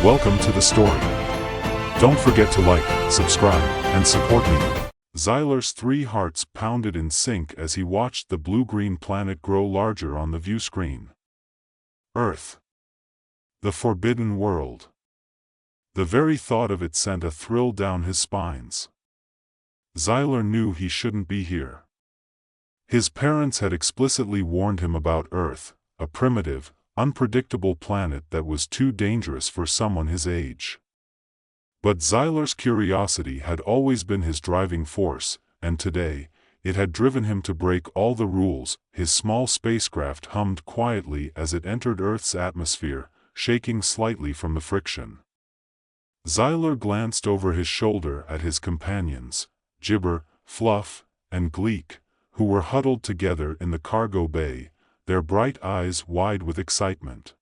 Welcome to the story. Don't forget to like, subscribe, and support me. Xylar's 3 hearts pounded in sync as he watched the blue-green planet grow larger on the view screen. Earth. The forbidden world. The very thought of it sent a thrill down his spines. Xylar knew he shouldn't be here. His parents had explicitly warned him about Earth, a primitive, unpredictable planet that was too dangerous for someone his age. But Xylar's curiosity had always been his driving force, and today, it had driven him to break all the rules. His small spacecraft hummed quietly as it entered Earth's atmosphere, shaking slightly from the friction. Xylar glanced over his shoulder at his companions, Gibber, Fluff, and Gleek, who were huddled together in the cargo bay, their bright eyes wide with excitement.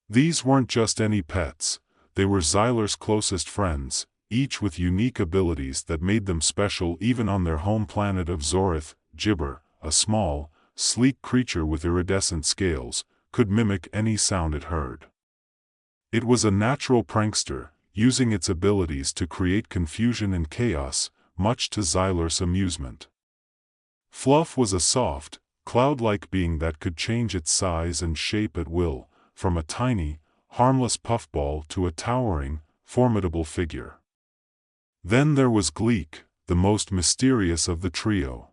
These weren't just any pets, they were Xylar's closest friends, each with unique abilities that made them special even on their home planet of Zorith. Gibber, a small, sleek creature with iridescent scales, could mimic any sound it heard. It was a natural prankster, using its abilities to create confusion and chaos, much to Xylar's amusement. Fluff was a soft, cloud-like being that could change its size and shape at will, from a tiny, harmless puffball to a towering, formidable figure. Then there was Gleek, the most mysterious of the trio.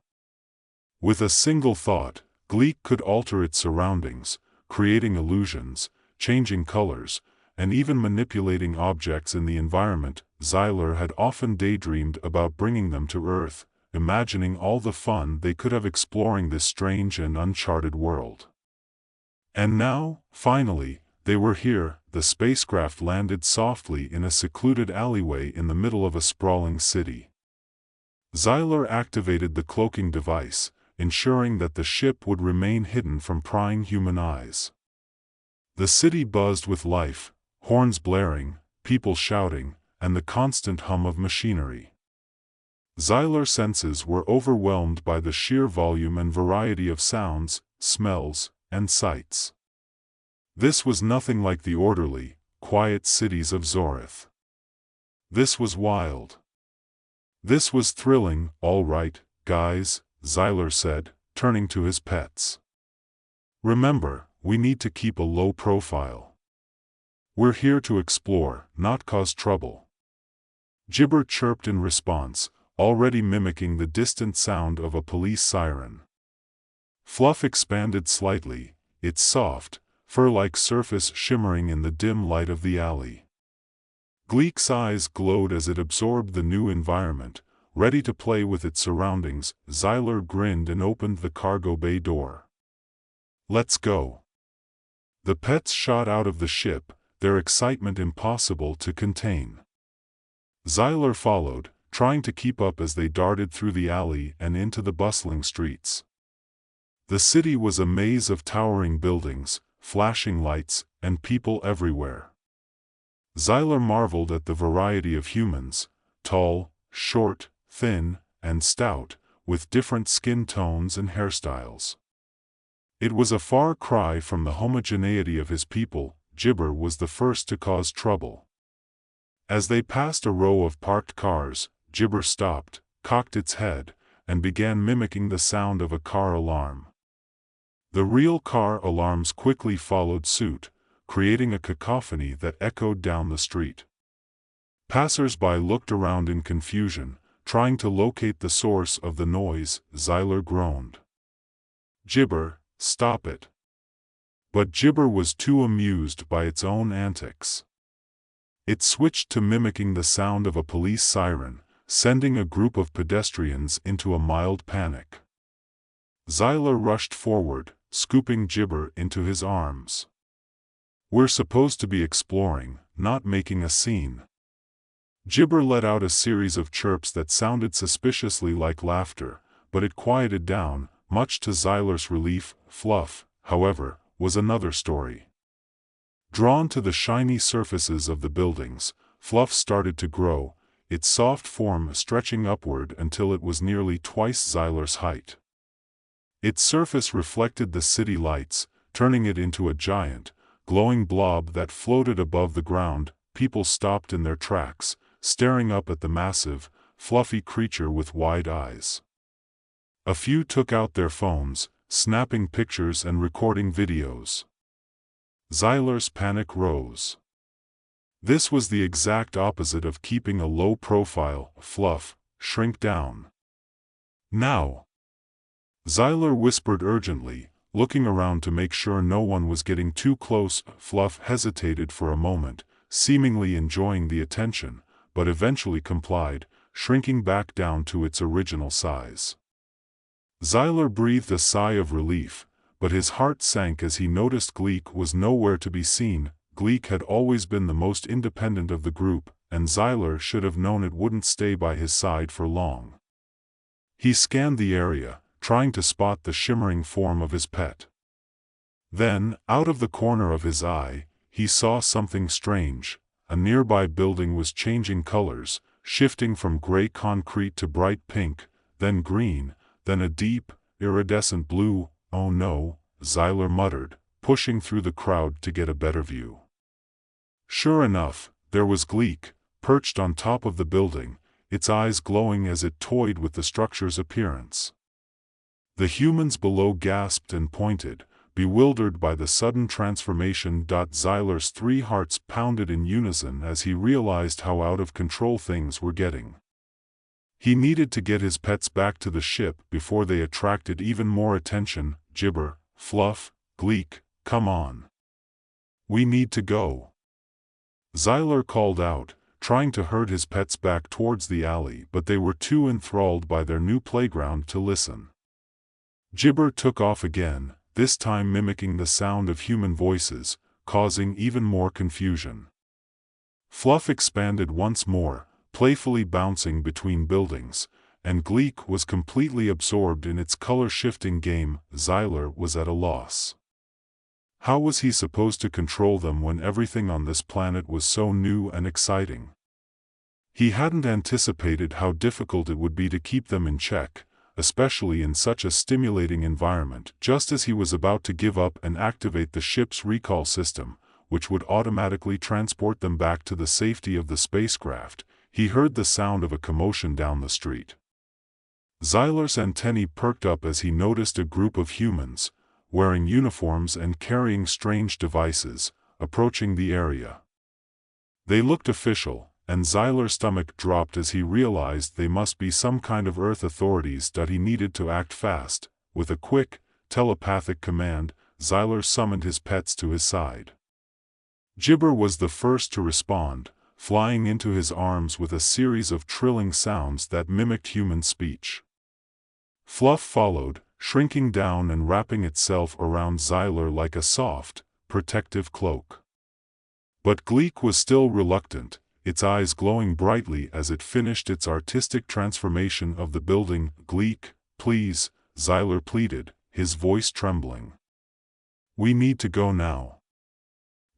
With a single thought, Gleek could alter its surroundings, creating illusions, changing colors, and even manipulating objects in the environment. Xylar had often daydreamed about bringing them to Earth, imagining all the fun they could have exploring this strange and uncharted world. And now, finally, they were here. The spacecraft landed softly in a secluded alleyway in the middle of a sprawling city. Xylar activated the cloaking device, ensuring that the ship would remain hidden from prying human eyes. The city buzzed with life, horns blaring, people shouting, and the constant hum of machinery. Xylar's senses were overwhelmed by the sheer volume and variety of sounds, smells, and sights. This was nothing like the orderly, quiet cities of Zorith. This was wild. This was thrilling. All right, guys, Xylar said, turning to his pets. Remember, we need to keep a low profile. We're here to explore, not cause trouble. Gibber chirped in response, already mimicking the distant sound of a police siren. Fluff expanded slightly, its soft, fur-like surface shimmering in the dim light of the alley. Gleek's eyes glowed as it absorbed the new environment, ready to play with its surroundings. Xylar grinned and opened the cargo bay door. Let's go. The pets shot out of the ship, their excitement impossible to contain. Xylar followed, trying to keep up as they darted through the alley and into the bustling streets. The city was a maze of towering buildings, flashing lights, and people everywhere. Xylar marveled at the variety of humans, tall, short, thin, and stout, with different skin tones and hairstyles. It was a far cry from the homogeneity of his people. Gibber was the first to cause trouble. As they passed a row of parked cars, Gibber stopped, cocked its head, and began mimicking the sound of a car alarm. The real car alarms quickly followed suit, creating a cacophony that echoed down the street. Passers-by looked around in confusion, trying to locate the source of the noise. Xylar groaned. Gibber, stop it. But Gibber was too amused by its own antics. It switched to mimicking the sound of a police siren, sending a group of pedestrians into a mild panic. Xylar rushed forward, scooping Gibber into his arms. We're supposed to be exploring, not making a scene. Gibber let out a series of chirps that sounded suspiciously like laughter, but it quieted down, much to Xylar's relief. Fluff, however, was another story. Drawn to the shiny surfaces of the buildings, Fluff started to grow, its soft form stretching upward until it was nearly twice Xylar's height. Its surface reflected the city lights, turning it into a giant, glowing blob that floated above the ground. People stopped in their tracks, staring up at the massive, fluffy creature with wide eyes. A few took out their phones, snapping pictures and recording videos. Xylar's panic rose. This was the exact opposite of keeping a low profile. Fluff, shrink down. Now! Xylar whispered urgently, looking around to make sure no one was getting too close. Fluff hesitated for a moment, seemingly enjoying the attention, but eventually complied, shrinking back down to its original size. Xylar breathed a sigh of relief, but his heart sank as he noticed Gleek was nowhere to be seen. Gleek had always been the most independent of the group, and Xylar should have known it wouldn't stay by his side for long. He scanned the area, trying to spot the shimmering form of his pet. Then, out of the corner of his eye, he saw something strange. A nearby building was changing colors, shifting from gray concrete to bright pink, then green, then a deep, iridescent blue. "Oh no," Xylar muttered, pushing through the crowd to get a better view. Sure enough, there was Gleek, perched on top of the building, its eyes glowing as it toyed with the structure's appearance. The humans below gasped and pointed, bewildered by the sudden transformation. Xylar's 3 hearts pounded in unison as he realized how out of control things were getting. He needed to get his pets back to the ship before they attracted even more attention. Gibber, Fluff, Gleek, come on. We need to go. Xylar called out, trying to herd his pets back towards the alley, but they were too enthralled by their new playground to listen. Gibber took off again, this time mimicking the sound of human voices, causing even more confusion. Fluff expanded once more, playfully bouncing between buildings, and Gleek was completely absorbed in its color-shifting game. Xylar was at a loss. How was he supposed to control them when everything on this planet was so new and exciting? He hadn't anticipated how difficult it would be to keep them in check, especially in such a stimulating environment. Just as he was about to give up and activate the ship's recall system, which would automatically transport them back to the safety of the spacecraft, he heard the sound of a commotion down the street. Xylar's antennae perked up as he noticed a group of humans, wearing uniforms and carrying strange devices, approaching the area. They looked official, and Xylar's stomach dropped as he realized they must be some kind of Earth authorities. He needed to act fast. With a quick, telepathic command, Xylar summoned his pets to his side. Gibber was the first to respond, flying into his arms with a series of trilling sounds that mimicked human speech. Fluff followed, shrinking down and wrapping itself around Xylar like a soft, protective cloak. But Gleek was still reluctant, its eyes glowing brightly as it finished its artistic transformation of the building. "Gleek, please," Xylar pleaded, his voice trembling. "We need to go now."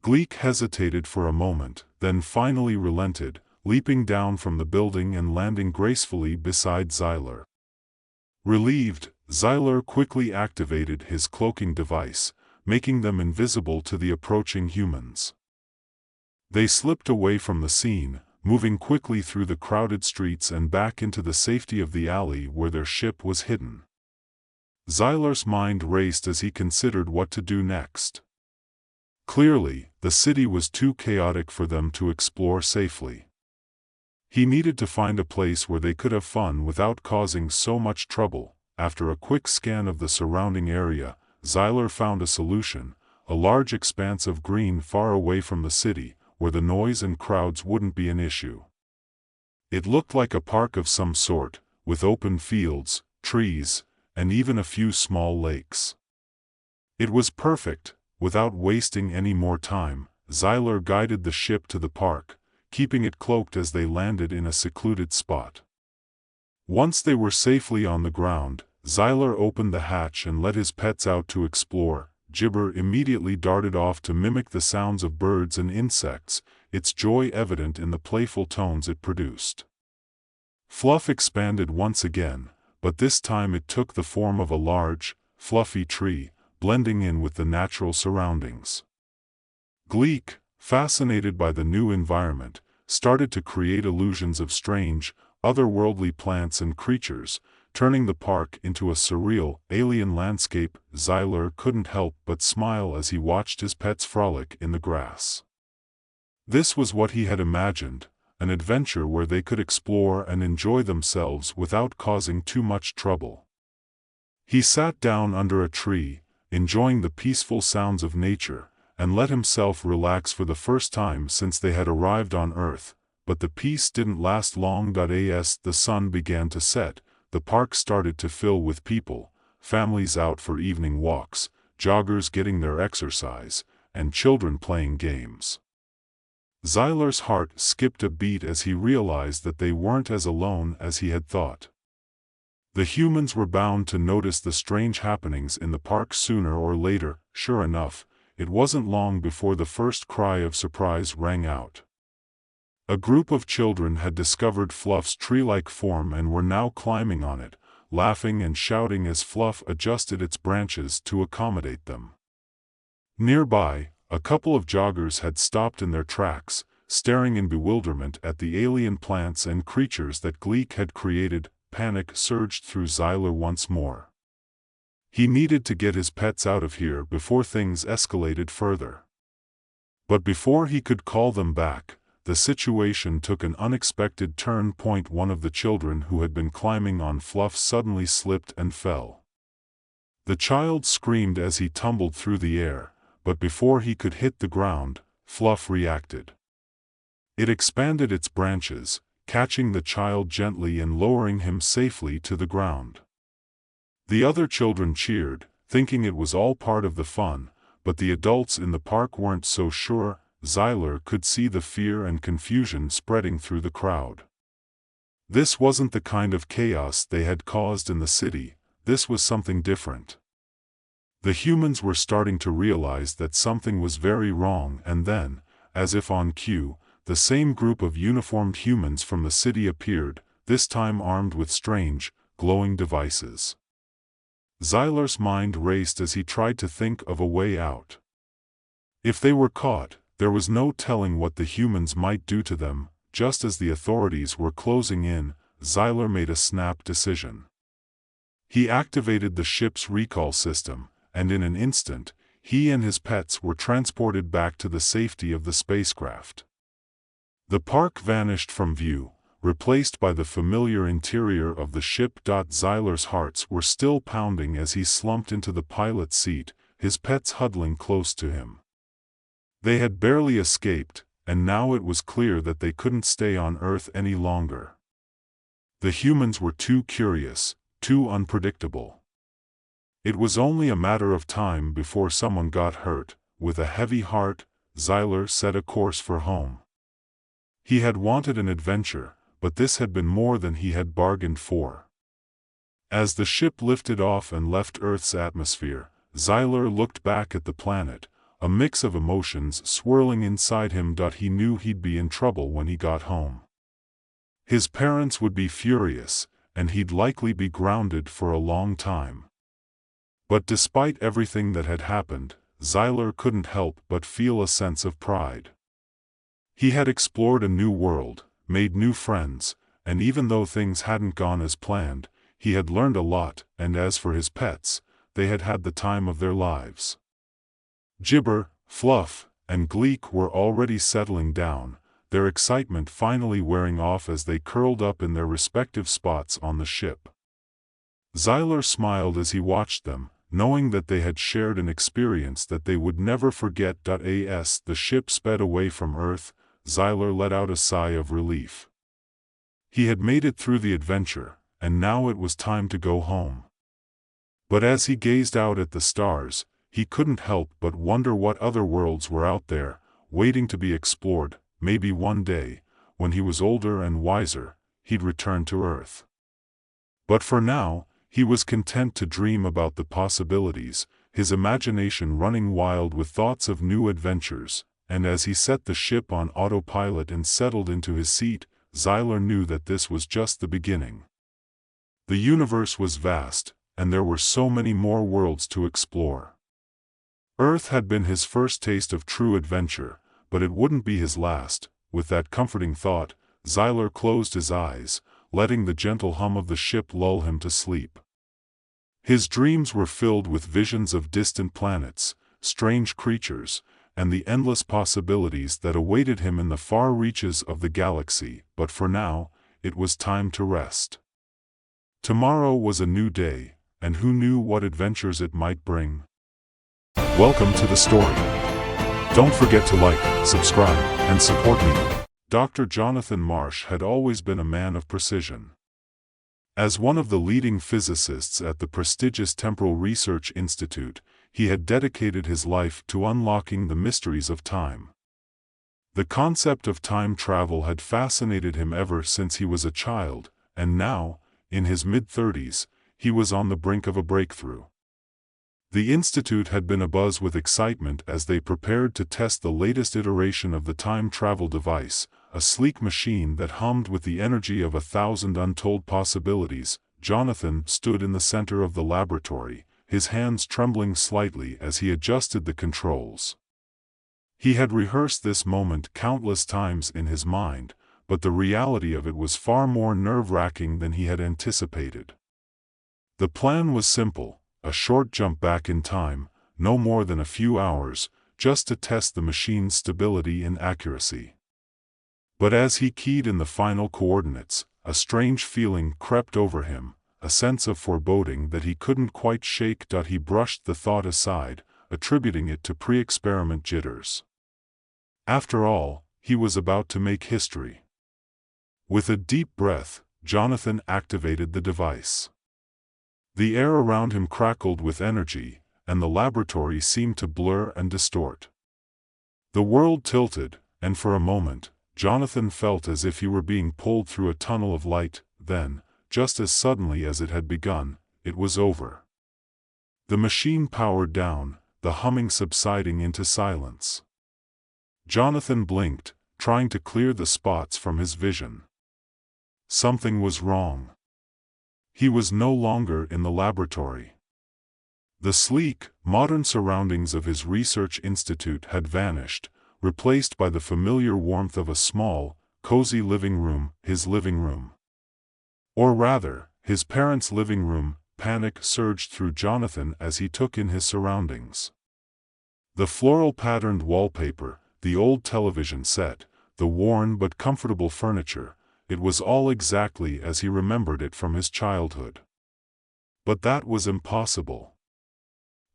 Gleek hesitated for a moment, then finally relented, leaping down from the building and landing gracefully beside Xylar. Relieved, Xylar quickly activated his cloaking device, making them invisible to the approaching humans. They slipped away from the scene, moving quickly through the crowded streets and back into the safety of the alley where their ship was hidden. Xylar's mind raced as he considered what to do next. Clearly, the city was too chaotic for them to explore safely. He needed to find a place where they could have fun without causing so much trouble. After a quick scan of the surrounding area, Xylar found a solution: a large expanse of green far away from the city, where the noise and crowds wouldn't be an issue. It looked like a park of some sort, with open fields, trees, and even a few small lakes. It was perfect. Without wasting any more time, Xylar guided the ship to the park, keeping it cloaked as they landed in a secluded spot. Once they were safely on the ground, Xylar opened the hatch and let his pets out to explore. Gibber immediately darted off to mimic the sounds of birds and insects, its joy evident in the playful tones it produced. Fluff expanded once again, but this time it took the form of a large, fluffy tree, blending in with the natural surroundings. Gleek, fascinated by the new environment, started to create illusions of strange, otherworldly plants and creatures, turning the park into a surreal, alien landscape. Xyler couldn't help but smile as he watched his pets frolic in the grass. This was what he had imagined, an adventure where they could explore and enjoy themselves without causing too much trouble. He sat down under a tree, enjoying the peaceful sounds of nature, and let himself relax for the first time since they had arrived on Earth. But the peace didn't last long. As the sun began to set, the park started to fill with people, families out for evening walks, joggers getting their exercise, and children playing games. Xyler's heart skipped a beat as he realized that they weren't as alone as he had thought. The humans were bound to notice the strange happenings in the park sooner or later. Sure enough, it wasn't long before the first cry of surprise rang out. A group of children had discovered Fluff's tree-like form and were now climbing on it, laughing and shouting as Fluff adjusted its branches to accommodate them. Nearby, a couple of joggers had stopped in their tracks, staring in bewilderment at the alien plants and creatures that Gleek had created. Panic surged through Xyler once more. He needed to get his pets out of here before things escalated further. But before he could call them back, the situation took an unexpected turn. One of the children who had been climbing on Fluff suddenly slipped and fell. The child screamed as he tumbled through the air, but before he could hit the ground, Fluff reacted. It expanded its branches, catching the child gently and lowering him safely to the ground. The other children cheered, thinking it was all part of the fun, but the adults in the park weren't so sure. Xyler could see the fear and confusion spreading through the crowd. This wasn't the kind of chaos they had caused in the city. This was something different. The humans were starting to realize that something was very wrong, and then, as if on cue, the same group of uniformed humans from the city appeared, this time armed with strange, glowing devices. Xyler's mind raced as he tried to think of a way out. If they were caught, there was no telling what the humans might do to them. Just as the authorities were closing in, Xyler made a snap decision. He activated the ship's recall system, and in an instant, he and his pets were transported back to the safety of the spacecraft. The park vanished from view, replaced by the familiar interior of the ship. Xyler's hearts were still pounding as he slumped into the pilot's seat, his pets huddling close to him. They had barely escaped, and now it was clear that they couldn't stay on Earth any longer. The humans were too curious, too unpredictable. It was only a matter of time before someone got hurt. With a heavy heart, Xyler set a course for home. He had wanted an adventure, but this had been more than he had bargained for. As the ship lifted off and left Earth's atmosphere, Xyler looked back at the planet, a mix of emotions swirling inside him. He knew he'd be in trouble when he got home. His parents would be furious, and he'd likely be grounded for a long time. But despite everything that had happened, Xyler couldn't help but feel a sense of pride. He had explored a new world, made new friends, and even though things hadn't gone as planned, he had learned a lot. And as for his pets, they had had the time of their lives. Gibber, Fluff, and Gleek were already settling down, their excitement finally wearing off as they curled up in their respective spots on the ship. Xyler smiled as he watched them, knowing that they had shared an experience that they would never forget. As the ship sped away from Earth, Xyler let out a sigh of relief. He had made it through the adventure, and now it was time to go home. But as he gazed out at the stars, he couldn't help but wonder what other worlds were out there, waiting to be explored. Maybe one day, when he was older and wiser, he'd return to Earth. But for now, he was content to dream about the possibilities, his imagination running wild with thoughts of new adventures. And as he set the ship on autopilot and settled into his seat, Xyler knew that this was just the beginning. The universe was vast, and there were so many more worlds to explore. Earth had been his first taste of true adventure, but it wouldn't be his last. With that comforting thought, Xyler closed his eyes, letting the gentle hum of the ship lull him to sleep. His dreams were filled with visions of distant planets, strange creatures, and the endless possibilities that awaited him in the far reaches of the galaxy. But for now, it was time to rest. Tomorrow was a new day, and who knew what adventures it might bring? Welcome to the story. Don't forget to like, subscribe, and support me. Dr. Jonathan Marsh had always been a man of precision. As one of the leading physicists at the prestigious Temporal Research Institute, he had dedicated his life to unlocking the mysteries of time. The concept of time travel had fascinated him ever since he was a child, and now, in his mid-30s, he was on the brink of a breakthrough. The Institute had been abuzz with excitement as they prepared to test the latest iteration of the time travel device, a sleek machine that hummed with the energy of 1,000 untold possibilities. Jonathan stood in the center of the laboratory, his hands trembling slightly as he adjusted the controls. He had rehearsed this moment countless times in his mind, but the reality of it was far more nerve-wracking than he had anticipated. The plan was simple. A short jump back in time, no more than a few hours, just to test the machine's stability and accuracy. But as he keyed in the final coordinates, a strange feeling crept over him, a sense of foreboding that he couldn't quite shake. He brushed the thought aside, attributing it to pre-experiment jitters. After all, he was about to make history. With a deep breath, Jonathan activated the device. The air around him crackled with energy, and the laboratory seemed to blur and distort. The world tilted, and for a moment, Jonathan felt as if he were being pulled through a tunnel of light. Then, just as suddenly as it had begun, it was over. The machine powered down, the humming subsiding into silence. Jonathan blinked, trying to clear the spots from his vision. Something was wrong. He was no longer in the laboratory. The sleek, modern surroundings of his research institute had vanished, replaced by the familiar warmth of a small, cozy living room, his living room. Or rather, his parents' living room. Panic surged through Jonathan as he took in his surroundings. The floral-patterned wallpaper, the old television set, the worn but comfortable furniture, it was all exactly as he remembered it from his childhood. But that was impossible.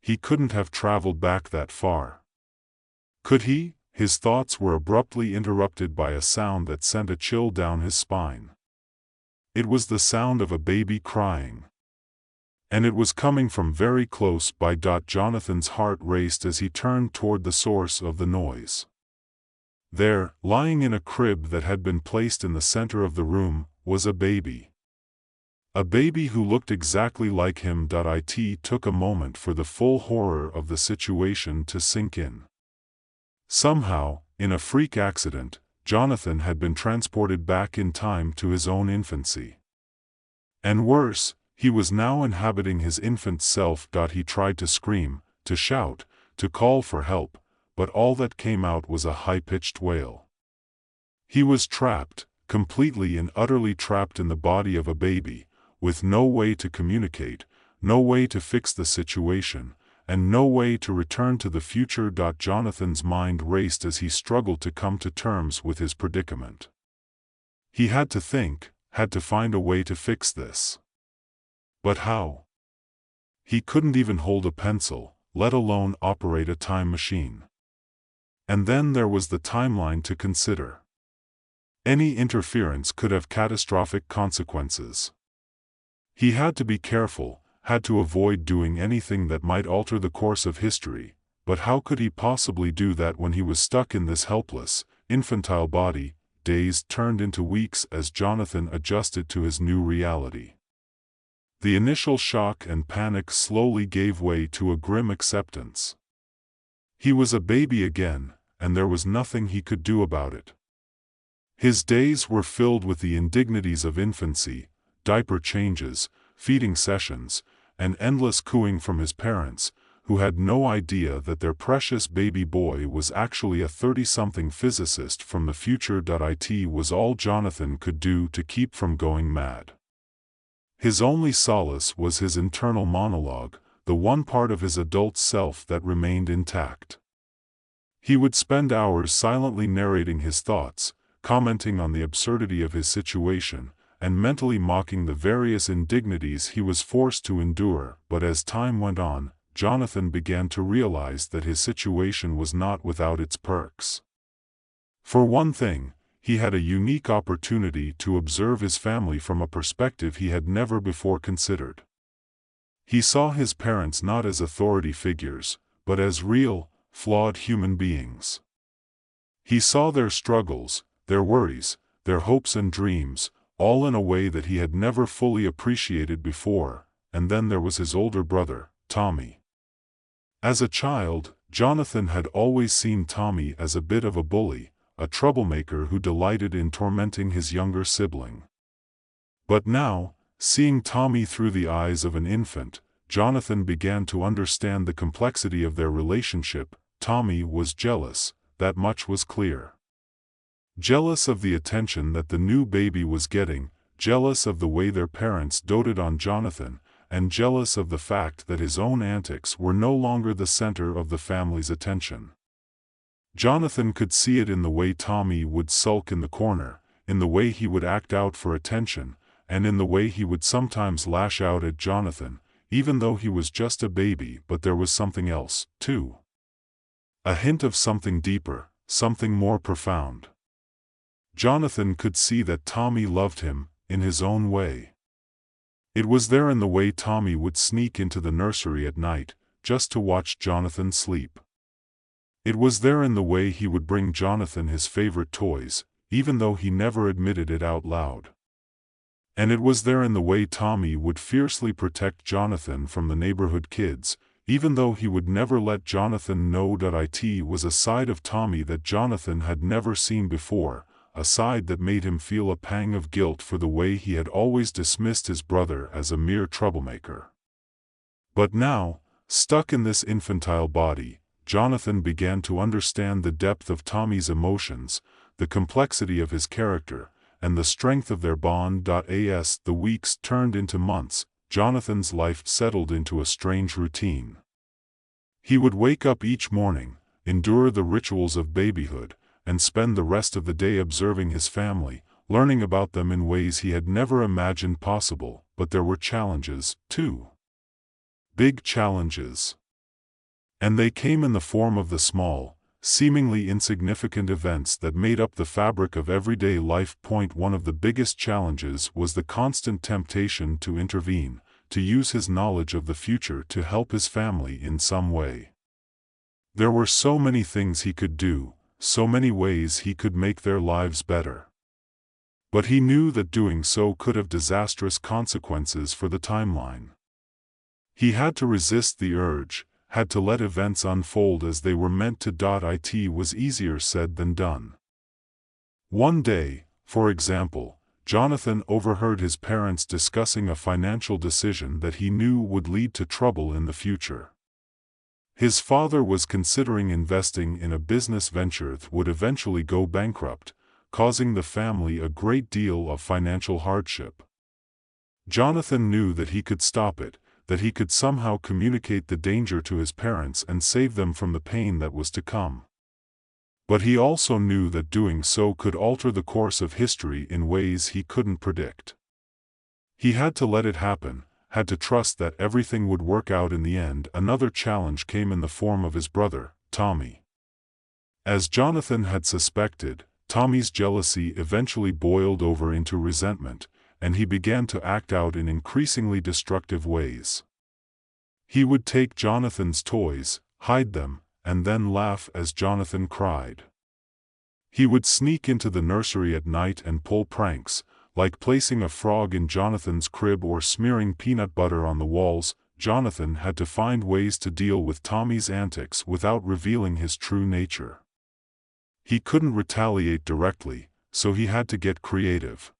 He couldn't have traveled back that far. Could he? His thoughts were abruptly interrupted by a sound that sent a chill down his spine. It was the sound of a baby crying. And it was coming from very close by. Jonathan's heart raced as he turned toward the source of the noise. There, lying in a crib that had been placed in the center of the room, was a baby. A baby who looked exactly like him. It took a moment for the full horror of the situation to sink in. Somehow, in a freak accident, Jonathan had been transported back in time to his own infancy. And worse, he was now inhabiting his infant self. He tried to scream, to shout, to call for help, but all that came out was a high-pitched wail. He was trapped, completely and utterly trapped in the body of a baby, with no way to communicate, no way to fix the situation, and no way to return to the future. Jonathan's mind raced as he struggled to come to terms with his predicament. He had to think, had to find a way to fix this. But how? He couldn't even hold a pencil, let alone operate a time machine. And then there was the timeline to consider. Any interference could have catastrophic consequences. He had to be careful, had to avoid doing anything that might alter the course of history, but how could he possibly do that when he was stuck in this helpless, infantile body? Days turned into weeks as Jonathan adjusted to his new reality. The initial shock and panic slowly gave way to a grim acceptance. He was a baby again, and there was nothing he could do about it. His days were filled with the indignities of infancy, diaper changes, feeding sessions, and endless cooing from his parents, who had no idea that their precious baby boy was actually a 30-something physicist from the future. It was all Jonathan could do to keep from going mad. His only solace was his internal monologue, the one part of his adult self that remained intact. He would spend hours silently narrating his thoughts, commenting on the absurdity of his situation, and mentally mocking the various indignities he was forced to endure. But as time went on, Jonathan began to realize that his situation was not without its perks. For one thing, he had a unique opportunity to observe his family from a perspective he had never before considered. He saw his parents not as authority figures, but as real, flawed human beings. He saw their struggles, their worries, their hopes and dreams, all in a way that he had never fully appreciated before. And then there was his older brother, Tommy. As a child, Jonathan had always seen Tommy as a bit of a bully, a troublemaker who delighted in tormenting his younger sibling. But now, seeing Tommy through the eyes of an infant, Jonathan began to understand the complexity of their relationship. Tommy was jealous, that much was clear. Jealous of the attention that the new baby was getting, jealous of the way their parents doted on Jonathan, and jealous of the fact that his own antics were no longer the center of the family's attention. Jonathan could see it in the way Tommy would sulk in the corner, in the way he would act out for attention, and in the way he would sometimes lash out at Jonathan, even though he was just a baby. But there was something else, too. A hint of something deeper, something more profound. Jonathan could see that Tommy loved him, in his own way. It was there in the way Tommy would sneak into the nursery at night, just to watch Jonathan sleep. It was there in the way he would bring Jonathan his favorite toys, even though he never admitted it out loud. And it was there in the way Tommy would fiercely protect Jonathan from the neighborhood kids, even though he would never let Jonathan know. It was a side of Tommy that Jonathan had never seen before, a side that made him feel a pang of guilt for the way he had always dismissed his brother as a mere troublemaker. But now, stuck in this infantile body, Jonathan began to understand the depth of Tommy's emotions, the complexity of his character, and the strength of their bond. As the weeks turned into months, Jonathan's life settled into a strange routine. He would wake up each morning, endure the rituals of babyhood, and spend the rest of the day observing his family, learning about them in ways he had never imagined possible. But there were challenges, too. Big challenges. And they came in the form of the small, seemingly insignificant events that made up the fabric of everyday life. One of the biggest challenges was the constant temptation to intervene, to use his knowledge of the future to help his family in some way. There were so many things he could do, so many ways he could make their lives better. But he knew that doing so could have disastrous consequences for the timeline. He had to resist the urge, had to let events unfold as they were meant to. It was easier said than done. One day, for example, Jonathan overheard his parents discussing a financial decision that he knew would lead to trouble in the future. His father was considering investing in a business venture that would eventually go bankrupt, causing the family a great deal of financial hardship. Jonathan knew that he could stop it, that he could somehow communicate the danger to his parents and save them from the pain that was to come. But he also knew that doing so could alter the course of history in ways he couldn't predict. He had to let it happen, had to trust that everything would work out in the end. Another challenge came in the form of his brother, Tommy. As Jonathan had suspected, Tommy's jealousy eventually boiled over into resentment, and he began to act out in increasingly destructive ways. He would take Jonathan's toys, hide them, and then laugh as Jonathan cried. He would sneak into the nursery at night and pull pranks, like placing a frog in Jonathan's crib or smearing peanut butter on the walls. Jonathan had to find ways to deal with Tommy's antics without revealing his true nature. He couldn't retaliate directly, so he had to get creative.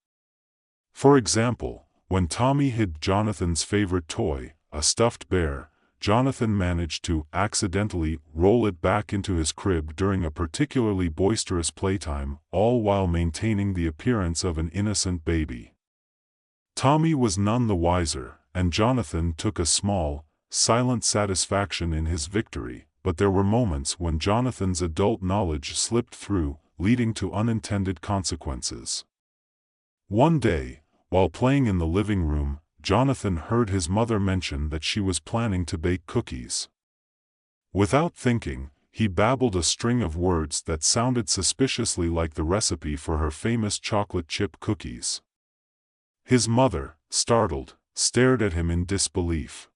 For example, when Tommy hid Jonathan's favorite toy, a stuffed bear, Jonathan managed to accidentally roll it back into his crib during a particularly boisterous playtime, all while maintaining the appearance of an innocent baby. Tommy was none the wiser, and Jonathan took a small, silent satisfaction in his victory, but there were moments when Jonathan's adult knowledge slipped through, leading to unintended consequences. One day, while playing in the living room, Jonathan heard his mother mention that she was planning to bake cookies. Without thinking, he babbled a string of words that sounded suspiciously like the recipe for her famous chocolate chip cookies. His mother, startled, stared at him in disbelief.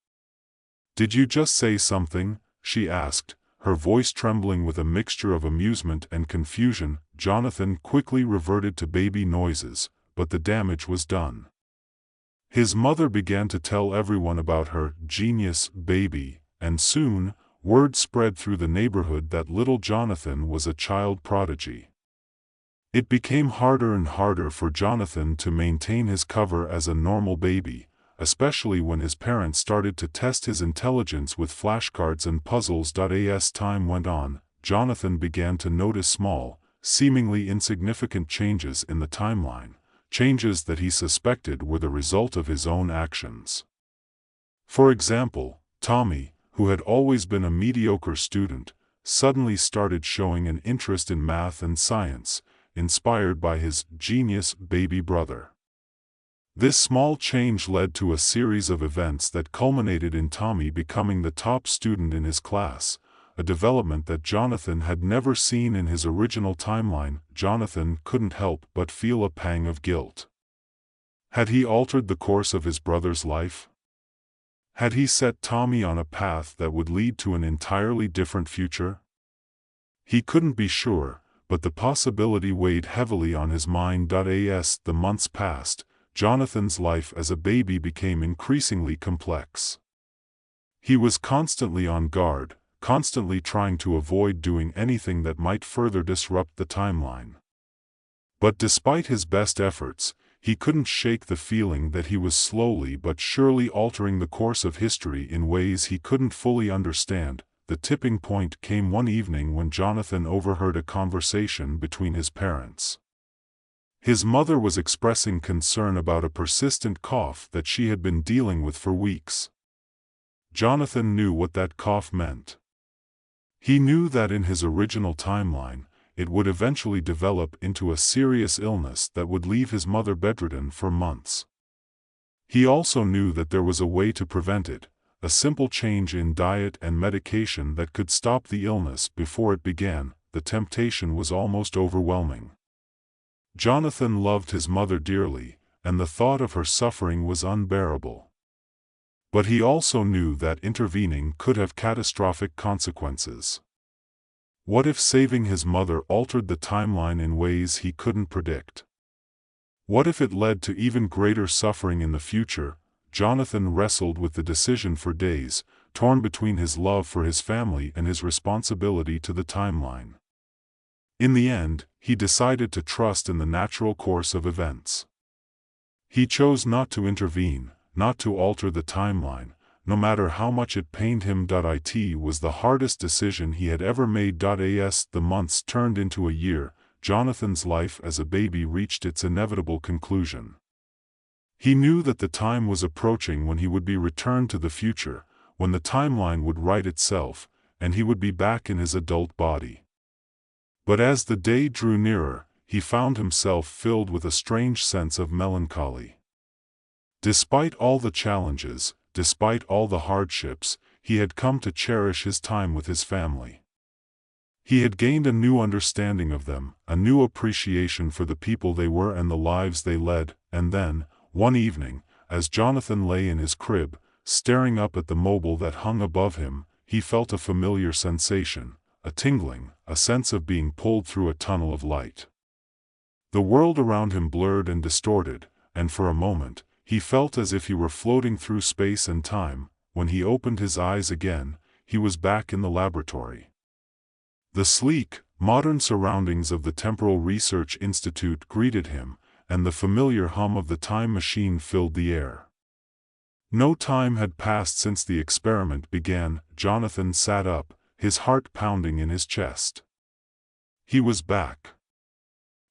"Did you just say something?" she asked, her voice trembling with a mixture of amusement and confusion. Jonathan quickly reverted to baby noises, but the damage was done. His mother began to tell everyone about her genius baby, and soon, word spread through the neighborhood that little Jonathan was a child prodigy. It became harder and harder for Jonathan to maintain his cover as a normal baby, especially when his parents started to test his intelligence with flashcards and puzzles. As time went on, Jonathan began to notice small, seemingly insignificant changes in the timeline, changes that he suspected were the result of his own actions. For example, Tommy, who had always been a mediocre student, suddenly started showing an interest in math and science, inspired by his genius baby brother. This small change led to a series of events that culminated in Tommy becoming the top student in his class, a development that Jonathan had never seen in his original timeline. Jonathan couldn't help but feel a pang of guilt. Had he altered the course of his brother's life? Had he set Tommy on a path that would lead to an entirely different future? He couldn't be sure, but the possibility weighed heavily on his mind. As the months passed, Jonathan's life as a baby became increasingly complex. He was constantly on guard, constantly trying to avoid doing anything that might further disrupt the timeline. But despite his best efforts, he couldn't shake the feeling that he was slowly but surely altering the course of history in ways he couldn't fully understand. The tipping point came one evening when Jonathan overheard a conversation between his parents. His mother was expressing concern about a persistent cough that she had been dealing with for weeks. Jonathan knew what that cough meant. He knew that in his original timeline, it would eventually develop into a serious illness that would leave his mother bedridden for months. He also knew that there was a way to prevent it, a simple change in diet and medication that could stop the illness before it began. The temptation was almost overwhelming. Jonathan loved his mother dearly, and the thought of her suffering was unbearable. But he also knew that intervening could have catastrophic consequences. What if saving his mother altered the timeline in ways he couldn't predict? What if it led to even greater suffering in the future? Jonathan wrestled with the decision for days, torn between his love for his family and his responsibility to the timeline. In the end, he decided to trust in the natural course of events. He chose not to intervene, not to alter the timeline, no matter how much it pained him. It was the hardest decision he had ever made. As the months turned into a year, Jonathan's life as a baby reached its inevitable conclusion. He knew that the time was approaching when he would be returned to the future, when the timeline would right itself, and he would be back in his adult body. But as the day drew nearer, he found himself filled with a strange sense of melancholy. Despite all the challenges, despite all the hardships, he had come to cherish his time with his family. He had gained a new understanding of them, a new appreciation for the people they were and the lives they led. And then, one evening, as Jonathan lay in his crib, staring up at the mobile that hung above him, he felt a familiar sensation, a tingling, a sense of being pulled through a tunnel of light. The world around him blurred and distorted, and for a moment, he felt as if he were floating through space and time. When he opened his eyes again, he was back in the laboratory. The sleek, modern surroundings of the Temporal Research Institute greeted him, and the familiar hum of the time machine filled the air. No time had passed since the experiment began. Jonathan sat up, his heart pounding in his chest. He was back.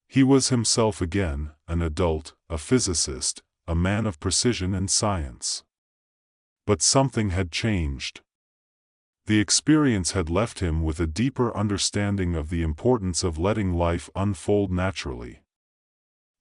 He was himself again, an adult, a physicist, a man of precision and science. But something had changed. The experience had left him with a deeper understanding of the importance of letting life unfold naturally.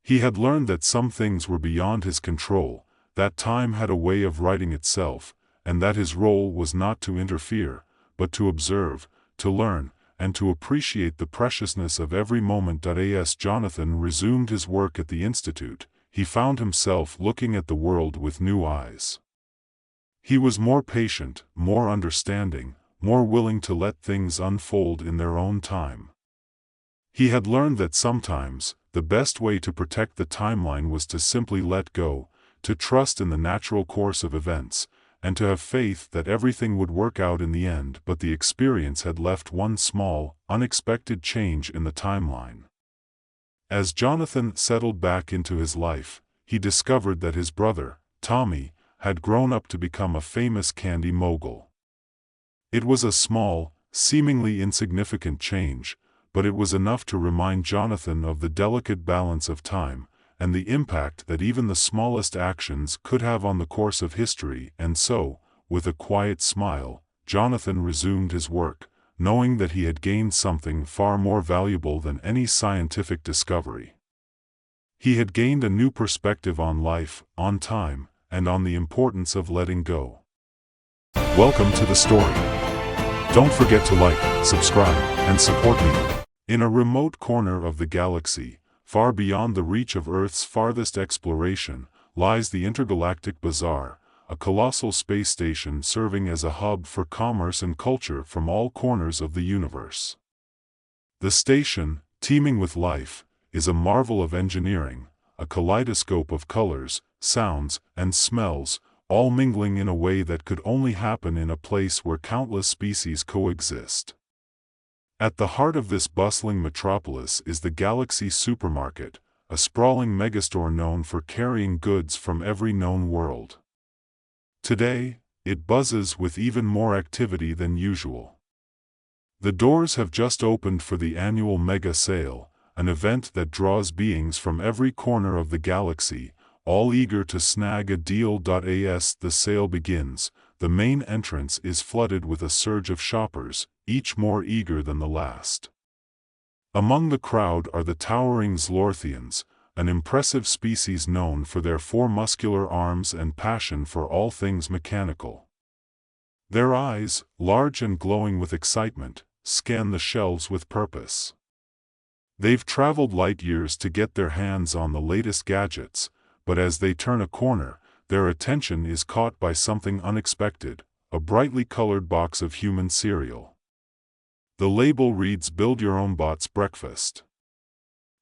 He had learned that some things were beyond his control, that time had a way of righting itself, and that his role was not to interfere, but to observe, to learn, and to appreciate the preciousness of every moment. As Jonathan resumed his work at the Institute, he found himself looking at the world with new eyes. He was more patient, more understanding, more willing to let things unfold in their own time. He had learned that sometimes, the best way to protect the timeline was to simply let go, to trust in the natural course of events, and to have faith that everything would work out in the end. But the experience had left one small, unexpected change in the timeline. As Jonathan settled back into his life, he discovered that his brother, Tommy, had grown up to become a famous candy mogul. It was a small, seemingly insignificant change, but it was enough to remind Jonathan of the delicate balance of time, and the impact that even the smallest actions could have on the course of history. And so, with a quiet smile, Jonathan resumed his work, knowing that he had gained something far more valuable than any scientific discovery. He had gained a new perspective on life, on time, and on the importance of letting go. Welcome to the story. Don't forget to like, subscribe, and support me. In a remote corner of the galaxy, far beyond the reach of Earth's farthest exploration, lies the Intergalactic Bazaar, a colossal space station serving as a hub for commerce and culture from all corners of the universe. The station, teeming with life, is a marvel of engineering, a kaleidoscope of colors, sounds, and smells, all mingling in a way that could only happen in a place where countless species coexist. At the heart of this bustling metropolis is the Galaxy Supermarket, a sprawling megastore known for carrying goods from every known world. Today, it buzzes with even more activity than usual. The doors have just opened for the annual Mega Sale, an event that draws beings from every corner of the galaxy, all eager to snag a deal. As the sale begins, the main entrance is flooded with a surge of shoppers, each more eager than the last. Among the crowd are the towering Zlorthians, an impressive species known for their four muscular arms and passion for all things mechanical. Their eyes, large and glowing with excitement, scan the shelves with purpose. They've traveled light years to get their hands on the latest gadgets, but as they turn a corner, their attention is caught by something unexpected, a brightly colored box of human cereal. The label reads "Build Your Own Bot's Breakfast."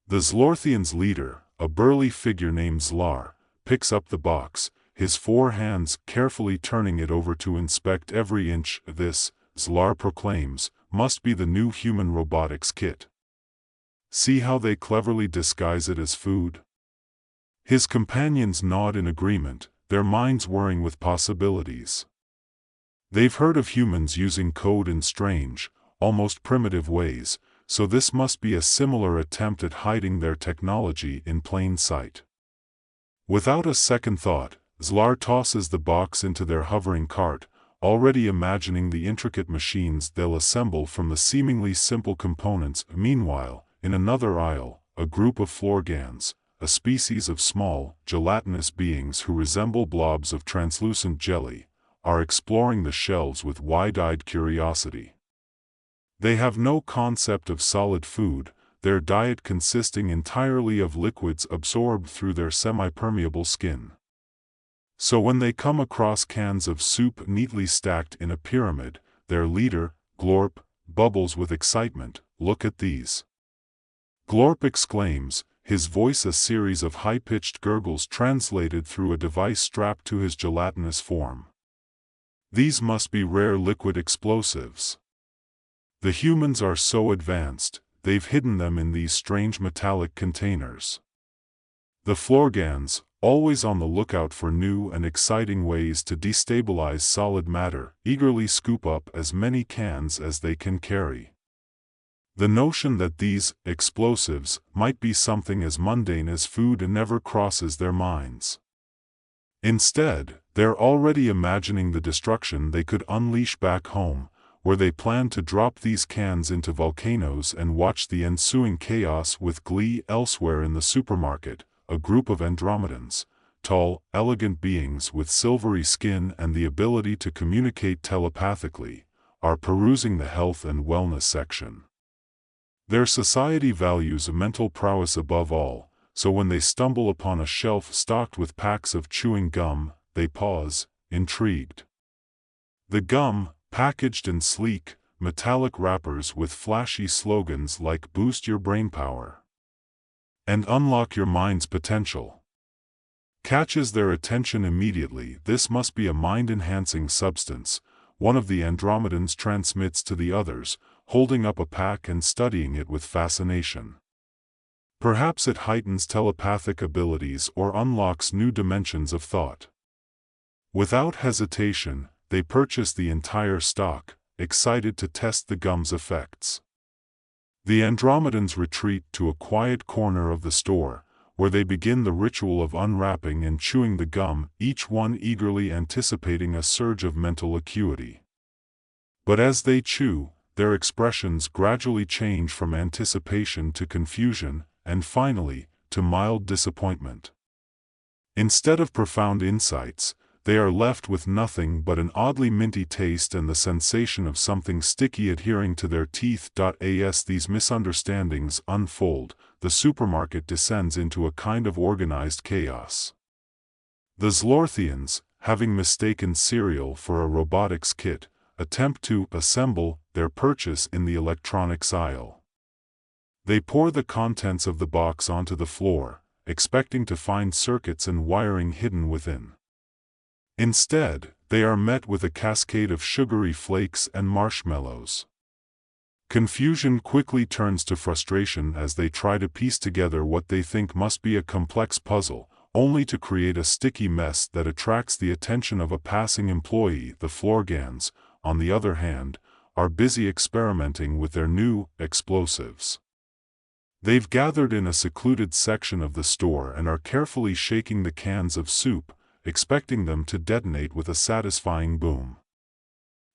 The Zlorthian's leader, a burly figure named Zlar, picks up the box, his four hands carefully turning it over to inspect every inch. This, Zlar proclaims, must be the new human robotics kit. See how they cleverly disguise it as food? His companions nod in agreement, their minds whirring with possibilities. They've heard of humans using code in strange, almost primitive ways, so this must be a similar attempt at hiding their technology in plain sight. Without a second thought, Zlar tosses the box into their hovering cart, already imagining the intricate machines they'll assemble from the seemingly simple components. Meanwhile, in another aisle, a group of Florgans, a species of small, gelatinous beings who resemble blobs of translucent jelly, are exploring the shelves with wide-eyed curiosity. They have no concept of solid food, their diet consisting entirely of liquids absorbed through their semi-permeable skin. So when they come across cans of soup neatly stacked in a pyramid, their leader, Glorp, bubbles with excitement. "Look at these!" Glorp exclaims, his voice a series of high-pitched gurgles translated through a device strapped to his gelatinous form. "These must be rare liquid explosives. The humans are so advanced, they've hidden them in these strange metallic containers." The Florgans, always on the lookout for new and exciting ways to destabilize solid matter, eagerly scoop up as many cans as they can carry. The notion that these explosives might be something as mundane as food never crosses their minds. Instead, they're already imagining the destruction they could unleash back home, where they plan to drop these cans into volcanoes and watch the ensuing chaos with glee. Elsewhere in the supermarket, a group of Andromedans, tall, elegant beings with silvery skin and the ability to communicate telepathically, are perusing the health and wellness section. Their society values mental prowess above all, so when they stumble upon a shelf stocked with packs of chewing gum, they pause, intrigued. The gum, packaged in sleek, metallic wrappers with flashy slogans like "Boost your brainpower" and "Unlock your mind's potential," catches their attention immediately. This must be a mind-enhancing substance, one of the Andromedans transmits to the others, holding up a pack and studying it with fascination. Perhaps it heightens telepathic abilities or unlocks new dimensions of thought. Without hesitation, they purchase the entire stock, excited to test the gum's effects. The Andromedans retreat to a quiet corner of the store, where they begin the ritual of unwrapping and chewing the gum, each one eagerly anticipating a surge of mental acuity. But as they chew, their expressions gradually change from anticipation to confusion, and finally, to mild disappointment. Instead of profound insights, they are left with nothing but an oddly minty taste and the sensation of something sticky adhering to their teeth. As these misunderstandings unfold, the supermarket descends into a kind of organized chaos. The Zlorthians, having mistaken cereal for a robotics kit, attempt to assemble their purchase in the electronics aisle. They pour the contents of the box onto the floor, expecting to find circuits and wiring hidden within. Instead, they are met with a cascade of sugary flakes and marshmallows. Confusion quickly turns to frustration as they try to piece together what they think must be a complex puzzle, only to create a sticky mess that attracts the attention of a passing employee. The Florgans, on the other hand, are busy experimenting with their new explosives. They've gathered in a secluded section of the store and are carefully shaking the cans of soup, expecting them to detonate with a satisfying boom.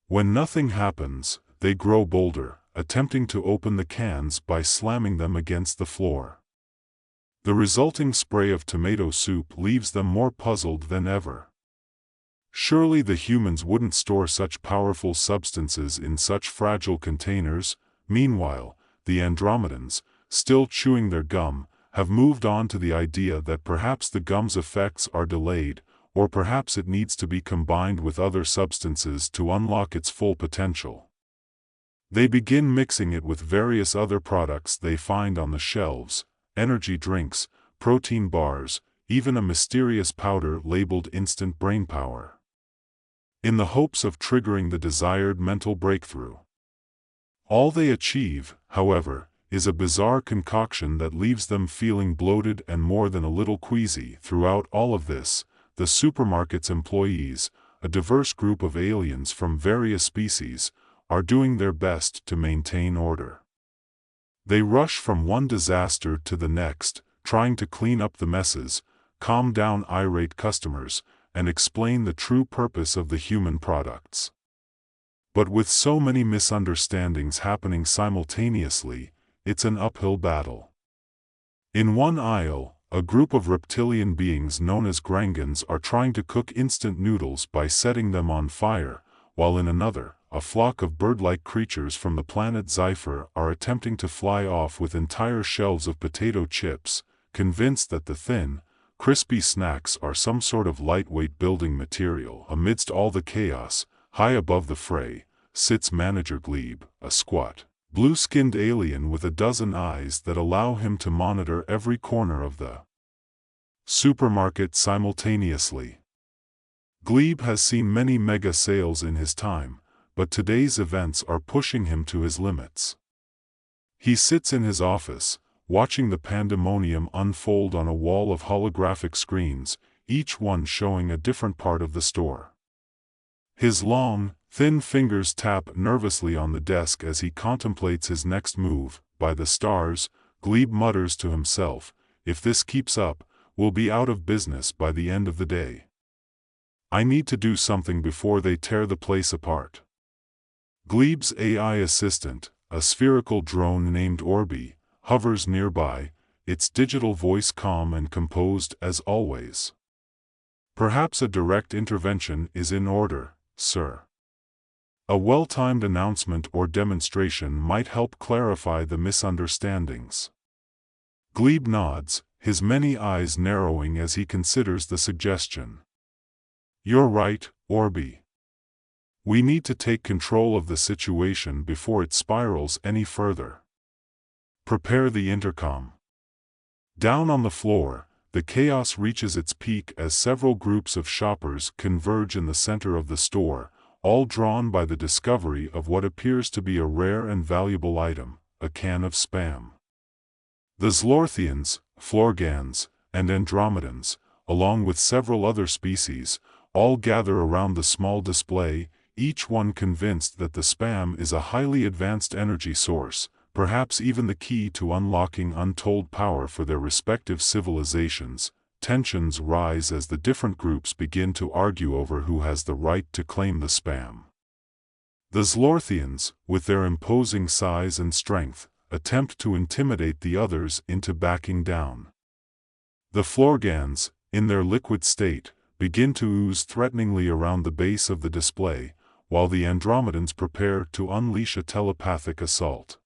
When nothing happens, they grow bolder, attempting to open the cans by slamming them against the floor. The resulting spray of tomato soup leaves them more puzzled than ever. Surely the humans wouldn't store such powerful substances in such fragile containers. Meanwhile, the Andromedans, still chewing their gum, have moved on to the idea that perhaps the gum's effects are delayed, or perhaps it needs to be combined with other substances to unlock its full potential. They begin mixing it with various other products they find on the shelves: energy drinks, protein bars, even a mysterious powder labeled instant brainpower, in the hopes of triggering the desired mental breakthrough. All they achieve, however, is a bizarre concoction that leaves them feeling bloated and more than a little queasy. Throughout all of this, the supermarket's employees, a diverse group of aliens from various species, are doing their best to maintain order. They rush from one disaster to the next, trying to clean up the messes, calm down irate customers, and explain the true purpose of the human products. But with so many misunderstandings happening simultaneously, it's an uphill battle. In one aisle, a group of reptilian beings known as Grangans are trying to cook instant noodles by setting them on fire, while in another, a flock of bird-like creatures from the planet Zephyr are attempting to fly off with entire shelves of potato chips, convinced that the thin, crispy snacks are some sort of lightweight building material. Amidst all the chaos, high above the fray, sits Manager Glebe, a squat, blue-skinned alien with a dozen eyes that allow him to monitor every corner of the supermarket simultaneously. Glebe has seen many mega sales in his time, but today's events are pushing him to his limits. He sits in his office, watching the pandemonium unfold on a wall of holographic screens, each one showing a different part of the store. His long, thin fingers tap nervously on the desk as he contemplates his next move. By the stars, Glebe mutters to himself, if this keeps up, we'll be out of business by the end of the day. I need to do something before they tear the place apart. Glebe's AI assistant, a spherical drone named Orby, hovers nearby, its digital voice calm and composed as always. Perhaps a direct intervention is in order, sir. A well-timed announcement or demonstration might help clarify the misunderstandings. Glebe nods, his many eyes narrowing as he considers the suggestion. You're right, Orby. We need to take control of the situation before it spirals any further. Prepare the intercom. Down on the floor, the chaos reaches its peak as several groups of shoppers converge in the center of the store, all drawn by the discovery of what appears to be a rare and valuable item, a can of Spam. The Zlorthians, Florgans, and Andromedans, along with several other species, all gather around the small display, each one convinced that the Spam is a highly advanced energy source, perhaps even the key to unlocking untold power for their respective civilizations. Tensions rise as the different groups begin to argue over who has the right to claim the Spam. The Zlorthians, with their imposing size and strength, attempt to intimidate the others into backing down. The Florgans, in their liquid state, begin to ooze threateningly around the base of the display, while the Andromedans prepare to unleash a telepathic assault.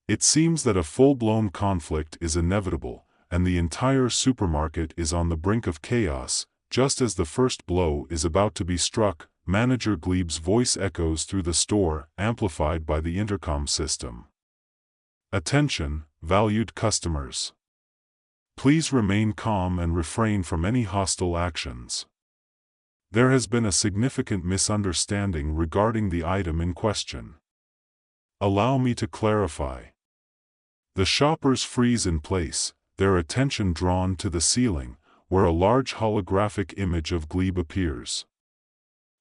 It seems that a full-blown conflict is inevitable, and the entire supermarket is on the brink of chaos. Just as the first blow is about to be struck, Manager Glebe's voice echoes through the store, amplified by the intercom system. Attention, valued customers. Please remain calm and refrain from any hostile actions. There has been a significant misunderstanding regarding the item in question. Allow me to clarify. The shoppers freeze in place, their attention drawn to the ceiling, where a large holographic image of Glebe appears.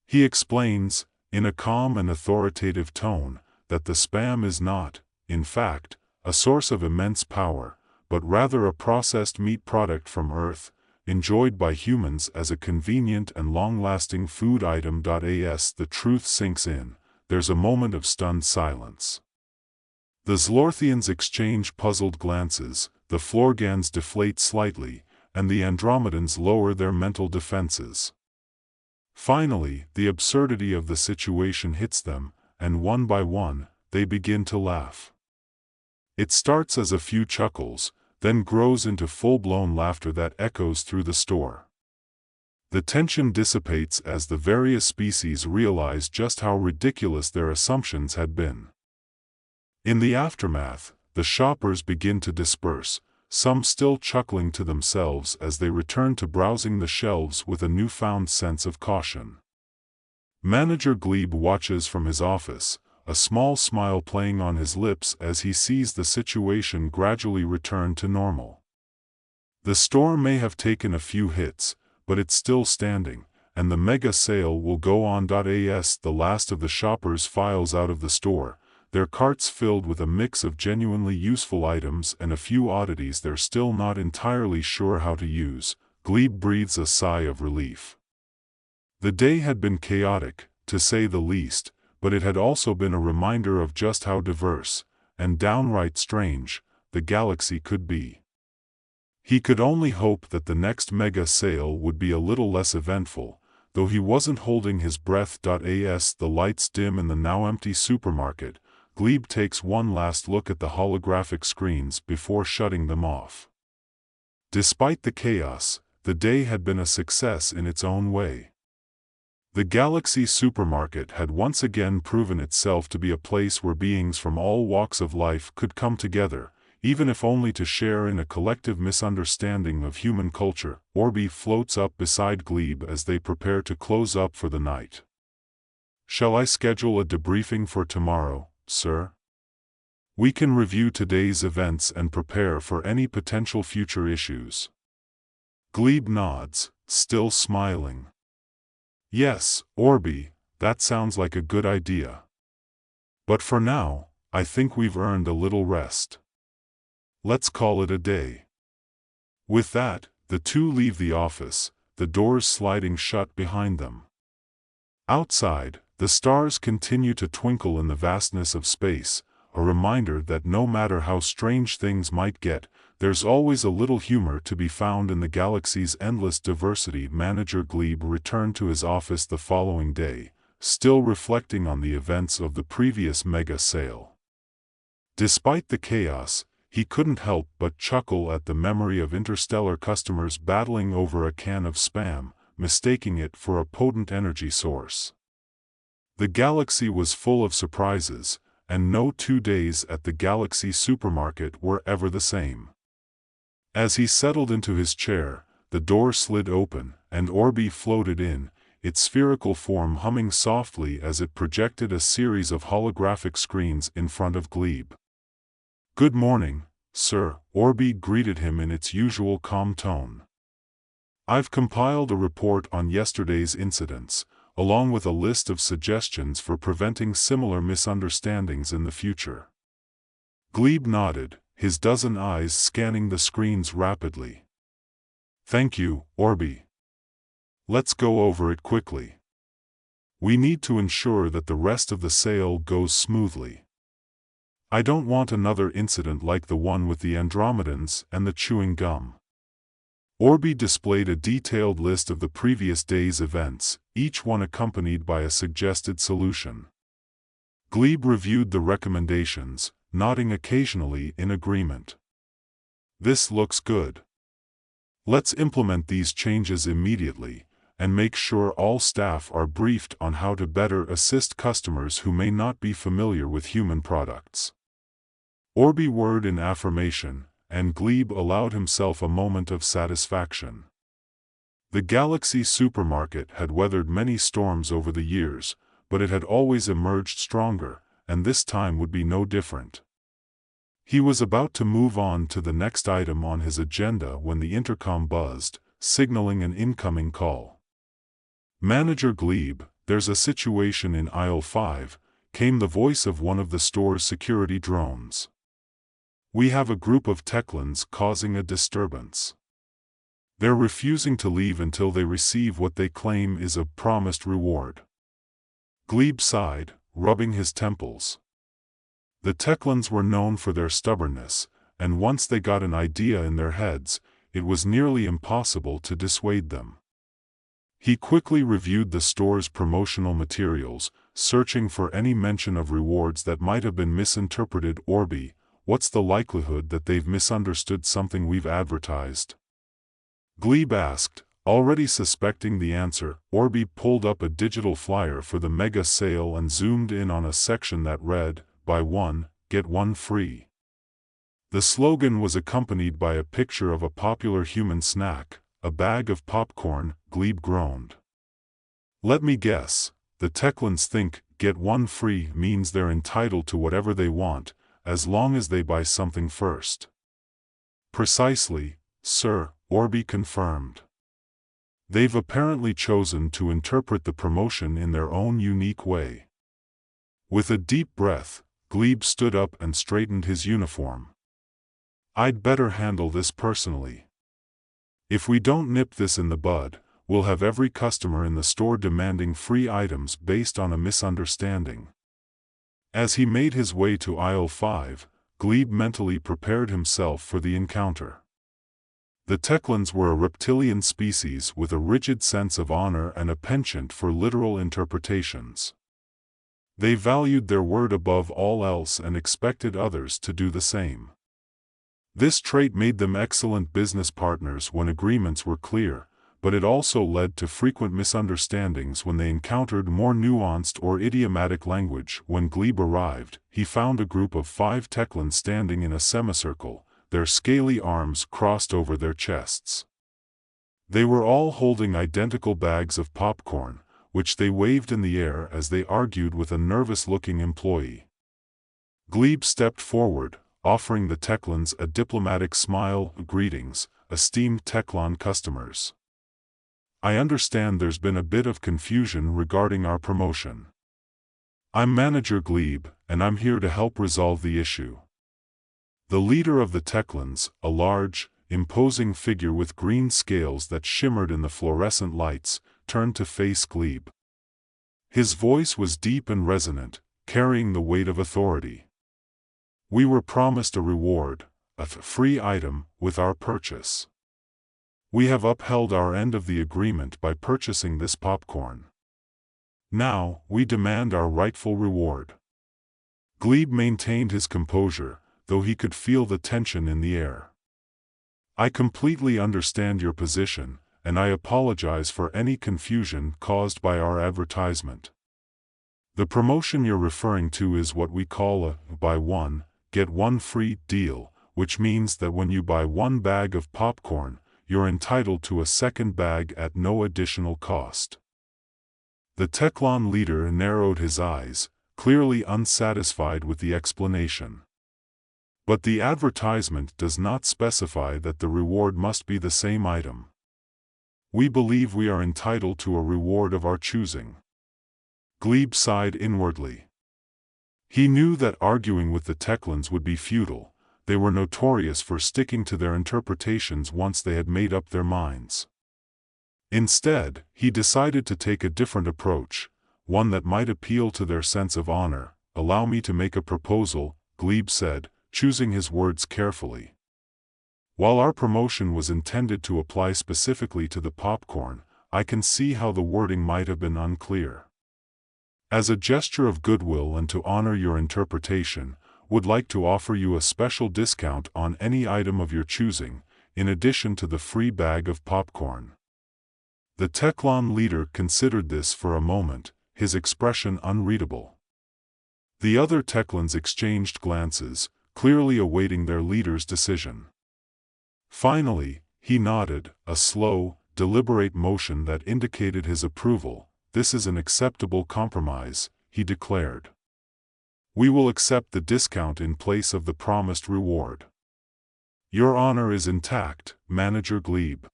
He explains, in a calm and authoritative tone, that the Spam is not, in fact, a source of immense power, but rather a processed meat product from Earth, enjoyed by humans as a convenient and long-lasting food item. As the truth sinks in, there's a moment of stunned silence. The Zlorthians exchange puzzled glances, the Florgans deflate slightly, and the Andromedans lower their mental defenses. Finally, the absurdity of the situation hits them, and one by one, they begin to laugh. It starts as a few chuckles, then grows into full-blown laughter that echoes through the store. The tension dissipates as the various species realize just how ridiculous their assumptions had been. In the aftermath, the shoppers begin to disperse, some still chuckling to themselves as they return to browsing the shelves with a newfound sense of caution. Manager Glebe watches from his office, a small smile playing on his lips as he sees the situation gradually return to normal. The store may have taken a few hits, but it's still standing, and the mega sale will go on. As the last of the shoppers files out of the store, their carts filled with a mix of genuinely useful items and a few oddities they're still not entirely sure how to use, Glebe breathes a sigh of relief. The day had been chaotic, to say the least, but it had also been a reminder of just how diverse, and downright strange, the galaxy could be. He could only hope that the next mega sale would be a little less eventful, though he wasn't holding his breath. As the lights dim in the now empty supermarket, Glebe takes one last look at the holographic screens before shutting them off. Despite the chaos, the day had been a success in its own way. The Galaxy supermarket had once again proven itself to be a place where beings from all walks of life could come together, even if only to share in a collective misunderstanding of human culture. Orby floats up beside Glebe as they prepare to close up for the night. Shall I schedule a debriefing for tomorrow, sir? We can review today's events and prepare for any potential future issues. Glebe nods, still smiling. Yes, Orby, that sounds like a good idea. But for now, I think we've earned a little rest. Let's call it a day. With that, the two leave the office, the doors sliding shut behind them. Outside, the stars continue to twinkle in the vastness of space, a reminder that no matter how strange things might get, there's always a little humor to be found in the galaxy's endless diversity. Manager Glebe returned to his office the following day, still reflecting on the events of the previous mega sale. Despite the chaos, he couldn't help but chuckle at the memory of interstellar customers battling over a can of Spam, mistaking it for a potent energy source. The galaxy was full of surprises, and no 2 days at the Galaxy supermarket were ever the same. As he settled into his chair, the door slid open, and Orby floated in, its spherical form humming softly as it projected a series of holographic screens in front of Glebe. "Good morning, sir," Orby greeted him in its usual calm tone. "I've compiled a report on yesterday's incidents, along with a list of suggestions for preventing similar misunderstandings in the future." Glebe nodded, his dozen eyes scanning the screens rapidly. "Thank you, Orby. Let's go over it quickly. We need to ensure that the rest of the sale goes smoothly. I don't want another incident like the one with the Andromedans and the chewing gum." Orby displayed a detailed list of the previous day's events, each one accompanied by a suggested solution. Glebe reviewed the recommendations, nodding occasionally in agreement. "This looks good. Let's implement these changes immediately, and make sure all staff are briefed on how to better assist customers who may not be familiar with human products." Orby word in affirmation, and Glebe allowed himself a moment of satisfaction. The Galaxy supermarket had weathered many storms over the years, but it had always emerged stronger, and this time would be no different. He was about to move on to the next item on his agenda when the intercom buzzed, signaling an incoming call. "Manager Glebe, there's a situation in aisle 5, came the voice of one of the store's security drones. "We have a group of Techlans causing a disturbance. They're refusing to leave until they receive what they claim is a promised reward." Glebe sighed, rubbing his temples. The Techlans were known for their stubbornness, and once they got an idea in their heads, it was nearly impossible to dissuade them. He quickly reviewed the store's promotional materials, searching for any mention of rewards that might have been misinterpreted. "Orby, what's the likelihood that they've misunderstood something we've advertised?" Glebe asked, already suspecting the answer. Orby pulled up a digital flyer for the mega sale and zoomed in on a section that read, "Buy one, get one free." The slogan was accompanied by a picture of a popular human snack, a bag of popcorn. Glebe groaned. "Let me guess, the Techlans think get one free means they're entitled to whatever they want, as long as they buy something first." "Precisely, sir," Orby confirmed. "They've apparently chosen to interpret the promotion in their own unique way." With a deep breath, Glebe stood up and straightened his uniform. "I'd better handle this personally. If we don't nip this in the bud, we'll have every customer in the store demanding free items based on a misunderstanding." As he made his way to aisle 5, Glebe mentally prepared himself for the encounter. The Techlans were a reptilian species with a rigid sense of honor and a penchant for literal interpretations. They valued their word above all else and expected others to do the same. This trait made them excellent business partners when agreements were clear, but it also led to frequent misunderstandings when they encountered more nuanced or idiomatic language. When Glebe arrived, he found a group of 5 Techlans standing in a semicircle, their scaly arms crossed over their chests. They were all holding identical bags of popcorn, which they waved in the air as they argued with a nervous-looking employee. Glebe stepped forward, offering the Techlans a diplomatic smile. "Greetings, esteemed Techlon customers. I understand there's been a bit of confusion regarding our promotion. I'm Manager Glebe, and I'm here to help resolve the issue." The leader of the Techlans, a large, imposing figure with green scales that shimmered in the fluorescent lights, turned to face Glebe. His voice was deep and resonant, carrying the weight of authority. "We were promised a reward, a free item, with our purchase. We have upheld our end of the agreement by purchasing this popcorn. Now, we demand our rightful reward." Glebe maintained his composure, though he could feel the tension in the air. "I completely understand your position, and I apologize for any confusion caused by our advertisement. The promotion you're referring to is what we call a buy one, get one free deal, which means that when you buy one bag of popcorn, you're entitled to a second bag at no additional cost." The Techlon leader narrowed his eyes, clearly unsatisfied with the explanation. "But the advertisement does not specify that the reward must be the same item. We believe we are entitled to a reward of our choosing." Glebe sighed inwardly. He knew that arguing with the Techlans would be futile. They were notorious for sticking to their interpretations once they had made up their minds. Instead, he decided to take a different approach, one that might appeal to their sense of honor. "Allow me to make a proposal," Glebe said, choosing his words carefully. "While our promotion was intended to apply specifically to the popcorn, I can see how the wording might have been unclear. As a gesture of goodwill and to honor your interpretation, would like to offer you a special discount on any item of your choosing, in addition to the free bag of popcorn." The Techlon leader considered this for a moment, his expression unreadable. The other Techlans exchanged glances, clearly awaiting their leader's decision. Finally, he nodded, a slow, deliberate motion that indicated his approval. "This is an acceptable compromise," he declared. "We will accept the discount in place of the promised reward." "Your honor is intact, Manager Glebe."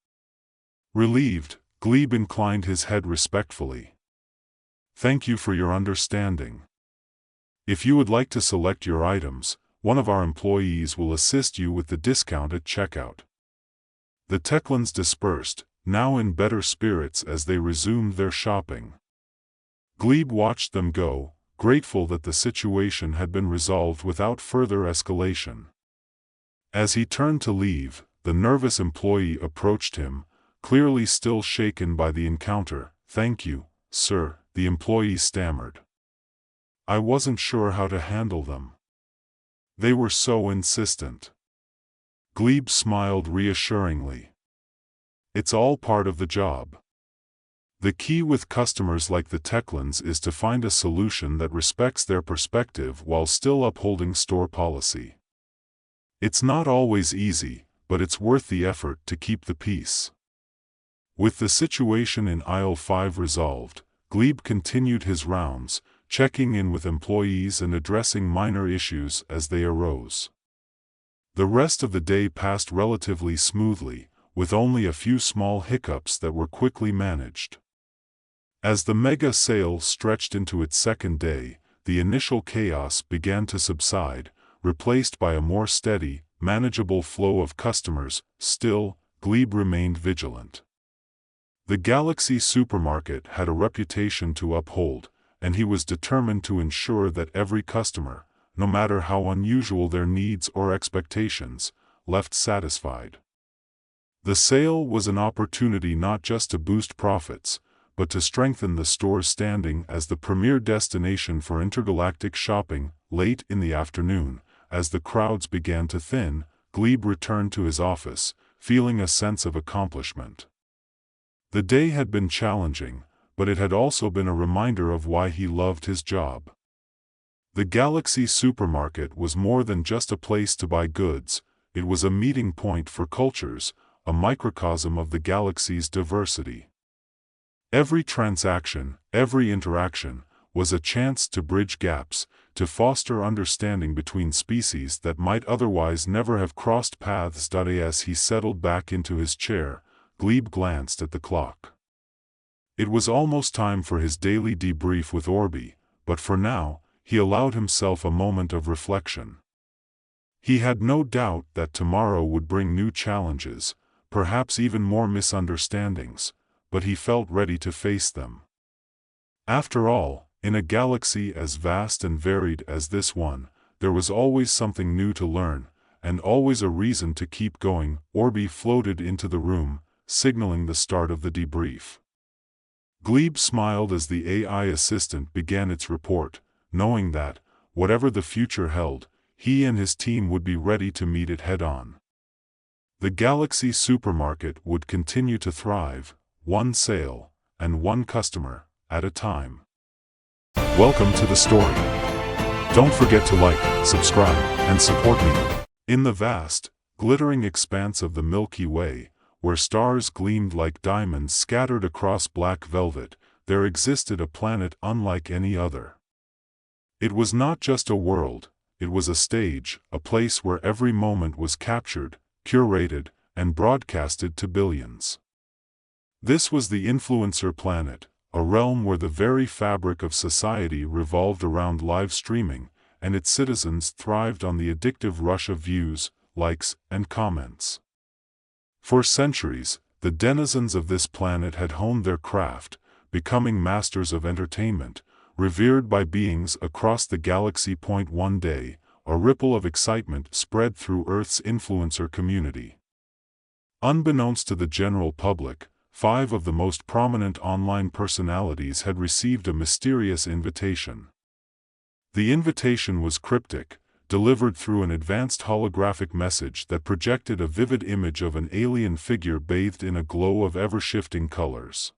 Relieved, Glebe inclined his head respectfully. "Thank you for your understanding. If you would like to select your items, one of our employees will assist you with the discount at checkout." The Techlans dispersed, now in better spirits as they resumed their shopping. Glebe watched them go, grateful that the situation had been resolved without further escalation. As he turned to leave, the nervous employee approached him, clearly still shaken by the encounter. "Thank you, sir," the employee stammered. "I wasn't sure how to handle them. They were so insistent." Glebe smiled reassuringly. "It's all part of the job. The key with customers like the Techlans is to find a solution that respects their perspective while still upholding store policy. It's not always easy, but it's worth the effort to keep the peace." With the situation in Aisle 5 resolved, Glebe continued his rounds, checking in with employees and addressing minor issues as they arose. The rest of the day passed relatively smoothly, with only a few small hiccups that were quickly managed. As the mega sale stretched into its second day, the initial chaos began to subside, replaced by a more steady, manageable flow of customers. Still, Glebe remained vigilant. The Galaxy supermarket had a reputation to uphold, and he was determined to ensure that every customer, no matter how unusual their needs or expectations, left satisfied. The sale was an opportunity not just to boost profits, but to strengthen the store's standing as the premier destination for intergalactic shopping. Late in the afternoon, as the crowds began to thin, Glebe returned to his office, feeling a sense of accomplishment. The day had been challenging, but it had also been a reminder of why he loved his job. The Galaxy supermarket was more than just a place to buy goods. It was a meeting point for cultures, a microcosm of the galaxy's diversity. Every transaction, every interaction, was a chance to bridge gaps, to foster understanding between species that might otherwise never have crossed paths. As he settled back into his chair, Glebe glanced at the clock. It was almost time for his daily debrief with Orby, but for now, he allowed himself a moment of reflection. He had no doubt that tomorrow would bring new challenges, perhaps even more misunderstandings, but he felt ready to face them. After all, in a galaxy as vast and varied as this one, there was always something new to learn, and always a reason to keep going. Orby floated into the room, signaling the start of the debrief. Glebe smiled as the AI assistant began its report, knowing that, whatever the future held, he and his team would be ready to meet it head-on. The Galaxy supermarket would continue to thrive, one sale, and one customer, at a time. Welcome to the story. Don't forget to like, subscribe, and support me. In the vast, glittering expanse of the Milky Way, where stars gleamed like diamonds scattered across black velvet, there existed a planet unlike any other. It was not just a world, it was a stage, a place where every moment was captured, curated, and broadcasted to billions. This was the influencer planet, a realm where the very fabric of society revolved around live streaming, and its citizens thrived on the addictive rush of views, likes, and comments. For centuries, the denizens of this planet had honed their craft, becoming masters of entertainment, revered by beings across the galaxy. One day, a ripple of excitement spread through Earth's influencer community. Unbeknownst to the general public, 5 of the most prominent online personalities had received a mysterious invitation. The invitation was cryptic, delivered through an advanced holographic message that projected a vivid image of an alien figure bathed in a glow of ever-shifting colors.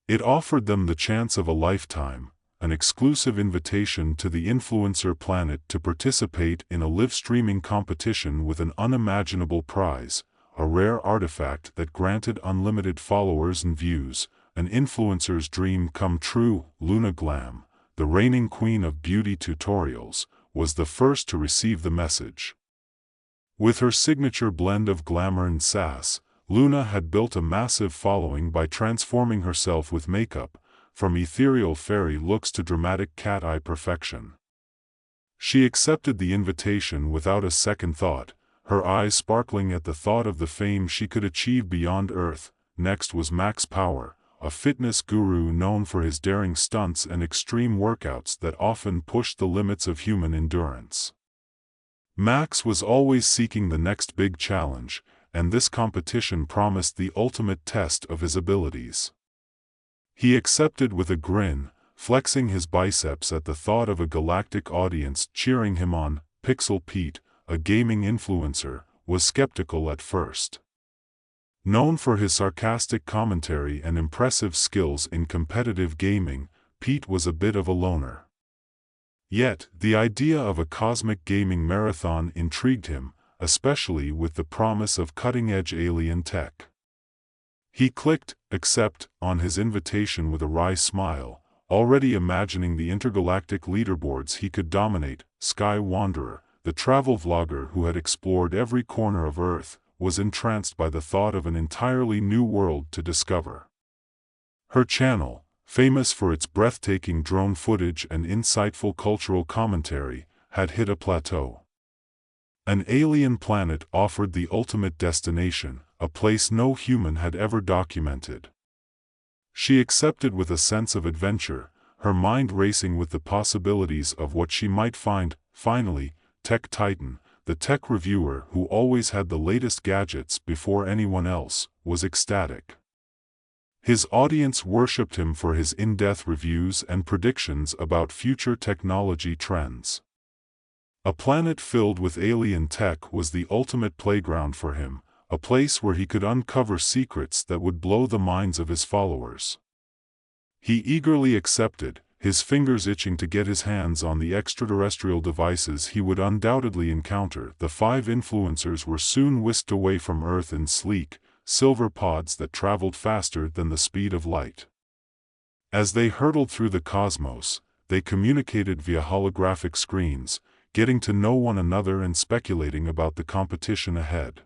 It offered them the chance of a lifetime, an exclusive invitation to the influencer planet to participate in a live-streaming competition with an unimaginable prize, a rare artifact that granted unlimited followers and views, an influencer's dream come true. Luna Glam, the reigning queen of beauty tutorials, was the first to receive the message. With her signature blend of glamour and sass, Luna had built a massive following by transforming herself with makeup, from ethereal fairy looks to dramatic cat-eye perfection. She accepted the invitation without a second thought, her eyes sparkling at the thought of the fame she could achieve beyond Earth. Next was Max Power, a fitness guru known for his daring stunts and extreme workouts that often pushed the limits of human endurance. Max was always seeking the next big challenge, and this competition promised the ultimate test of his abilities. He accepted with a grin, flexing his biceps at the thought of a galactic audience cheering him on. Pixel Pete, a gaming influencer, was skeptical at first. Known for his sarcastic commentary and impressive skills in competitive gaming, Pete was a bit of a loner. Yet, the idea of a cosmic gaming marathon intrigued him, especially with the promise of cutting-edge alien tech. He clicked accept on his invitation with a wry smile, already imagining the intergalactic leaderboards he could dominate. Sky Wanderer, the travel vlogger who had explored every corner of Earth, was entranced by the thought of an entirely new world to discover. Her channel, famous for its breathtaking drone footage and insightful cultural commentary, had hit a plateau. An alien planet offered the ultimate destination, a place no human had ever documented. She accepted with a sense of adventure, her mind racing with the possibilities of what she might find. Finally, Tech Titan, the tech reviewer who always had the latest gadgets before anyone else, was ecstatic. His audience worshipped him for his in-depth reviews and predictions about future technology trends. A planet filled with alien tech was the ultimate playground for him, a place where he could uncover secrets that would blow the minds of his followers. He eagerly accepted, his fingers itching to get his hands on the extraterrestrial devices he would undoubtedly encounter. The 5 influencers were soon whisked away from Earth in sleek, silver pods that traveled faster than the speed of light. As they hurtled through the cosmos, they communicated via holographic screens, getting to know one another and speculating about the competition ahead.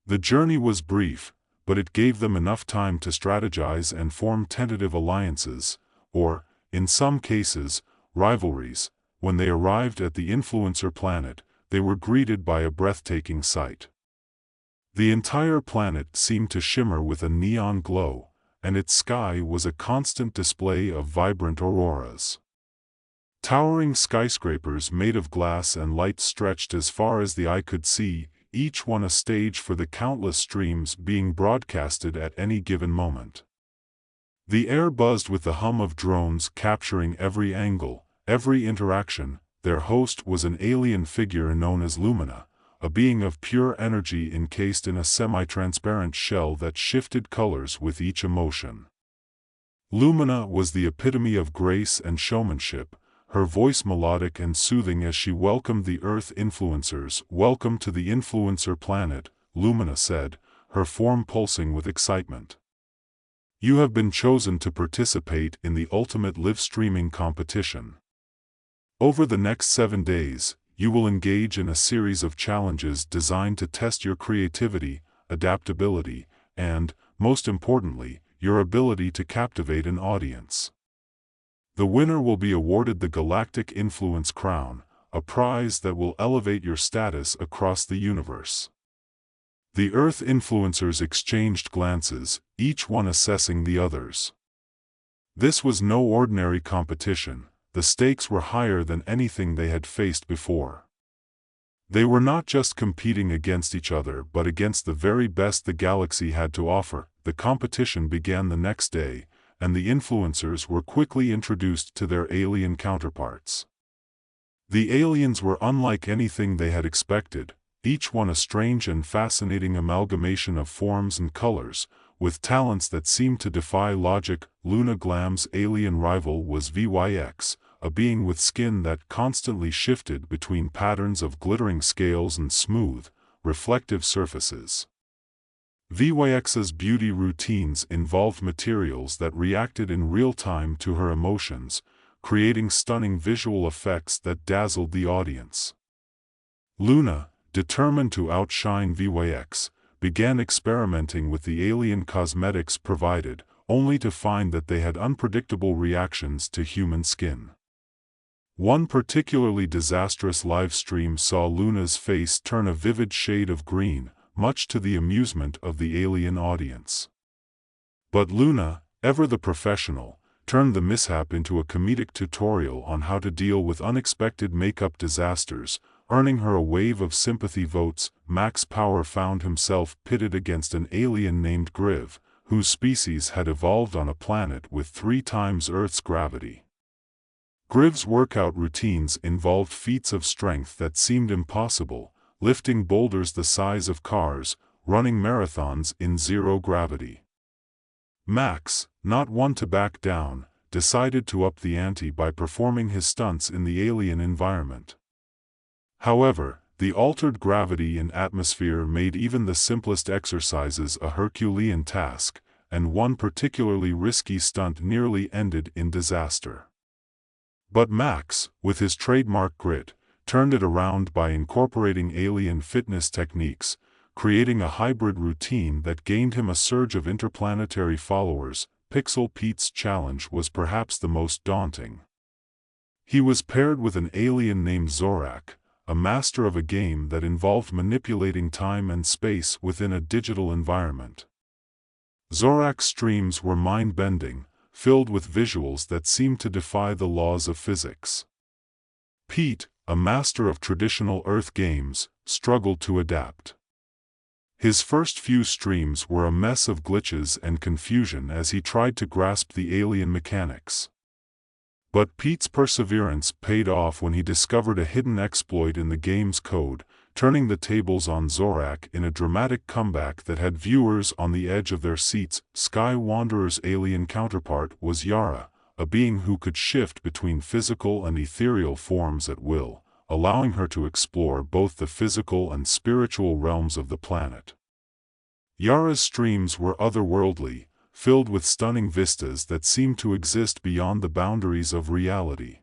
The journey was brief, but it gave them enough time to strategize and form tentative alliances, or, in some cases, rivalries. When they arrived at the influencer planet, they were greeted by a breathtaking sight. The entire planet seemed to shimmer with a neon glow, and its sky was a constant display of vibrant auroras. Towering skyscrapers made of glass and light stretched as far as the eye could see, each one a stage for the countless streams being broadcasted at any given moment. The air buzzed with the hum of drones capturing every angle, every interaction. Their host was an alien figure known as Lumina, a being of pure energy encased in a semi-transparent shell that shifted colors with each emotion. Lumina was the epitome of grace and showmanship, her voice melodic and soothing as she welcomed the Earth influencers. "Welcome to the influencer planet," Lumina said, her form pulsing with excitement. "You have been chosen to participate in the ultimate live-streaming competition. Over the next 7 days, you will engage in a series of challenges designed to test your creativity, adaptability, and, most importantly, your ability to captivate an audience. The winner will be awarded the Galactic Influence Crown, a prize that will elevate your status across the universe." The Earth influencers exchanged glances, each one assessing the others. This was no ordinary competition. The stakes were higher than anything they had faced before. They were not just competing against each other but against the very best the galaxy had to offer. The competition began the next day, and the influencers were quickly introduced to their alien counterparts. The aliens were unlike anything they had expected, each one a strange and fascinating amalgamation of forms and colors, with talents that seemed to defy logic. Luna Glam's alien rival was VYX, a being with skin that constantly shifted between patterns of glittering scales and smooth, reflective surfaces. VYX's beauty routines involved materials that reacted in real time to her emotions, creating stunning visual effects that dazzled the audience. Luna, determined to outshine VYX, began experimenting with the alien cosmetics provided, only to find that they had unpredictable reactions to human skin. One particularly disastrous live stream saw Luna's face turn a vivid shade of green, much to the amusement of the alien audience. But Luna, ever the professional, turned the mishap into a comedic tutorial on how to deal with unexpected makeup disasters, earning her a wave of sympathy votes. Max Power found himself pitted against an alien named Griv, whose species had evolved on a planet with 3 times Earth's gravity. Griv's workout routines involved feats of strength that seemed impossible, lifting boulders the size of cars, running marathons in zero gravity. Max, not one to back down, decided to up the ante by performing his stunts in the alien environment. However, the altered gravity and atmosphere made even the simplest exercises a Herculean task, and one particularly risky stunt nearly ended in disaster. But Max, with his trademark grit, turned it around by incorporating alien fitness techniques, creating a hybrid routine that gained him a surge of interplanetary followers. Pixel Pete's challenge was perhaps the most daunting. He was paired with an alien named Zorak, a master of a game that involved manipulating time and space within a digital environment. Zorak's streams were mind-bending, filled with visuals that seemed to defy the laws of physics. Pete, a master of traditional Earth games, struggled to adapt. His first few streams were a mess of glitches and confusion as he tried to grasp the alien mechanics. But Pete's perseverance paid off when he discovered a hidden exploit in the game's code, turning the tables on Zorak in a dramatic comeback that had viewers on the edge of their seats. Sky Wanderer's alien counterpart was Yara, a being who could shift between physical and ethereal forms at will, allowing her to explore both the physical and spiritual realms of the planet. Yara's streams were otherworldly, filled with stunning vistas that seemed to exist beyond the boundaries of reality.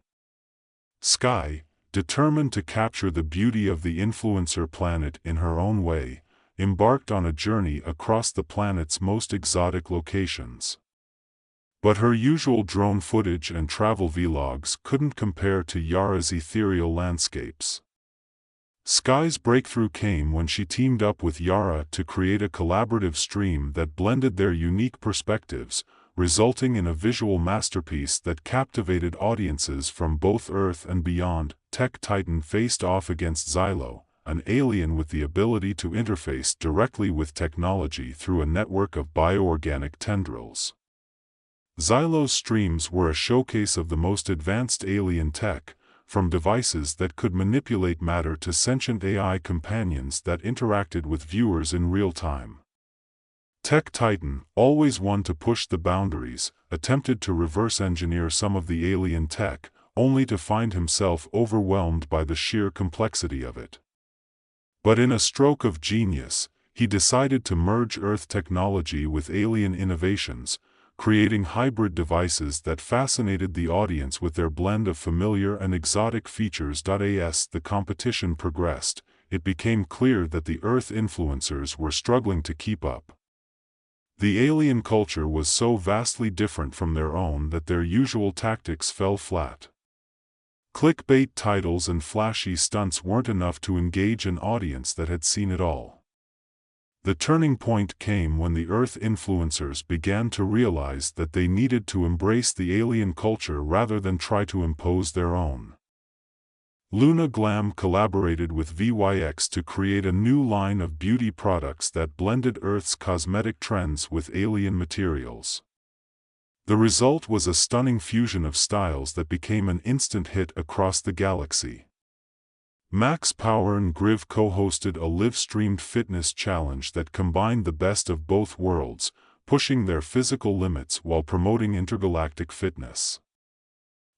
Sky, determined to capture the beauty of the influencer planet in her own way, embarked on a journey across the planet's most exotic locations. But her usual drone footage and travel vlogs couldn't compare to Yara's ethereal landscapes. Sky's breakthrough came when she teamed up with Yara to create a collaborative stream that blended their unique perspectives, resulting in a visual masterpiece that captivated audiences from both Earth and beyond. Tech Titan faced off against Xylo, an alien with the ability to interface directly with technology through a network of bioorganic tendrils. Xylo's streams were a showcase of the most advanced alien tech, from devices that could manipulate matter to sentient AI companions that interacted with viewers in real time. Tech Titan, always one to push the boundaries, attempted to reverse engineer some of the alien tech, only to find himself overwhelmed by the sheer complexity of it. But in a stroke of genius, he decided to merge Earth technology with alien innovations, creating hybrid devices that fascinated the audience with their blend of familiar and exotic features. As the competition progressed, it became clear that the Earth influencers were struggling to keep up. The alien culture was so vastly different from their own that their usual tactics fell flat. Clickbait titles and flashy stunts weren't enough to engage an audience that had seen it all. The turning point came when the Earth influencers began to realize that they needed to embrace the alien culture rather than try to impose their own. Luna Glam collaborated with VYX to create a new line of beauty products that blended Earth's cosmetic trends with alien materials. The result was a stunning fusion of styles that became an instant hit across the galaxy. Max Power and Griv co-hosted a live-streamed fitness challenge that combined the best of both worlds, pushing their physical limits while promoting intergalactic fitness.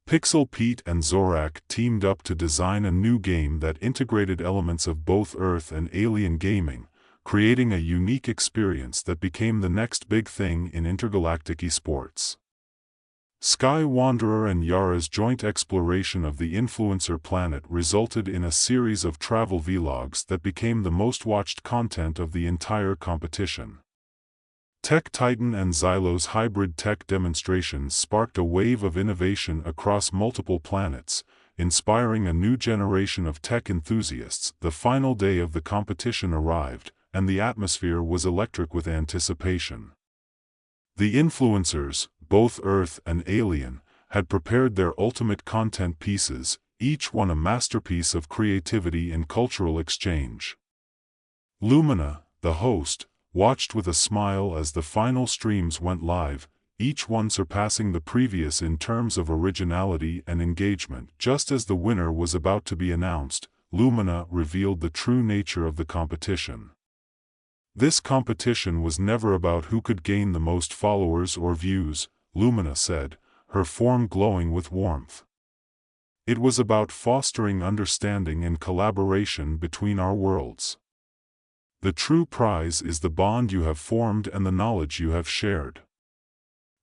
Pixel Pete and Zorak teamed up to design a new game that integrated elements of both Earth and alien gaming, creating a unique experience that became the next big thing in intergalactic esports. Sky Wanderer and Yara's joint exploration of the influencer planet resulted in a series of travel vlogs that became the most watched content of the entire competition. Tech Titan and Xylo's hybrid tech demonstrations sparked a wave of innovation across multiple planets, inspiring a new generation of tech enthusiasts. The final day of the competition arrived, and the atmosphere was electric with anticipation. The influencers, both Earth and alien, had prepared their ultimate content pieces, each one a masterpiece of creativity and cultural exchange. Lumina, the host, watched with a smile as the final streams went live, each one surpassing the previous in terms of originality and engagement. Just as the winner was about to be announced, Lumina revealed the true nature of the competition. This competition was never about who could gain the most followers or views, Lumina said, her form glowing with warmth. It was about fostering understanding and collaboration between our worlds. The true prize is the bond you have formed and the knowledge you have shared.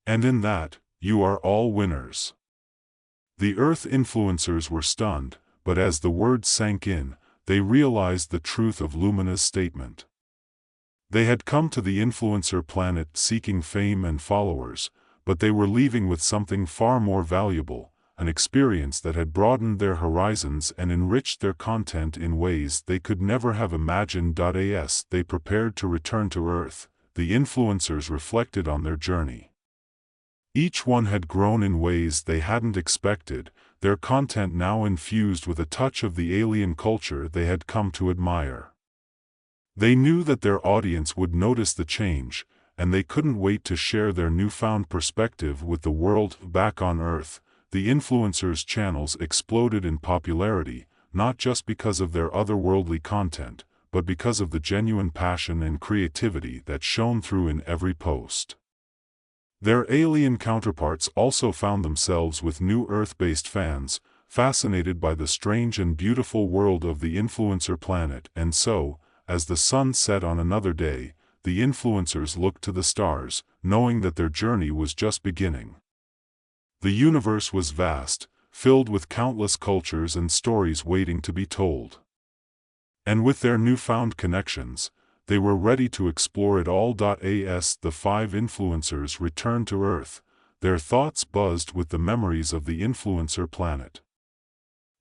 And in that, you are all winners. The Earth influencers were stunned, but as the words sank in, they realized the truth of Lumina's statement. They had come to the influencer planet seeking fame and followers, but they were leaving with something far more valuable, an experience that had broadened their horizons and enriched their content in ways they could never have imagined. As they prepared to return to Earth, the influencers reflected on their journey. Each one had grown in ways they hadn't expected, their content now infused with a touch of the alien culture they had come to admire. They knew that their audience would notice the change, and they couldn't wait to share their newfound perspective with the world. Back on Earth, the influencers' channels exploded in popularity, not just because of their otherworldly content, but because of the genuine passion and creativity that shone through in every post. Their alien counterparts also found themselves with new Earth-based fans, fascinated by the strange and beautiful world of the influencer planet. And so, as the sun set on another day, the influencers looked to the stars, knowing that their journey was just beginning. The universe was vast, filled with countless cultures and stories waiting to be told. And with their newfound connections, they were ready to explore it all. As the 5 influencers returned to Earth, their thoughts buzzed with the memories of the influencer planet.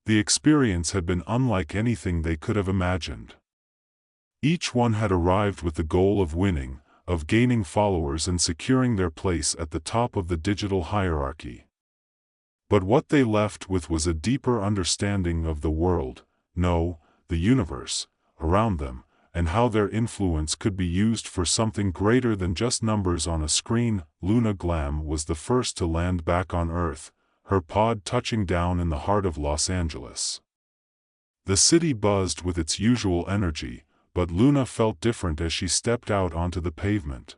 The experience had been unlike anything they could have imagined. Each one had arrived with the goal of winning, of gaining followers and securing their place at the top of the digital hierarchy. But what they left with was a deeper understanding of the world, no, the universe, around them, and how their influence could be used for something greater than just numbers on a screen. Luna Glam was the first to land back on Earth, her pod touching down in the heart of Los Angeles. The city buzzed with its usual energy, but Luna felt different as she stepped out onto the pavement.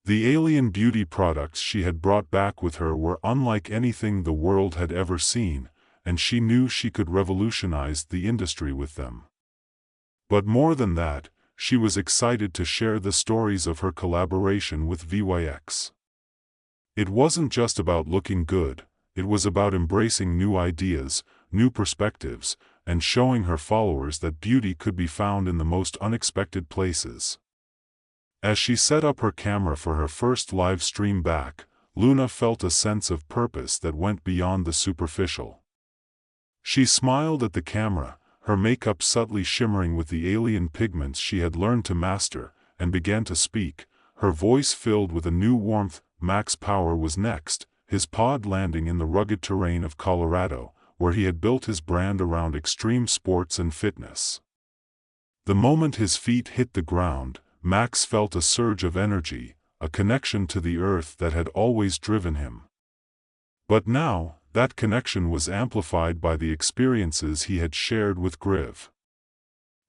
The alien beauty products she had brought back with her were unlike anything the world had ever seen, and she knew she could revolutionize the industry with them. But more than that, she was excited to share the stories of her collaboration with VYX. It wasn't just about looking good, it was about embracing new ideas, new perspectives, and showing her followers that beauty could be found in the most unexpected places. As she set up her camera for her first live stream back, Luna felt a sense of purpose that went beyond the superficial. She smiled at the camera, her makeup subtly shimmering with the alien pigments she had learned to master, and began to speak, her voice filled with a new warmth. Max Power was next, his pod landing in the rugged terrain of Colorado, where he had built his brand around extreme sports and fitness. The moment his feet hit the ground, Max felt a surge of energy, a connection to the earth that had always driven him. But now, that connection was amplified by the experiences he had shared with Griv.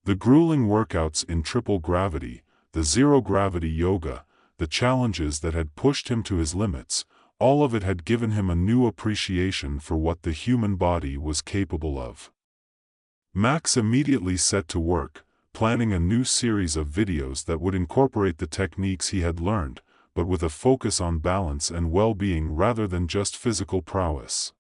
The grueling workouts in triple gravity, the zero-gravity yoga, the challenges that had pushed him to his limits, all of it had given him a new appreciation for what the human body was capable of. Max immediately set to work, planning a new series of videos that would incorporate the techniques he had learned, but with a focus on balance and well-being rather than just physical prowess.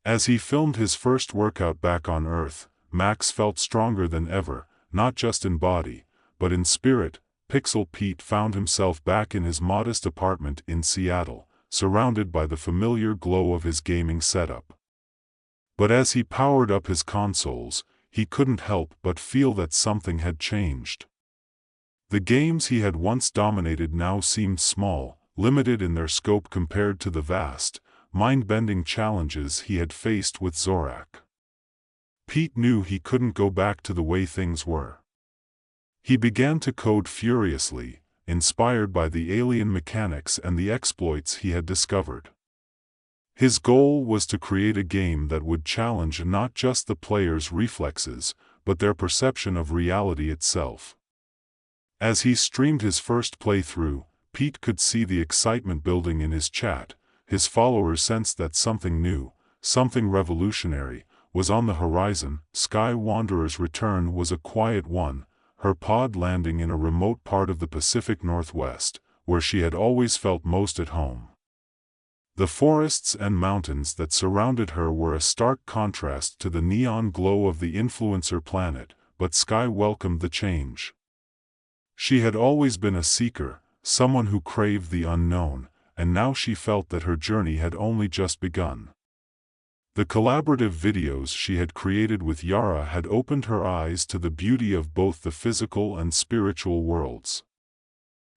As he filmed his first workout back on Earth, Max felt stronger than ever, not just in body, but in spirit. Pixel Pete found himself back in his modest apartment in Seattle, surrounded by the familiar glow of his gaming setup. But as he powered up his consoles, he couldn't help but feel that something had changed. The games he had once dominated now seemed small, limited in their scope compared to the vast, mind-bending challenges he had faced with Zorak. Pete knew he couldn't go back to the way things were. He began to code furiously, inspired by the alien mechanics and the exploits he had discovered. His goal was to create a game that would challenge not just the player's reflexes, but their perception of reality itself. As he streamed his first playthrough, Pete could see the excitement building in his chat. His followers sensed that something new, something revolutionary, was on the horizon. Sky Wanderer's return was a quiet one, her pod landing in a remote part of the Pacific Northwest, where she had always felt most at home. The forests and mountains that surrounded her were a stark contrast to the neon glow of the influencer planet, but Sky welcomed the change. She had always been a seeker, someone who craved the unknown, and now she felt that her journey had only just begun. The collaborative videos she had created with Yara had opened her eyes to the beauty of both the physical and spiritual worlds.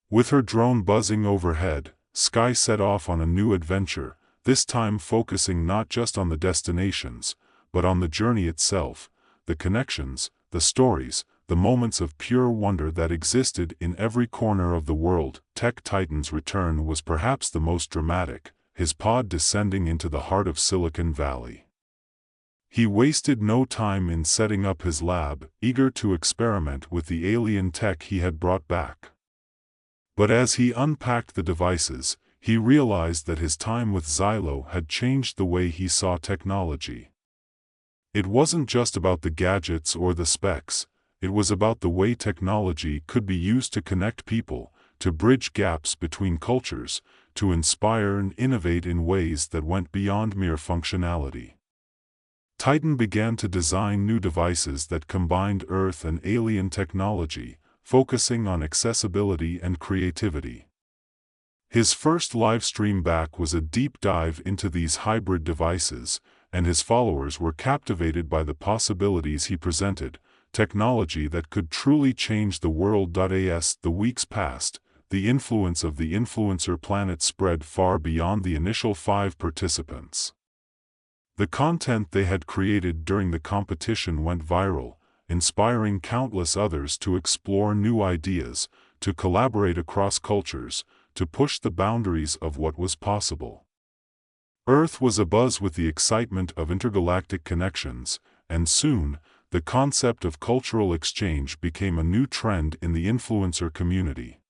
With her drone buzzing overhead, Sky set off on a new adventure, this time focusing not just on the destinations, but on the journey itself, the connections, the stories, the moments of pure wonder that existed in every corner of the world. Tech Titan's return was perhaps the most dramatic, his pod descending into the heart of Silicon Valley. He wasted no time in setting up his lab, eager to experiment with the alien tech he had brought back. But as he unpacked the devices, he realized that his time with Xylo had changed the way he saw technology. It wasn't just about the gadgets or the specs, it was about the way technology could be used to connect people, to bridge gaps between cultures, to inspire and innovate in ways that went beyond mere functionality. Titan began to design new devices that combined Earth and alien technology, focusing on accessibility and creativity. His first live stream back was a deep dive into these hybrid devices, and his followers were captivated by the possibilities he presented, technology that could truly change the world. As the weeks passed, the influence of the influencer planet spread far beyond the initial 5 participants. The content they had created during the competition went viral, inspiring countless others to explore new ideas, to collaborate across cultures, to push the boundaries of what was possible. Earth was abuzz with the excitement of intergalactic connections, and soon, the concept of cultural exchange became a new trend in the influencer community.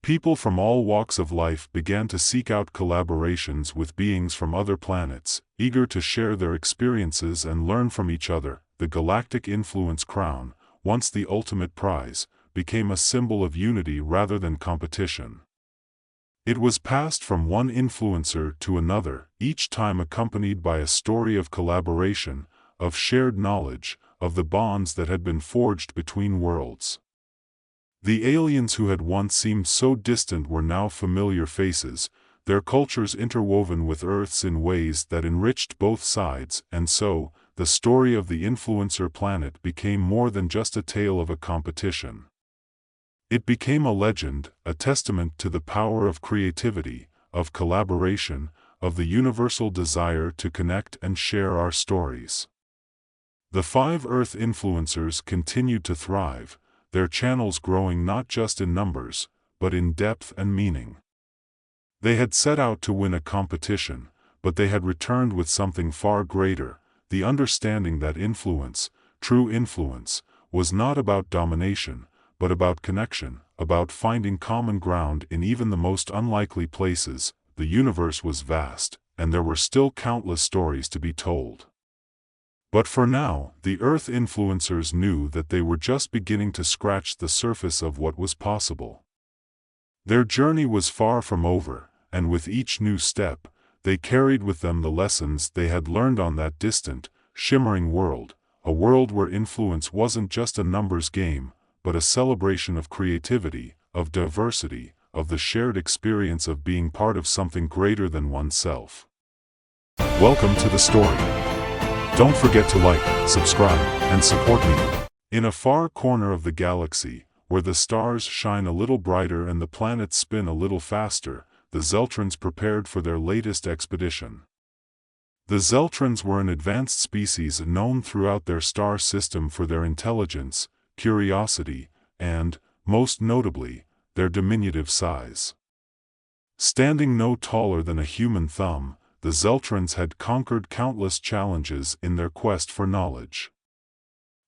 People from all walks of life began to seek out collaborations with beings from other planets, eager to share their experiences and learn from each other. The Galactic Influence Crown, once the ultimate prize, became a symbol of unity rather than competition. It was passed from one influencer to another, each time accompanied by a story of collaboration, of shared knowledge, of the bonds that had been forged between worlds. The aliens who had once seemed so distant were now familiar faces, their cultures interwoven with Earth's in ways that enriched both sides, and so, the story of the influencer planet became more than just a tale of a competition. It became a legend, a testament to the power of creativity, of collaboration, of the universal desire to connect and share our stories. The 5 Earth influencers continued to thrive, their channels growing not just in numbers, but in depth and meaning. They had set out to win a competition, but they had returned with something far greater, the understanding that influence, true influence, was not about domination, but about connection, about finding common ground in even the most unlikely places. The universe was vast, and there were still countless stories to be told. But for now, the Earth influencers knew that they were just beginning to scratch the surface of what was possible. Their journey was far from over, and with each new step, they carried with them the lessons they had learned on that distant, shimmering world, a world where influence wasn't just a numbers game, but a celebration of creativity, of diversity, of the shared experience of being part of something greater than oneself. Welcome to the story. Don't forget to like, subscribe, and support me. In a far corner of the galaxy, where the stars shine a little brighter and the planets spin a little faster, the Zeltrons prepared for their latest expedition. The Zeltrons were an advanced species known throughout their star system for their intelligence, curiosity, and, most notably, their diminutive size. Standing no taller than a human thumb, the Zeltrons had conquered countless challenges in their quest for knowledge.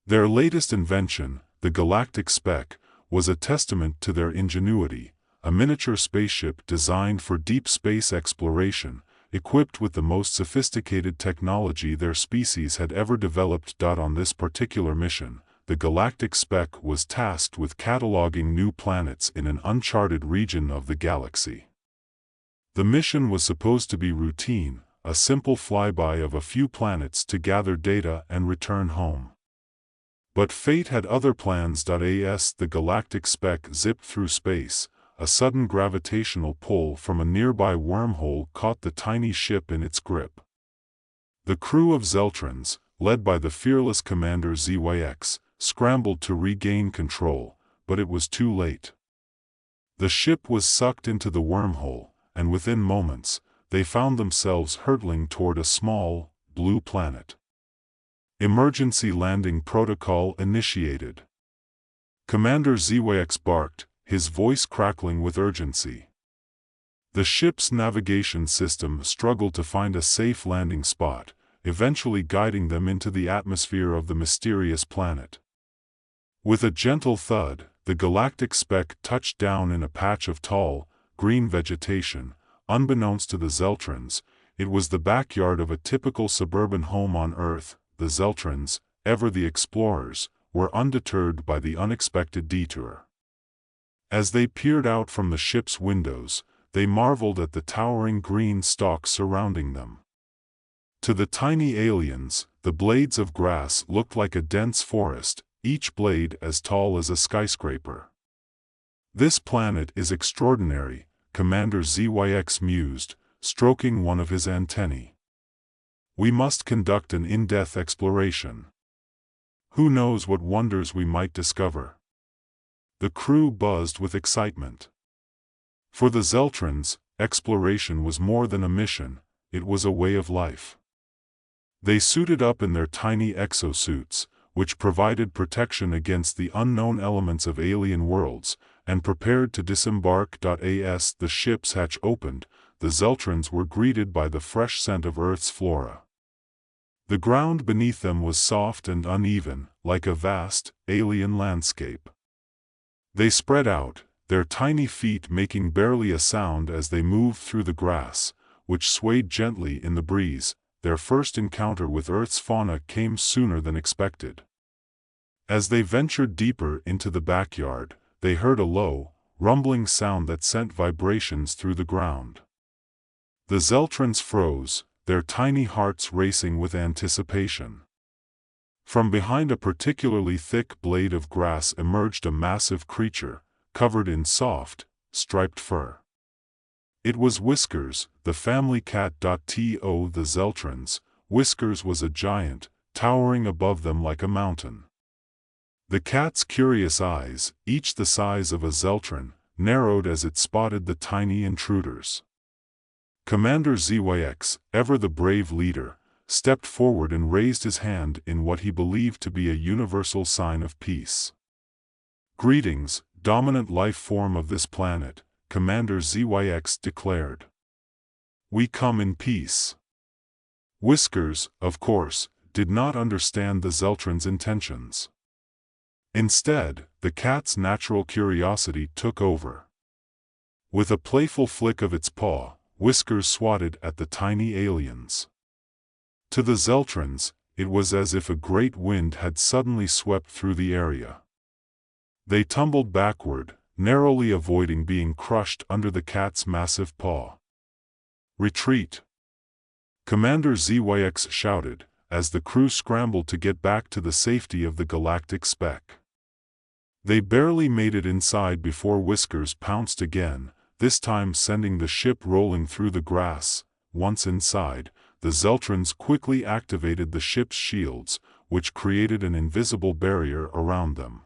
Their latest invention, the Galactic Spec, was a testament to their ingenuity, a miniature spaceship designed for deep space exploration, equipped with the most sophisticated technology their species had ever developed. On this particular mission, the Galactic Spec was tasked with cataloging new planets in an uncharted region of the galaxy. The mission was supposed to be routine, a simple flyby of a few planets to gather data and return home. But fate had other plans. As the Galactic Spec zipped through space, a sudden gravitational pull from a nearby wormhole caught the tiny ship in its grip. The crew of Zeltrons, led by the fearless commander Mechs, scrambled to regain control, but it was too late. The ship was sucked into the wormhole, and within moments, they found themselves hurtling toward a small, blue planet. Emergency landing protocol initiated. Commander Mechs barked, his voice crackling with urgency. The ship's navigation system struggled to find a safe landing spot, eventually guiding them into the atmosphere of the mysterious planet. With a gentle thud, the Galactic Spec touched down in a patch of tall, green vegetation. Unbeknownst to the Zeltrons, it was the backyard of a typical suburban home on Earth. The Zeltrons, ever the explorers, were undeterred by the unexpected detour. As they peered out from the ship's windows, they marveled at the towering green stalks surrounding them. To the tiny aliens, the blades of grass looked like a dense forest, each blade as tall as a skyscraper. "This planet is extraordinary," Commander ZYX mused, stroking one of his antennae. "We must conduct an in-depth exploration. Who knows what wonders we might discover?" The crew buzzed with excitement. For the Zeltrans, exploration was more than a mission, it was a way of life. They suited up in their tiny exosuits, which provided protection against the unknown elements of alien worlds, and prepared to disembark. As the ship's hatch opened, the Zeltrans were greeted by the fresh scent of Earth's flora. The ground beneath them was soft and uneven, like a vast, alien landscape. They spread out, their tiny feet making barely a sound as they moved through the grass, which swayed gently in the breeze. Their first encounter with Earth's fauna came sooner than expected. As they ventured deeper into the backyard, they heard a low, rumbling sound that sent vibrations through the ground. The Zeltrans froze, their tiny hearts racing with anticipation. From behind a particularly thick blade of grass emerged a massive creature, covered in soft, striped fur. It was Whiskers, the family cat. The Zeltrans, Whiskers was a giant, towering above them like a mountain. The cat's curious eyes, each the size of a Zeltran, narrowed as it spotted the tiny intruders. Commander ZYX, ever the brave leader, stepped forward and raised his hand in what he believed to be a universal sign of peace. "Greetings, dominant life form of this planet," Commander ZYX declared. "We come in peace." Whiskers, of course, did not understand the Zeltrans' intentions. Instead, the cat's natural curiosity took over. With a playful flick of its paw, Whiskers swatted at the tiny aliens. To the Zeltrans, it was as if a great wind had suddenly swept through the area. They tumbled backward, narrowly avoiding being crushed under the cat's massive paw. "Retreat!" Commander ZYX shouted, as the crew scrambled to get back to the safety of the galactic speck. They barely made it inside before Whiskers pounced again, this time sending the ship rolling through the grass. Once inside, the Zeltrans quickly activated the ship's shields, which created an invisible barrier around them.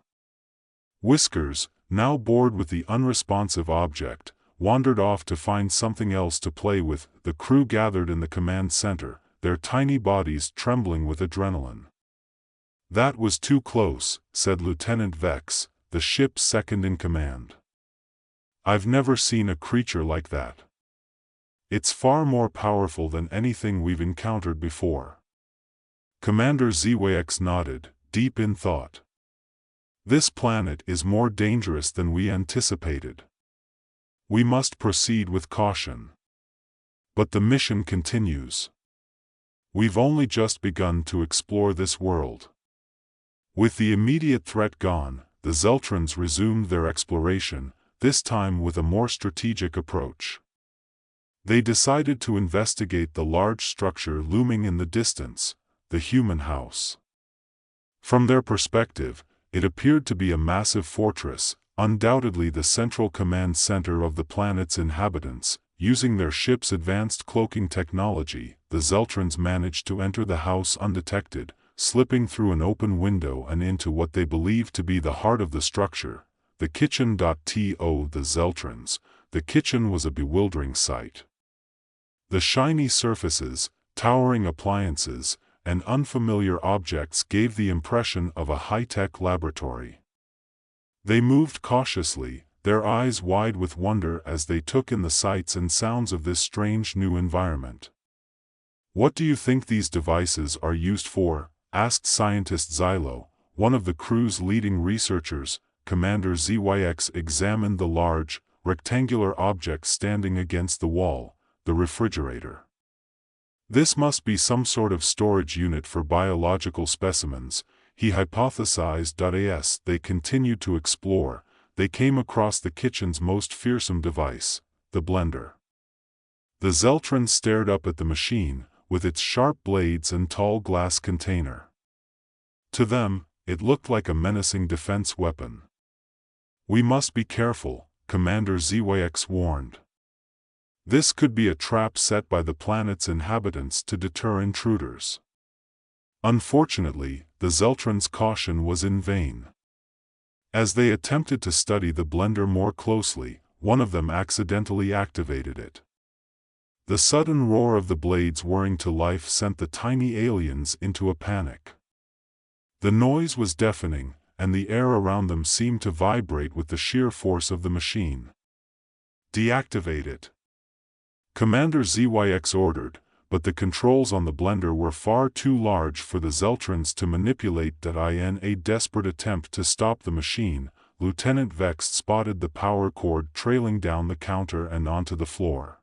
Whiskers, now bored with the unresponsive object, wandered off to find something else to play with. The crew gathered in the command center, their tiny bodies trembling with adrenaline. "That was too close," said Lieutenant Vex, the ship's second-in-command. "I've never seen a creature like that. It's far more powerful than anything we've encountered before." Commander ZYX nodded, deep in thought. "This planet is more dangerous than we anticipated. We must proceed with caution. But the mission continues. We've only just begun to explore this world." With the immediate threat gone, the Zeltrans resumed their exploration, this time with a more strategic approach. They decided to investigate the large structure looming in the distance, the human house. From their perspective, it appeared to be a massive fortress, undoubtedly the central command center of the planet's inhabitants. Using their ship's advanced cloaking technology, the Zeltrans managed to enter the house undetected, slipping through an open window and into what they believed to be the heart of the structure, the kitchen. The Zeltrans, the kitchen was a bewildering sight. The shiny surfaces, towering appliances, and unfamiliar objects gave the impression of a high-tech laboratory. They moved cautiously, their eyes wide with wonder as they took in the sights and sounds of this strange new environment. "What do you think these devices are used for?" asked scientist Xylo, one of the crew's leading researchers. Commander ZYX examined the large, rectangular object standing against the wall, the refrigerator. "This must be some sort of storage unit for biological specimens," he hypothesized. As they continued to explore, they came across the kitchen's most fearsome device, the blender. The Zeltrons stared up at the machine, with its sharp blades and tall glass container. To them, it looked like a menacing defense weapon. "We must be careful," Commander ZYX warned. "This could be a trap set by the planet's inhabitants to deter intruders." Unfortunately, the Zeltrons' caution was in vain. As they attempted to study the blender more closely, one of them accidentally activated it. The sudden roar of the blades whirring to life sent the tiny aliens into a panic. The noise was deafening, and the air around them seemed to vibrate with the sheer force of the machine. "Deactivate it," Commander ZYX ordered, but the controls on the blender were far too large for the Zeltrons to manipulate. In a desperate attempt to stop the machine, Lieutenant Vex spotted the power cord trailing down the counter and onto the floor.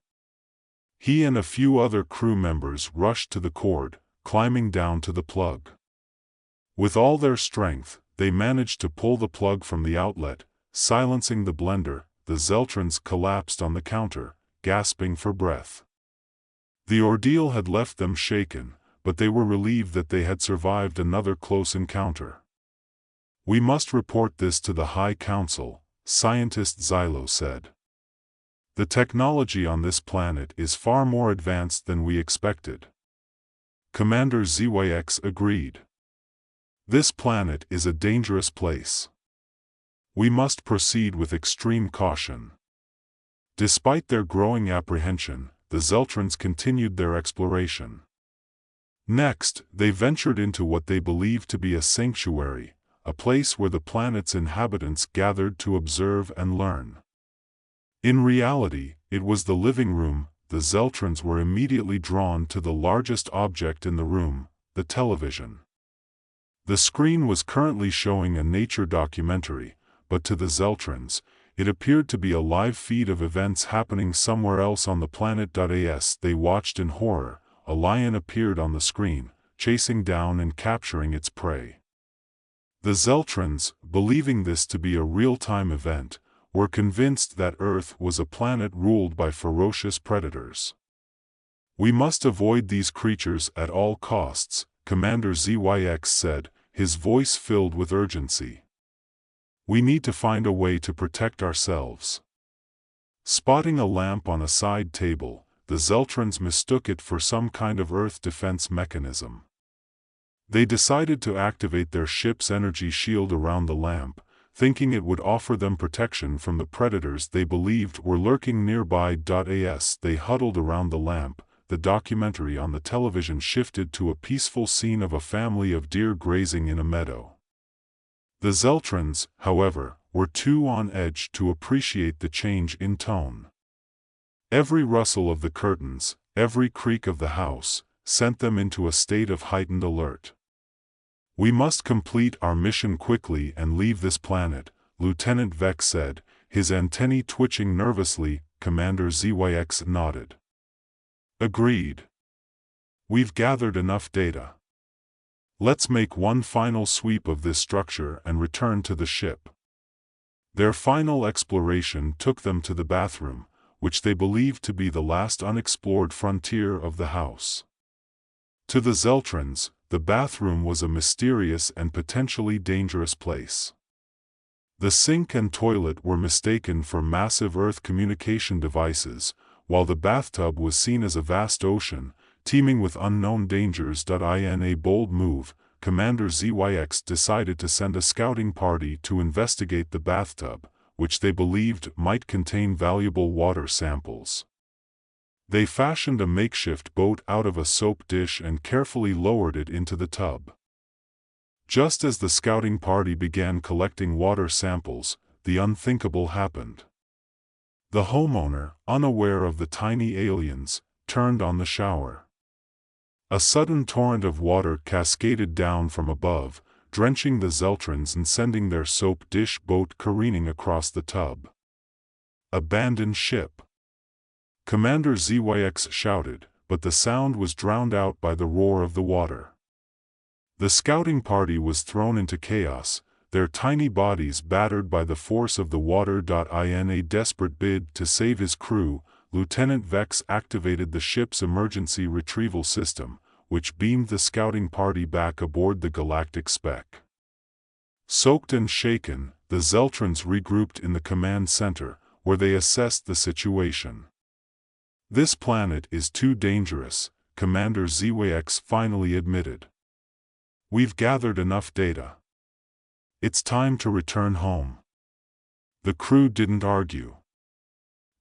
He and a few other crew members rushed to the cord, climbing down to the plug. With all their strength, they managed to pull the plug from the outlet, silencing the blender. The Zeltrons collapsed on the counter, gasping for breath. The ordeal had left them shaken, but they were relieved that they had survived another close encounter. "We must report this to the High Council," Scientist Xylo said. "The technology on this planet is far more advanced than we expected." Commander ZYX agreed. "This planet is a dangerous place. We must proceed with extreme caution." Despite their growing apprehension, the Zeltrons continued their exploration. Next, they ventured into what they believed to be a sanctuary, a place where the planet's inhabitants gathered to observe and learn. In reality, it was the living room. The Zeltrons were immediately drawn to the largest object in the room, the television. The screen was currently showing a nature documentary, but to the Zeltrons, it appeared to be a live feed of events happening somewhere else on the planet. As they watched in horror, a lion appeared on the screen, chasing down and capturing its prey. The Zeltrons, believing this to be a real-time event, were convinced that Earth was a planet ruled by ferocious predators. "We must avoid these creatures at all costs," Commander ZYX said, his voice filled with urgency. "We need to find a way to protect ourselves." Spotting a lamp on a side table, the Zeltrons mistook it for some kind of Earth defense mechanism. They decided to activate their ship's energy shield around the lamp, thinking it would offer them protection from the predators they believed were lurking nearby. As they huddled around the lamp, the documentary on the television shifted to a peaceful scene of a family of deer grazing in a meadow. The Zeltrons, however, were too on edge to appreciate the change in tone. Every rustle of the curtains, every creak of the house, sent them into a state of heightened alert. "We must complete our mission quickly and leave this planet," Lieutenant Vex said, his antennae twitching nervously. Commander ZYX nodded. "Agreed. We've gathered enough data. Let's make one final sweep of this structure and return to the ship." Their final exploration took them to the bathroom, which they believed to be the last unexplored frontier of the house. To the Zeltrons, the bathroom was a mysterious and potentially dangerous place. The sink and toilet were mistaken for massive Earth communication devices, while the bathtub was seen as a vast ocean, teeming with unknown dangers. In a bold move, Commander ZYX decided to send a scouting party to investigate the bathtub, which they believed might contain valuable water samples. They fashioned a makeshift boat out of a soap dish and carefully lowered it into the tub. Just as the scouting party began collecting water samples, the unthinkable happened. The homeowner, unaware of the tiny aliens, turned on the shower. A sudden torrent of water cascaded down from above, drenching the Zeltrons and sending their soap dish boat careening across the tub. "Abandoned ship!" Commander ZYX shouted, but the sound was drowned out by the roar of the water. The scouting party was thrown into chaos, their tiny bodies battered by the force of the water. In a desperate bid to save his crew, Lieutenant Vex activated the ship's emergency retrieval system, which beamed the scouting party back aboard the galactic speck. Soaked and shaken, the Zeltrons regrouped in the command center, where they assessed the situation. "This planet is too dangerous," Commander Zwax finally admitted. "We've gathered enough data. It's time to return home." The crew didn't argue.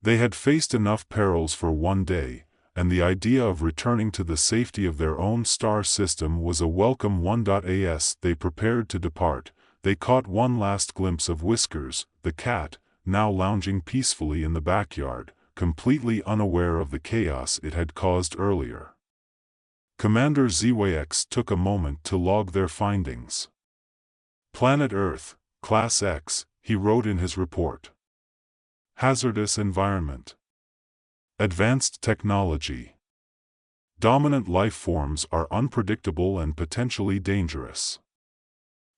They had faced enough perils for one day, and the idea of returning to the safety of their own star system was a welcome one. As they prepared to depart, they caught one last glimpse of Whiskers, the cat, now lounging peacefully in the backyard, completely unaware of the chaos it had caused earlier. Commander Zwax took a moment to log their findings. "Planet Earth, Class X," he wrote in his report. "Hazardous environment. Advanced technology. Dominant life forms are unpredictable and potentially dangerous.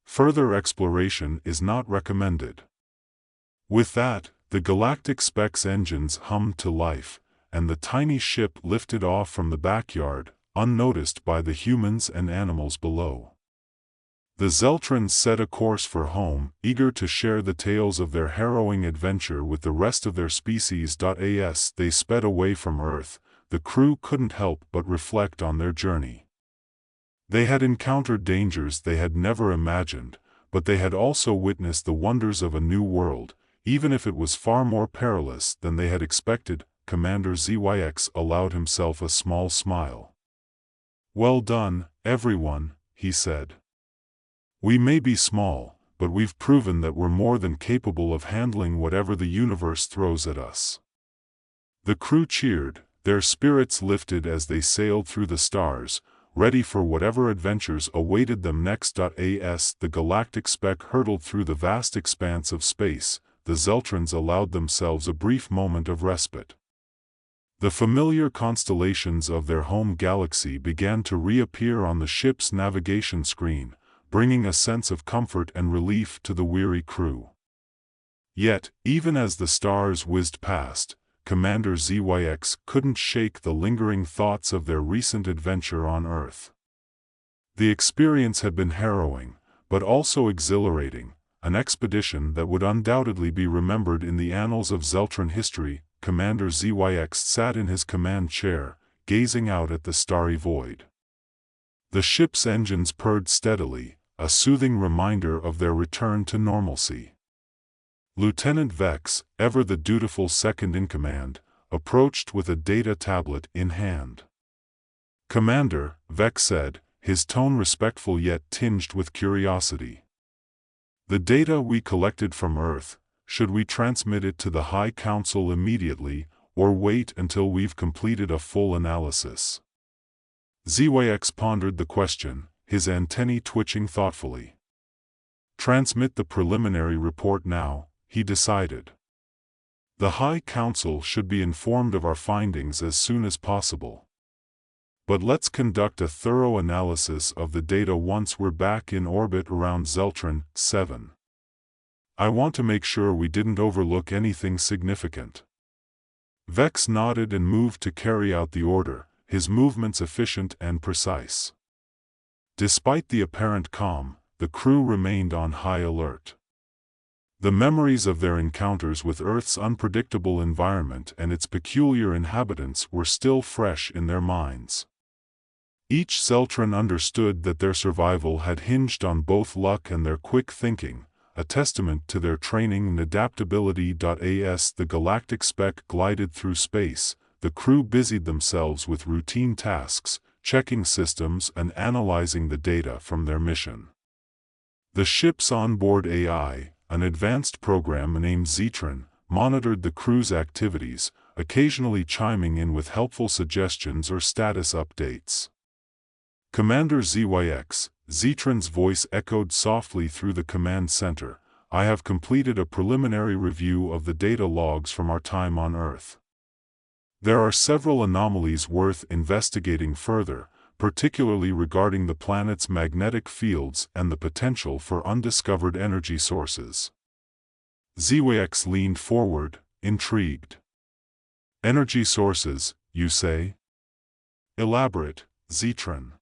Further exploration is not recommended." With that, the galactic speck's engines hummed to life, and the tiny ship lifted off from the backyard, unnoticed by the humans and animals below. The Zeltrons set a course for home, eager to share the tales of their harrowing adventure with the rest of their species. As they sped away from Earth, the crew couldn't help but reflect on their journey. They had encountered dangers they had never imagined, but they had also witnessed the wonders of a new world, even if it was far more perilous than they had expected. Commander Zwax allowed himself a small smile. "Well done, everyone," he said. "We may be small, but we've proven that we're more than capable of handling whatever the universe throws at us." The crew cheered, their spirits lifted as they sailed through the stars, ready for whatever adventures awaited them next. As the galactic speck hurtled through the vast expanse of space, the Zeltrons allowed themselves a brief moment of respite. The familiar constellations of their home galaxy began to reappear on the ship's navigation screen, bringing a sense of comfort and relief to the weary crew. Yet, even as the stars whizzed past, Commander Zwax couldn't shake the lingering thoughts of their recent adventure on Earth. The experience had been harrowing, but also exhilarating, an expedition that would undoubtedly be remembered in the annals of Zeltron history. Commander Zwax sat in his command chair, gazing out at the starry void. The ship's engines purred steadily, a soothing reminder of their return to normalcy. Lieutenant Vex, ever the dutiful second-in-command, approached with a data tablet in hand. "Commander," Vex said, his tone respectful yet tinged with curiosity. "The data we collected from Earth, should we transmit it to the High Council immediately, or wait until we've completed a full analysis?" Zwax pondered the question, his antennae twitching thoughtfully. "Transmit the preliminary report now," he decided. "The High Council should be informed of our findings as soon as possible. But let's conduct a thorough analysis of the data once we're back in orbit around Zeltron 7. I want to make sure we didn't overlook anything significant." Vex nodded and moved to carry out the order, his movements efficient and precise. Despite the apparent calm, the crew remained on high alert. The memories of their encounters with Earth's unpredictable environment and its peculiar inhabitants were still fresh in their minds. Each Zeltron understood that their survival had hinged on both luck and their quick thinking, a testament to their training and adaptability. As the galactic speck glided through space, the crew busied themselves with routine tasks, checking systems and analyzing the data from their mission. The ship's onboard AI, an advanced program named Zetron, monitored the crew's activities, occasionally chiming in with helpful suggestions or status updates. "Commander Zwax," Zetron's voice echoed softly through the command center, "I have completed a preliminary review of the data logs from our time on Earth. There are several anomalies worth investigating further, particularly regarding the planet's magnetic fields and the potential for undiscovered energy sources. Mechs leaned forward, intrigued. Energy sources, you say? Elaborate, Zetron.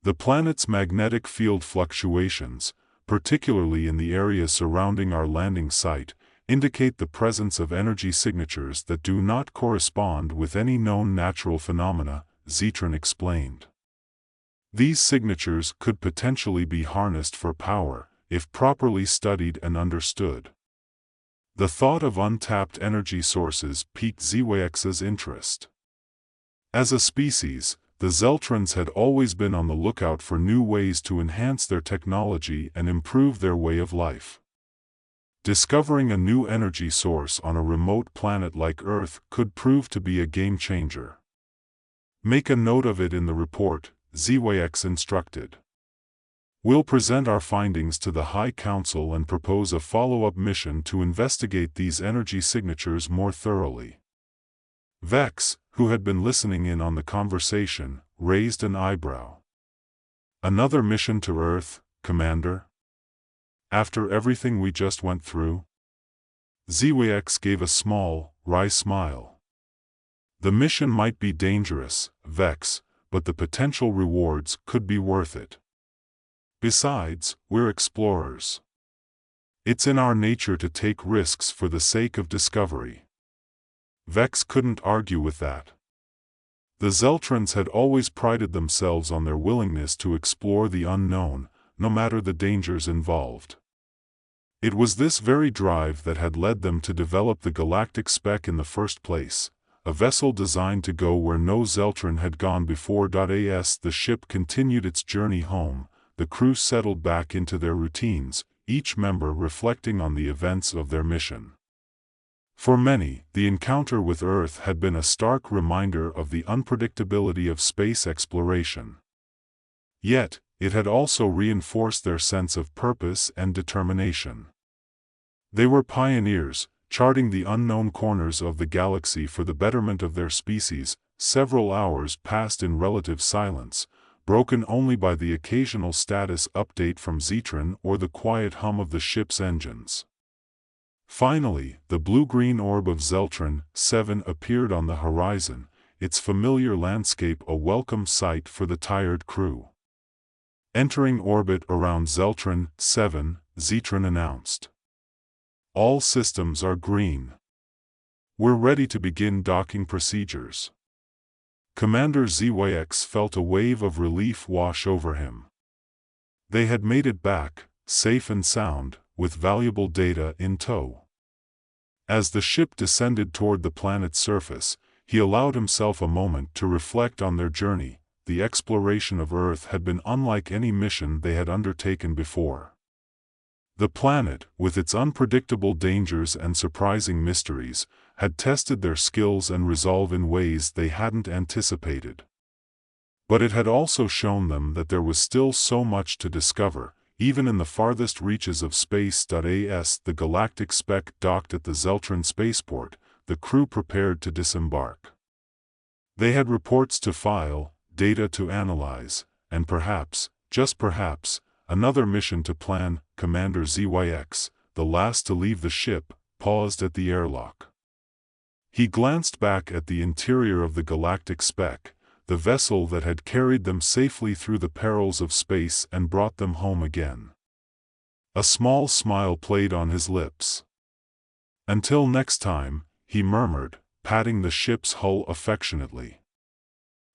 The planet's magnetic field fluctuations, particularly in the area surrounding our landing site, indicate the presence of energy signatures that do not correspond with any known natural phenomena, Zetron explained. These signatures could potentially be harnessed for power, if properly studied and understood. The thought of untapped energy sources piqued Mechs' interest. As a species, the Zeltrons had always been on the lookout for new ways to enhance their technology and improve their way of life. Discovering a new energy source on a remote planet like Earth could prove to be a game-changer. Make a note of it in the report, Mechs instructed. We'll present our findings to the High Council and propose a follow-up mission to investigate these energy signatures more thoroughly. Vex, who had been listening in on the conversation, raised an eyebrow. Another mission to Earth, Commander? After everything we just went through? Mechs gave a small, wry smile. The mission might be dangerous, Vex, but the potential rewards could be worth it. Besides, we're explorers. It's in our nature to take risks for the sake of discovery. Vex couldn't argue with that. The Zeltrons had always prided themselves on their willingness to explore the unknown, no matter the dangers involved. It was this very drive that had led them to develop the Galactic Spec in the first place, a vessel designed to go where no Zeltron had gone before. As the ship continued its journey home, the crew settled back into their routines, each member reflecting on the events of their mission. For many, the encounter with Earth had been a stark reminder of the unpredictability of space exploration. Yet, it had also reinforced their sense of purpose and determination. They were pioneers, charting the unknown corners of the galaxy for the betterment of their species. Several hours passed in relative silence, broken only by the occasional status update from Zetron or the quiet hum of the ship's engines. Finally, the blue-green orb of Zeltron 7 appeared on the horizon, its familiar landscape a welcome sight for the tired crew. Entering orbit around Zeltron 7, Zetron announced. All systems are green. We're ready to begin docking procedures. Commander Mechs felt a wave of relief wash over him. They had made it back, safe and sound, with valuable data in tow. As the ship descended toward the planet's surface, he allowed himself a moment to reflect on their journey. The exploration of Earth had been unlike any mission they had undertaken before. The planet, with its unpredictable dangers and surprising mysteries, had tested their skills and resolve in ways they hadn't anticipated. But it had also shown them that there was still so much to discover, even in the farthest reaches of space. As the Galactic Spec docked at the Zeltron spaceport, the crew prepared to disembark. They had reports to file, data to analyze, and perhaps, just perhaps, another mission to plan. Commander Mechs, the last to leave the ship, paused at the airlock. He glanced back at the interior of the Galactic Spec, the vessel that had carried them safely through the perils of space and brought them home again. A small smile played on his lips. Until next time, he murmured, patting the ship's hull affectionately.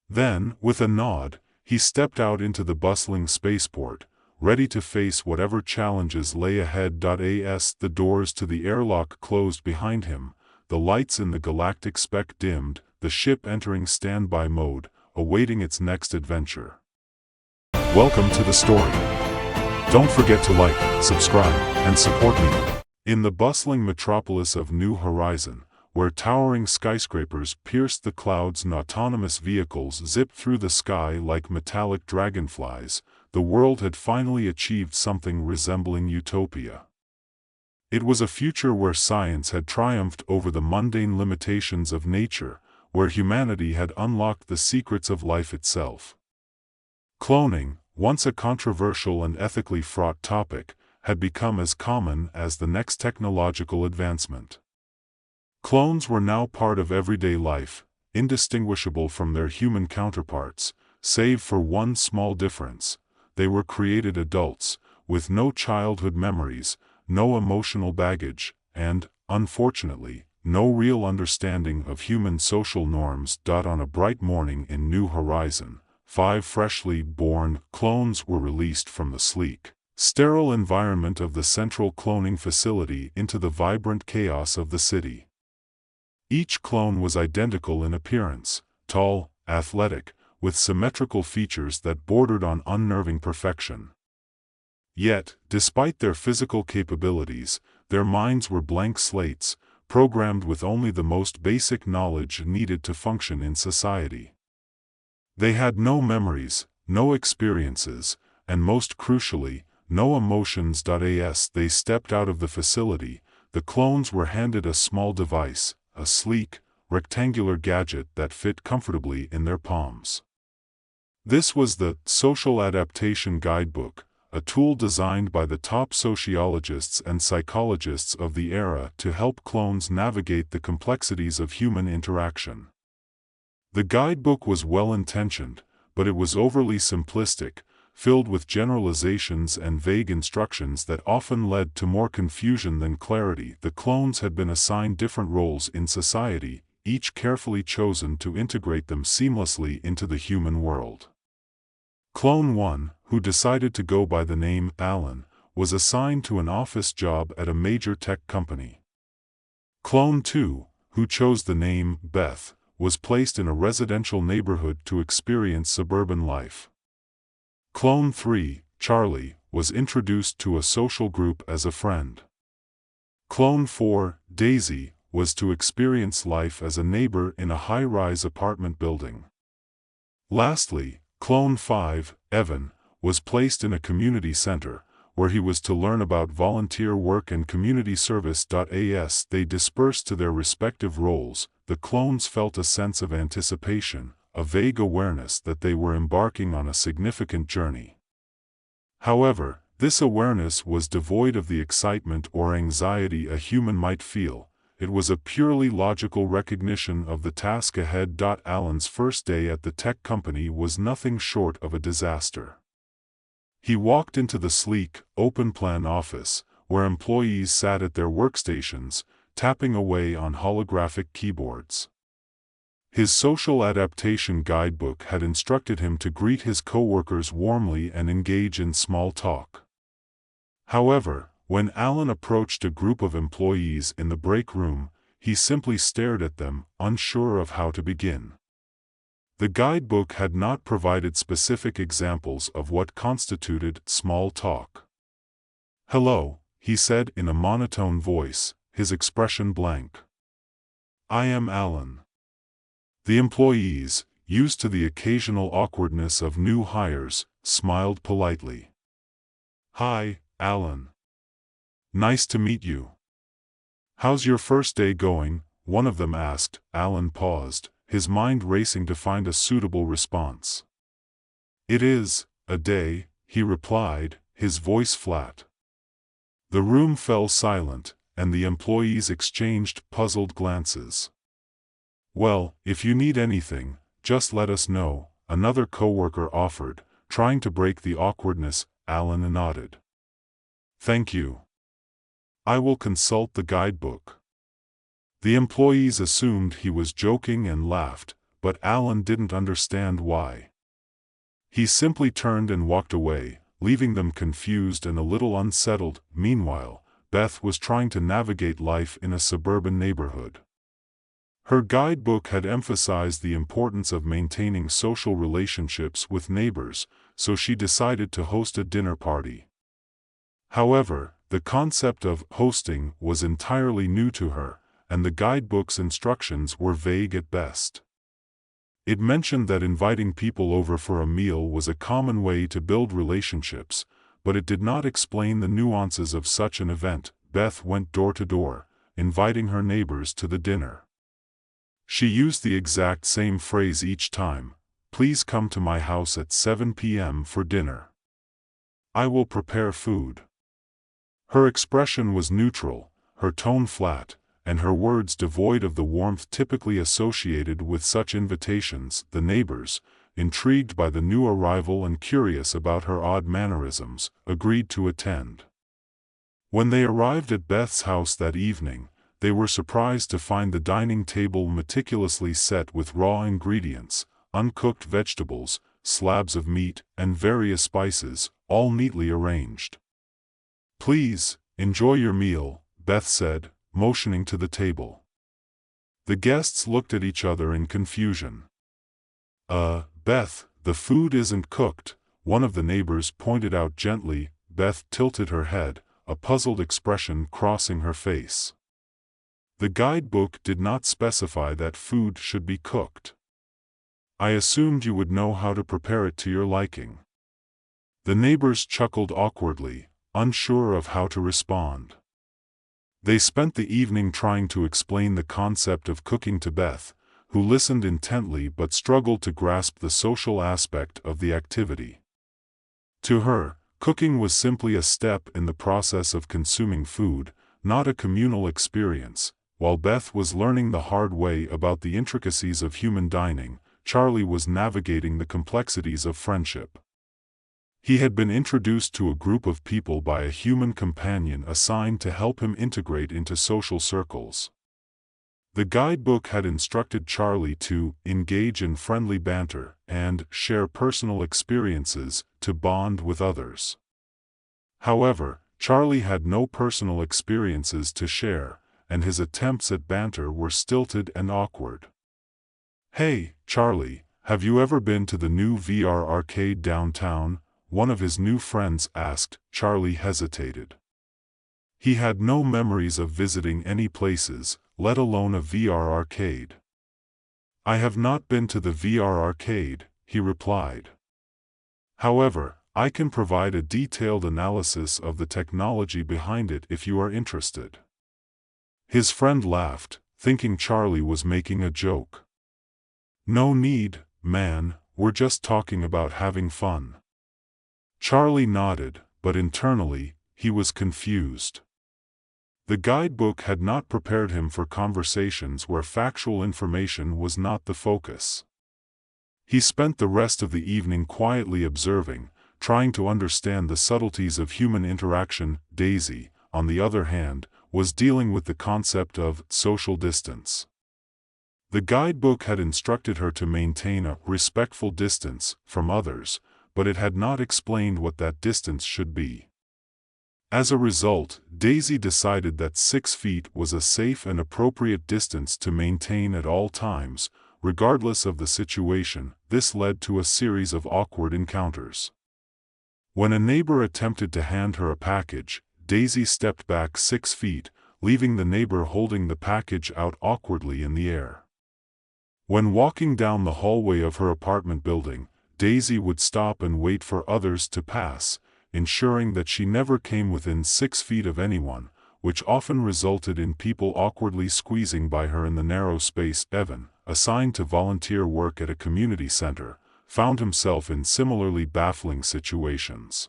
Then, with a nod, he stepped out into the bustling spaceport, ready to face whatever challenges lay ahead. As the doors to the airlock closed behind him, the lights in the Galactic Spec dimmed, the ship entering standby mode, awaiting its next adventure. Welcome to the story. Don't forget to like, subscribe, and support me. In the bustling metropolis of New Horizon, where towering skyscrapers pierced the clouds and autonomous vehicles zipped through the sky like metallic dragonflies, the world had finally achieved something resembling utopia. It was a future where science had triumphed over the mundane limitations of nature, where humanity had unlocked the secrets of life itself. Cloning, once a controversial and ethically fraught topic, had become as common as the next technological advancement. Clones were now part of everyday life, indistinguishable from their human counterparts, save for one small difference: they were created adults, with no childhood memories, no emotional baggage, and, unfortunately, no real understanding of human social norms. On a bright morning in New Horizon, 5 freshly born clones were released from the sleek, sterile environment of the central cloning facility into the vibrant chaos of the city. Each clone was identical in appearance, tall, athletic, with symmetrical features that bordered on unnerving perfection. Yet, despite their physical capabilities, their minds were blank slates, programmed with only the most basic knowledge needed to function in society. They had no memories, no experiences, and most crucially, no emotions. As they stepped out of the facility, the clones were handed a small device, a sleek, rectangular gadget that fit comfortably in their palms. This was the Social Adaptation Guidebook, a tool designed by the top sociologists and psychologists of the era to help clones navigate the complexities of human interaction. The guidebook was well-intentioned, but it was overly simplistic, filled with generalizations and vague instructions that often led to more confusion than clarity. The clones had been assigned different roles in society, each carefully chosen to integrate them seamlessly into the human world. Clone 1, who decided to go by the name Alan, was assigned to an office job at a major tech company. Clone 2, who chose the name Beth, was placed in a residential neighborhood to experience suburban life. Clone 3, Charlie, was introduced to a social group as a friend. Clone 4, Daisy, was to experience life as a neighbor in a high-rise apartment building. Lastly, Clone 5, Evan, was placed in a community center, where he was to learn about volunteer work and community service. As they dispersed to their respective roles, the clones felt a sense of anticipation, a vague awareness that they were embarking on a significant journey. However, this awareness was devoid of the excitement or anxiety a human might feel. It was a purely logical recognition of the task ahead. Alan's first day at the tech company was nothing short of a disaster. He walked into the sleek, open-plan office, where employees sat at their workstations, tapping away on holographic keyboards. His social adaptation guidebook had instructed him to greet his coworkers warmly and engage in small talk. However, when Alan approached a group of employees in the break room, he simply stared at them, unsure of how to begin. The guidebook had not provided specific examples of what constituted small talk. "Hello," he said in a monotone voice, his expression blank. "I am Alan." The employees, used to the occasional awkwardness of new hires, smiled politely. "Hi, Alan. Nice to meet you. How's your first day going?" one of them asked. Alan paused, his mind racing to find a suitable response. "It is a day," he replied, his voice flat. The room fell silent, and the employees exchanged puzzled glances. "Well, if you need anything, just let us know," another coworker offered, trying to break the awkwardness. Alan nodded. "Thank you. I will consult the guidebook." The employees assumed he was joking and laughed, but Alan didn't understand why. He simply turned and walked away, leaving them confused and a little unsettled. Meanwhile, Beth was trying to navigate life in a suburban neighborhood. Her guidebook had emphasized the importance of maintaining social relationships with neighbors, so she decided to host a dinner party. However, the concept of hosting was entirely new to her, and the guidebook's instructions were vague at best. It mentioned that inviting people over for a meal was a common way to build relationships, but it did not explain the nuances of such an event. Beth went door to door, inviting her neighbors to the dinner. She used the exact same phrase each time, please come to my house at 7 p.m. for dinner. I will prepare food." Her expression was neutral, her tone flat, and her words devoid of the warmth typically associated with such invitations. The neighbors, intrigued by the new arrival and curious about her odd mannerisms, agreed to attend. When they arrived at Beth's house that evening, they were surprised to find the dining table meticulously set with raw ingredients, uncooked vegetables, slabs of meat, and various spices, all neatly arranged. "Please, enjoy your meal," Beth said, motioning to the table. The guests looked at each other in confusion. Beth, the food isn't cooked," one of the neighbors pointed out gently. Beth tilted her head, a puzzled expression crossing her face. The guidebook did not specify that food should be cooked. "I assumed you would know how to prepare it to your liking." The neighbors chuckled awkwardly, unsure of how to respond. They spent the evening trying to explain the concept of cooking to Beth, who listened intently but struggled to grasp the social aspect of the activity. To her, cooking was simply a step in the process of consuming food, not a communal experience. While Beth was learning the hard way about the intricacies of human dining, Charlie was navigating the complexities of friendship. He had been introduced to a group of people by a human companion assigned to help him integrate into social circles. The guidebook had instructed Charlie to engage in friendly banter and share personal experiences to bond with others. However, Charlie had no personal experiences to share, and his attempts at banter were stilted and awkward. "Hey, Charlie, have you ever been to the new VR arcade downtown?" one of his new friends asked. Charlie hesitated. He had no memories of visiting any places, let alone a VR arcade. "I have not been to the VR arcade," he replied. "However, I can provide a detailed analysis of the technology behind it if you are interested." His friend laughed, thinking Charlie was making a joke. "No need, man, we're just talking about having fun." Charlie nodded, but internally, he was confused. The guidebook had not prepared him for conversations where factual information was not the focus. He spent the rest of the evening quietly observing, trying to understand the subtleties of human interaction. Daisy, on the other hand, was dealing with the concept of social distance. The guidebook had instructed her to maintain a respectful distance from others, but it had not explained what that distance should be. As a result, Daisy decided that 6 feet was a safe and appropriate distance to maintain at all times, regardless of the situation. This led to a series of awkward encounters. When a neighbor attempted to hand her a package, Daisy stepped back 6 feet, leaving the neighbor holding the package out awkwardly in the air. When walking down the hallway of her apartment building, Daisy would stop and wait for others to pass, ensuring that she never came within 6 feet of anyone, which often resulted in people awkwardly squeezing by her in the narrow space. Evan, assigned to volunteer work at a community center, found himself in similarly baffling situations.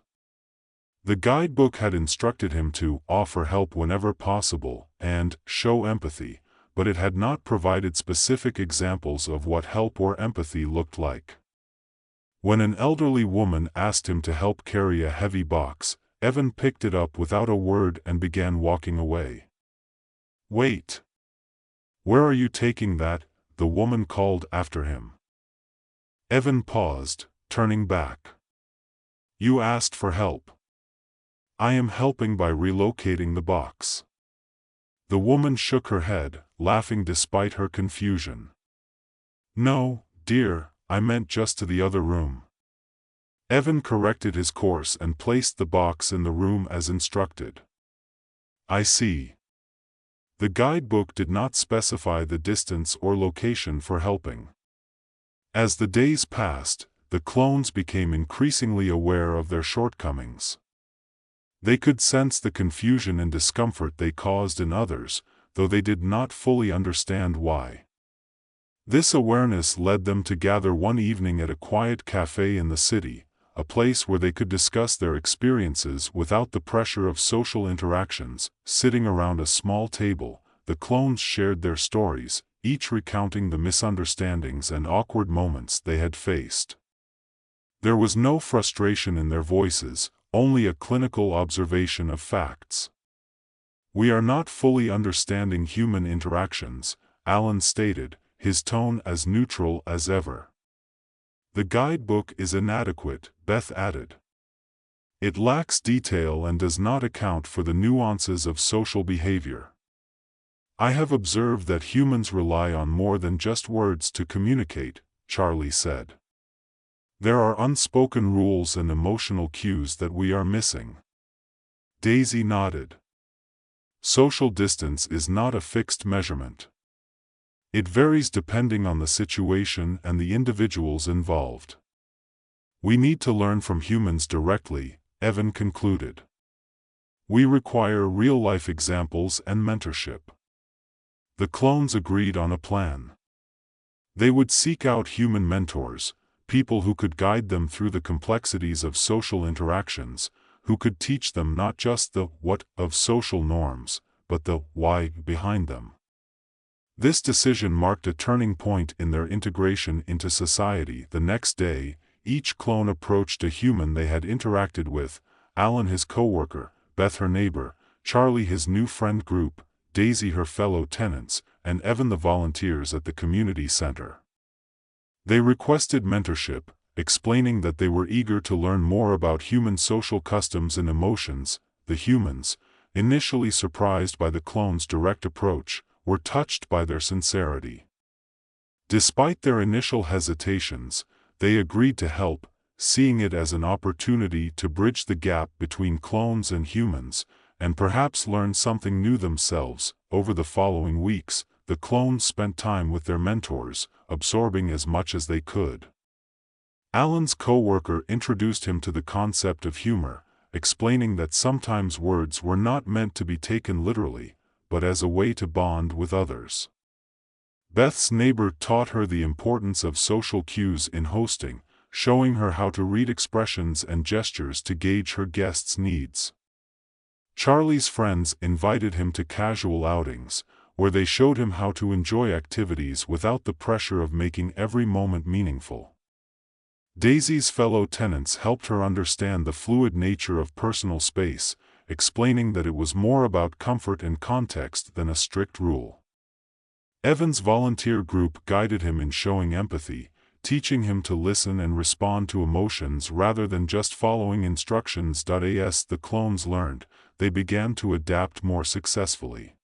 The guidebook had instructed him to offer help whenever possible and show empathy, but it had not provided specific examples of what help or empathy looked like. When an elderly woman asked him to help carry a heavy box, Evan picked it up without a word and began walking away. "Wait! Where are you taking that?" the woman called after him. Evan paused, turning back. "You asked for help. I am helping by relocating the box." The woman shook her head, laughing despite her confusion. "No, dear, I meant just to the other room." Evan corrected his course and placed the box in the room as instructed. "I see." The guidebook did not specify the distance or location for helping. As the days passed, the clones became increasingly aware of their shortcomings. They could sense the confusion and discomfort they caused in others, though they did not fully understand why. This awareness led them to gather one evening at a quiet cafe in the city, a place where they could discuss their experiences without the pressure of social interactions. Sitting around a small table, the clones shared their stories, each recounting the misunderstandings and awkward moments they had faced. There was no frustration in their voices, only a clinical observation of facts. "We are not fully understanding human interactions," Alan stated, his tone as neutral as ever. "The guidebook is inadequate," Beth added. "It lacks detail and does not account for the nuances of social behavior. I have observed that humans rely on more than just words to communicate," Charlie said. "There are unspoken rules and emotional cues that we are missing." Daisy nodded. "Social distance is not a fixed measurement. It varies depending on the situation and the individuals involved. We need to learn from humans directly," Evan concluded. "We require real-life examples and mentorship." The clones agreed on a plan. They would seek out human mentors, people who could guide them through the complexities of social interactions, who could teach them not just the what of social norms, but the why behind them. This decision marked a turning point in their integration into society. The next day, each clone approached a human they had interacted with: Alan his coworker, Beth her neighbor, Charlie his new friend group, Daisy her fellow tenants, and Evan the volunteers at the community center. They requested mentorship, explaining that they were eager to learn more about human social customs and emotions. The humans, initially surprised by the clones' direct approach, were touched by their sincerity. Despite their initial hesitations, they agreed to help, seeing it as an opportunity to bridge the gap between clones and humans, and perhaps learn something new themselves. Over the following weeks, the clones spent time with their mentors, absorbing as much as they could. Alan's co-worker introduced him to the concept of humor, explaining that sometimes words were not meant to be taken literally, but as a way to bond with others. Beth's neighbor taught her the importance of social cues in hosting, showing her how to read expressions and gestures to gauge her guests' needs. Charlie's friends invited him to casual outings, where they showed him how to enjoy activities without the pressure of making every moment meaningful. Daisy's fellow tenants helped her understand the fluid nature of personal space, explaining that it was more about comfort and context than a strict rule. Evan's volunteer group guided him in showing empathy, teaching him to listen and respond to emotions rather than just following instructions. As the clones learned, they began to adapt more successfully.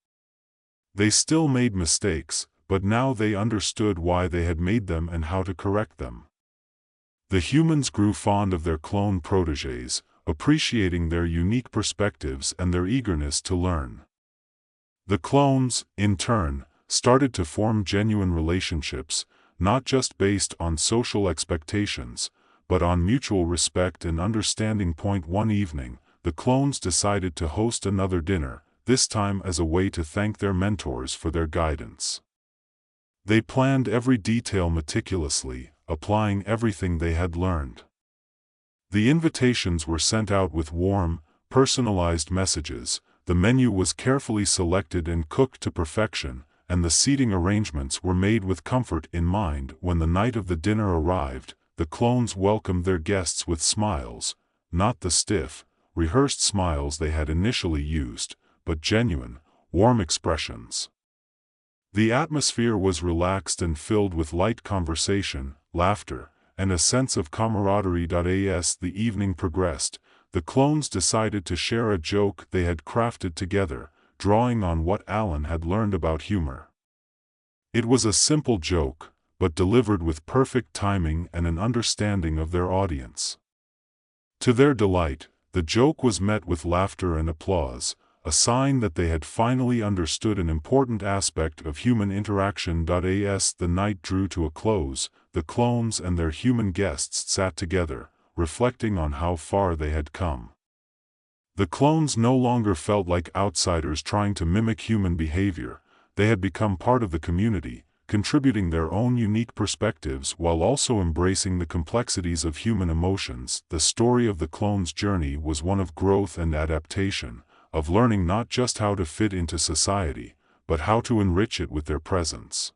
They still made mistakes, but now they understood why they had made them and how to correct them. The humans grew fond of their clone protégés, appreciating their unique perspectives and their eagerness to learn. The clones, in turn, started to form genuine relationships, not just based on social expectations, but on mutual respect and understanding. One evening, the clones decided to host another dinner, this time as a way to thank their mentors for their guidance. They planned every detail meticulously, applying everything they had learned. The invitations were sent out with warm, personalized messages, the menu was carefully selected and cooked to perfection, and the seating arrangements were made with comfort in mind. When the night of the dinner arrived, the clones welcomed their guests with smiles, not the stiff, rehearsed smiles they had initially used, but genuine, warm expressions. The atmosphere was relaxed and filled with light conversation, laughter, and a sense of camaraderie. As the evening progressed, the clones decided to share a joke they had crafted together, drawing on what Alan had learned about humor. It was a simple joke, but delivered with perfect timing and an understanding of their audience. To their delight, the joke was met with laughter and applause, a sign that they had finally understood an important aspect of human interaction. As the night drew to a close, the clones and their human guests sat together, reflecting on how far they had come. The clones no longer felt like outsiders trying to mimic human behavior, they had become part of the community, contributing their own unique perspectives while also embracing the complexities of human emotions. The story of the clones' journey was one of growth and adaptation, of learning not just how to fit into society, but how to enrich it with their presence.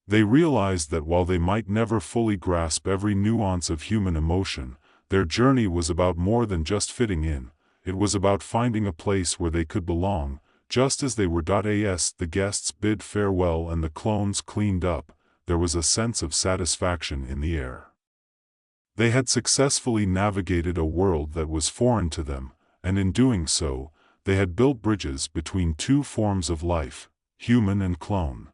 They realized that while they might never fully grasp every nuance of human emotion, their journey was about more than just fitting in. It was about finding a place where they could belong. Just as they were. As the guests bid farewell and the clones cleaned up, there was a sense of satisfaction in the air. They had successfully navigated a world that was foreign to them, and in doing so, they had built bridges between two forms of life, human and clone.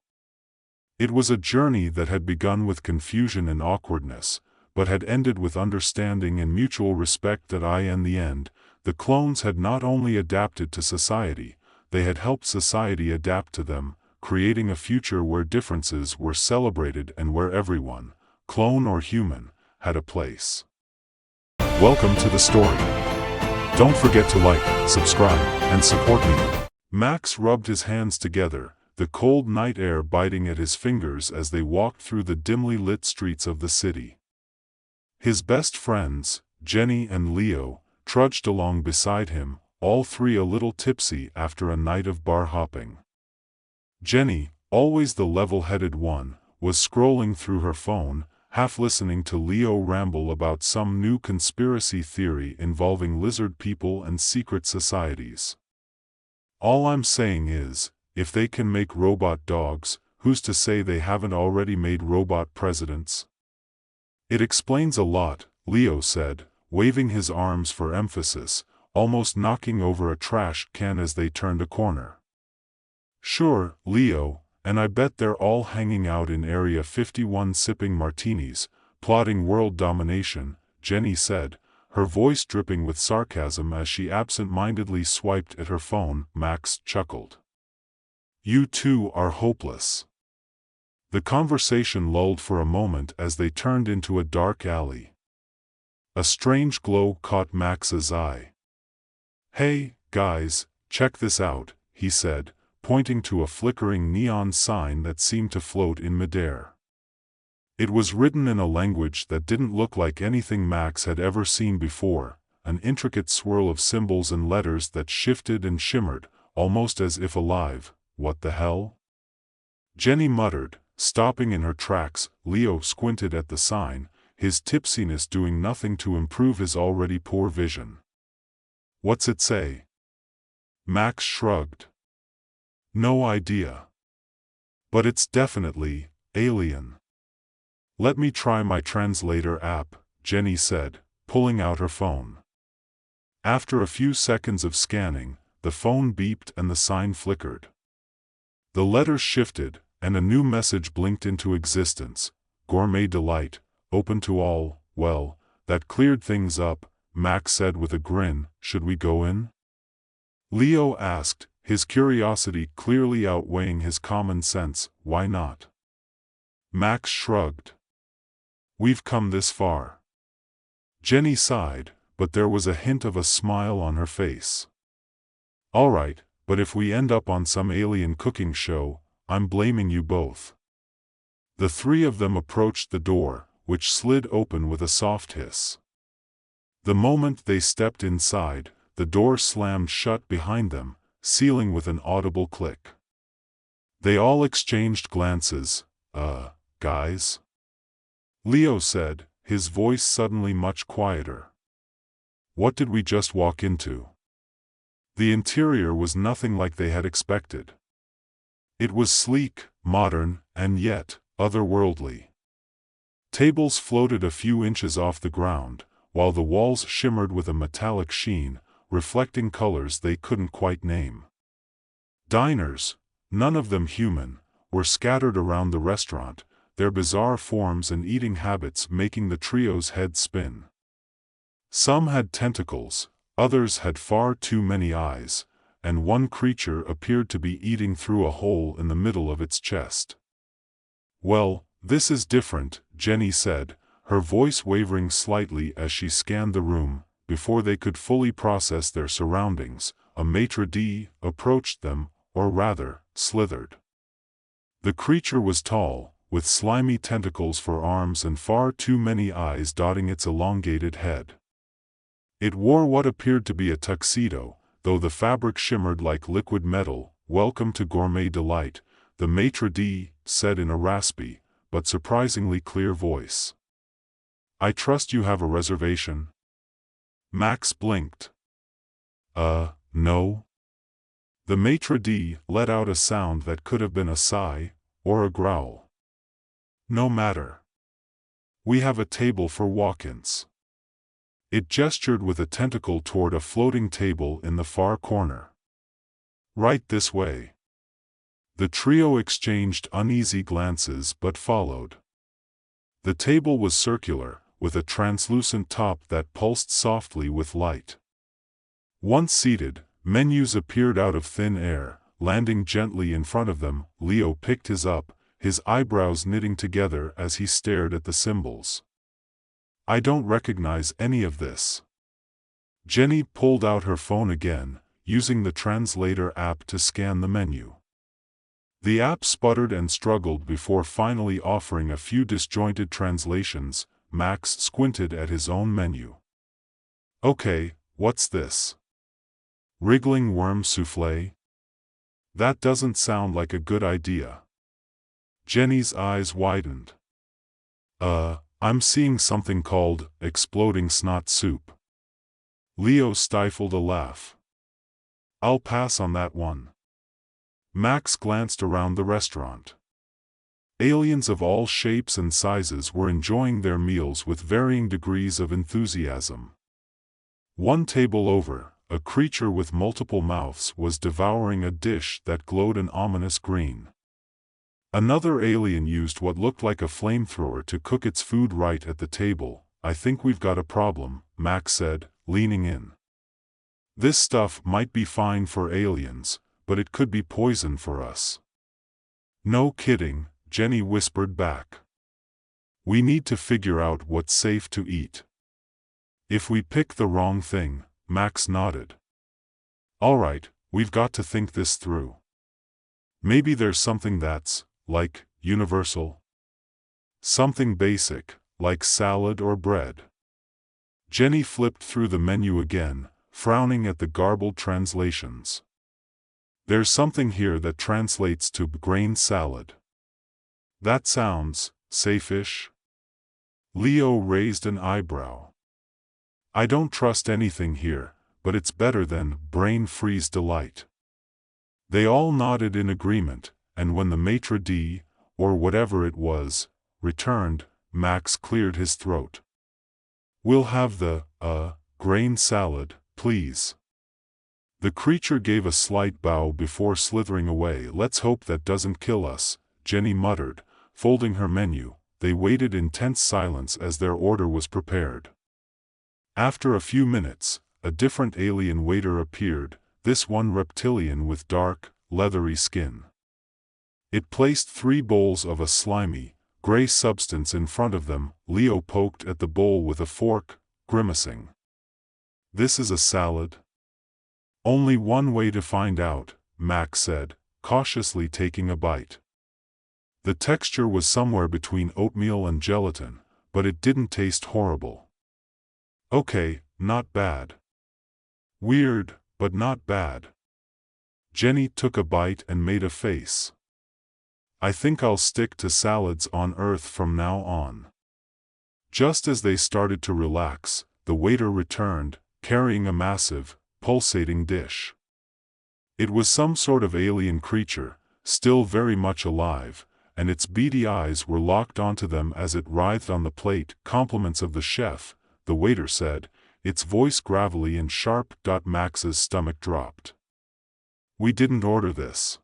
It was a journey that had begun with confusion and awkwardness, but had ended with understanding and mutual respect. In the end, the clones had not only adapted to society, they had helped society adapt to them, creating a future where differences were celebrated and where everyone, clone or human, had a place. Welcome to the story. Don't forget to like, subscribe, and support me. Max rubbed his hands together, the cold night air biting at his fingers as they walked through the dimly lit streets of the city. His best friends, Jenny and Leo, trudged along beside him, all three a little tipsy after a night of bar hopping. Jenny, always the level-headed one, was scrolling through her phone, half listening to Leo ramble about some new conspiracy theory involving lizard people and secret societies. All I'm saying is, if they can make robot dogs, who's to say they haven't already made robot presidents? It explains a lot, Leo said, waving his arms for emphasis, almost knocking over a trash can as they turned a corner. Sure, Leo, and I bet they're all hanging out in Area 51 sipping martinis, plotting world domination, Jenny said, her voice dripping with sarcasm as she absent-mindedly swiped at her phone. Max chuckled. You two are hopeless. The conversation lulled for a moment as they turned into a dark alley. A strange glow caught Max's eye. Hey, guys, check this out, he said, pointing to a flickering neon sign that seemed to float in midair. It was written in a language that didn't look like anything Max had ever seen before, an intricate swirl of symbols and letters that shifted and shimmered, almost as if alive. What the hell? Jenny muttered, stopping in her tracks. Leo squinted at the sign, his tipsiness doing nothing to improve his already poor vision. What's it say? Max shrugged. No idea. But it's definitely alien. Let me try my translator app, Jenny said, pulling out her phone. After a few seconds of scanning, the phone beeped and the sign flickered. The letters shifted, and a new message blinked into existence. Gourmet delight, open to all. Well, that cleared things up, Max said with a grin. Should we go in? Leo asked, his curiosity clearly outweighing his common sense. Why not? Max shrugged. We've come this far. Jenny sighed, but there was a hint of a smile on her face. All right, but if we end up on some alien cooking show, I'm blaming you both. The three of them approached the door, which slid open with a soft hiss. The moment they stepped inside, the door slammed shut behind them, sealing with an audible click. They all exchanged glances. Guys? Leo said, his voice suddenly much quieter. What did we just walk into? The interior was nothing like they had expected. It was sleek, modern, and yet otherworldly. Tables floated a few inches off the ground, while the walls shimmered with a metallic sheen, reflecting colors they couldn't quite name. Diners, none of them human, were scattered around the restaurant, their bizarre forms and eating habits making the trio's head spin. Some had tentacles, others had far too many eyes, and one creature appeared to be eating through a hole in the middle of its chest. Well, this is different, Jenny said, her voice wavering slightly as she scanned the room. Before they could fully process their surroundings, a maitre d' approached them, or rather, slithered. The creature was tall, with slimy tentacles for arms and far too many eyes dotting its elongated head. It wore what appeared to be a tuxedo, though the fabric shimmered like liquid metal. "Welcome to Gourmet Delight," the maitre d' said in a raspy, but surprisingly clear voice. "I trust you have a reservation?" Max blinked. No." The maitre d' let out a sound that could have been a sigh, or a growl. "No matter. We have a table for walk-ins." It gestured with a tentacle toward a floating table in the far corner. "Right this way." The trio exchanged uneasy glances but followed. The table was circular, with a translucent top that pulsed softly with light. Once seated, menus appeared out of thin air, landing gently in front of them. Leo picked his up, his eyebrows knitting together as he stared at the symbols. "I don't recognize any of this." Jenny pulled out her phone again, using the translator app to scan the menu. The app sputtered and struggled before finally offering a few disjointed translations. Max squinted at his own menu. "Okay, what's this? Wriggling worm soufflé? That doesn't sound like a good idea." Jenny's eyes widened. I'm seeing something called exploding snot soup." Leo stifled a laugh. "I'll pass on that one." Max glanced around the restaurant. Aliens of all shapes and sizes were enjoying their meals with varying degrees of enthusiasm. One table over, a creature with multiple mouths was devouring a dish that glowed an ominous green. Another alien used what looked like a flamethrower to cook its food right at the table. "I think we've got a problem," Max said, leaning in. "This stuff might be fine for aliens, but it could be poison for us." "No kidding," Jenny whispered back. "We need to figure out what's safe to eat." "If we pick the wrong thing," Max nodded. "All right, we've got to think this through. Maybe there's something that's, like, universal? Something basic, like salad or bread." Jenny flipped through the menu again, frowning at the garbled translations. "There's something here that translates to grain salad. That sounds safe-ish." Leo raised an eyebrow. "I don't trust anything here, but it's better than brain freeze delight." They all nodded in agreement, and when the maitre d', or whatever it was, returned, Max cleared his throat. "We'll have the, grain salad, please." The creature gave a slight bow before slithering away. "Let's hope that doesn't kill us," Jenny muttered, folding her menu. They waited in tense silence as their order was prepared. After a few minutes, a different alien waiter appeared, this one reptilian with dark, leathery skin. It placed 3 bowls of a slimy, gray substance in front of them. Leo poked at the bowl with a fork, grimacing. "This is a salad?" "Only one way to find out," Max said, cautiously taking a bite. The texture was somewhere between oatmeal and gelatin, but it didn't taste horrible. "Okay, not bad." "Weird, but not bad." Jenny took a bite and made a face. "I think I'll stick to salads on Earth from now on." Just as they started to relax, the waiter returned, carrying a massive, pulsating dish. It was some sort of alien creature, still very much alive, and its beady eyes were locked onto them as it writhed on the plate. "Compliments of the chef," the waiter said, its voice gravelly and sharp. Max's stomach dropped. "We didn't order this."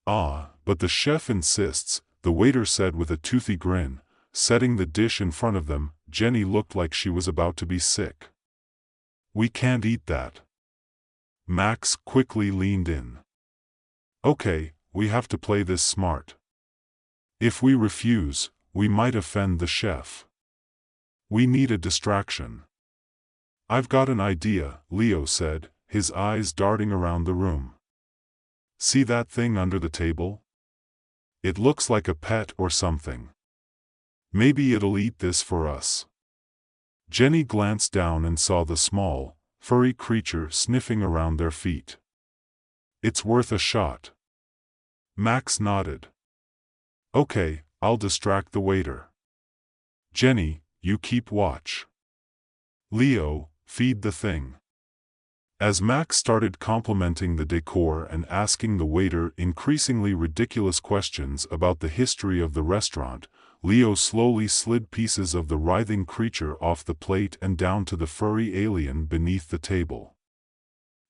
"Ah, but the chef insists," the waiter said with a toothy grin, setting the dish in front of them. Jenny looked like she was about to be sick. "We can't eat that." Max quickly leaned in. "Okay, we have to play this smart. If we refuse, we might offend the chef. We need a distraction." "I've got an idea," Leo said, his eyes darting around the room. "See that thing under the table? It looks like a pet or something. Maybe it'll eat this for us. Jenny glanced down and saw the small, furry creature sniffing around their feet. It's worth a shot. Max nodded. Okay, I'll distract the waiter. Jenny, you keep watch. Leo, feed the thing. As Max started complimenting the decor and asking the waiter increasingly ridiculous questions about the history of the restaurant, Leo slowly slid pieces of the writhing creature off the plate and down to the furry alien beneath the table.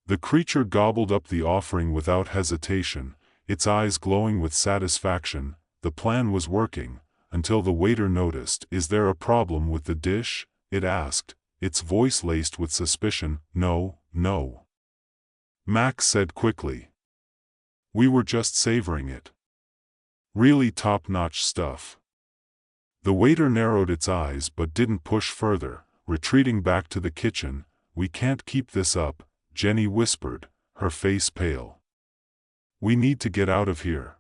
The creature gobbled up the offering without hesitation, its eyes glowing with satisfaction. The plan was working, until the waiter noticed. Is there a problem with the dish? It asked, its voice laced with suspicion. No, no. Max said quickly. We were just savoring it. Really top-notch stuff. The waiter narrowed its eyes but didn't push further, retreating back to the kitchen. We can't keep this up, Jenny whispered, her face pale. We need to get out of here.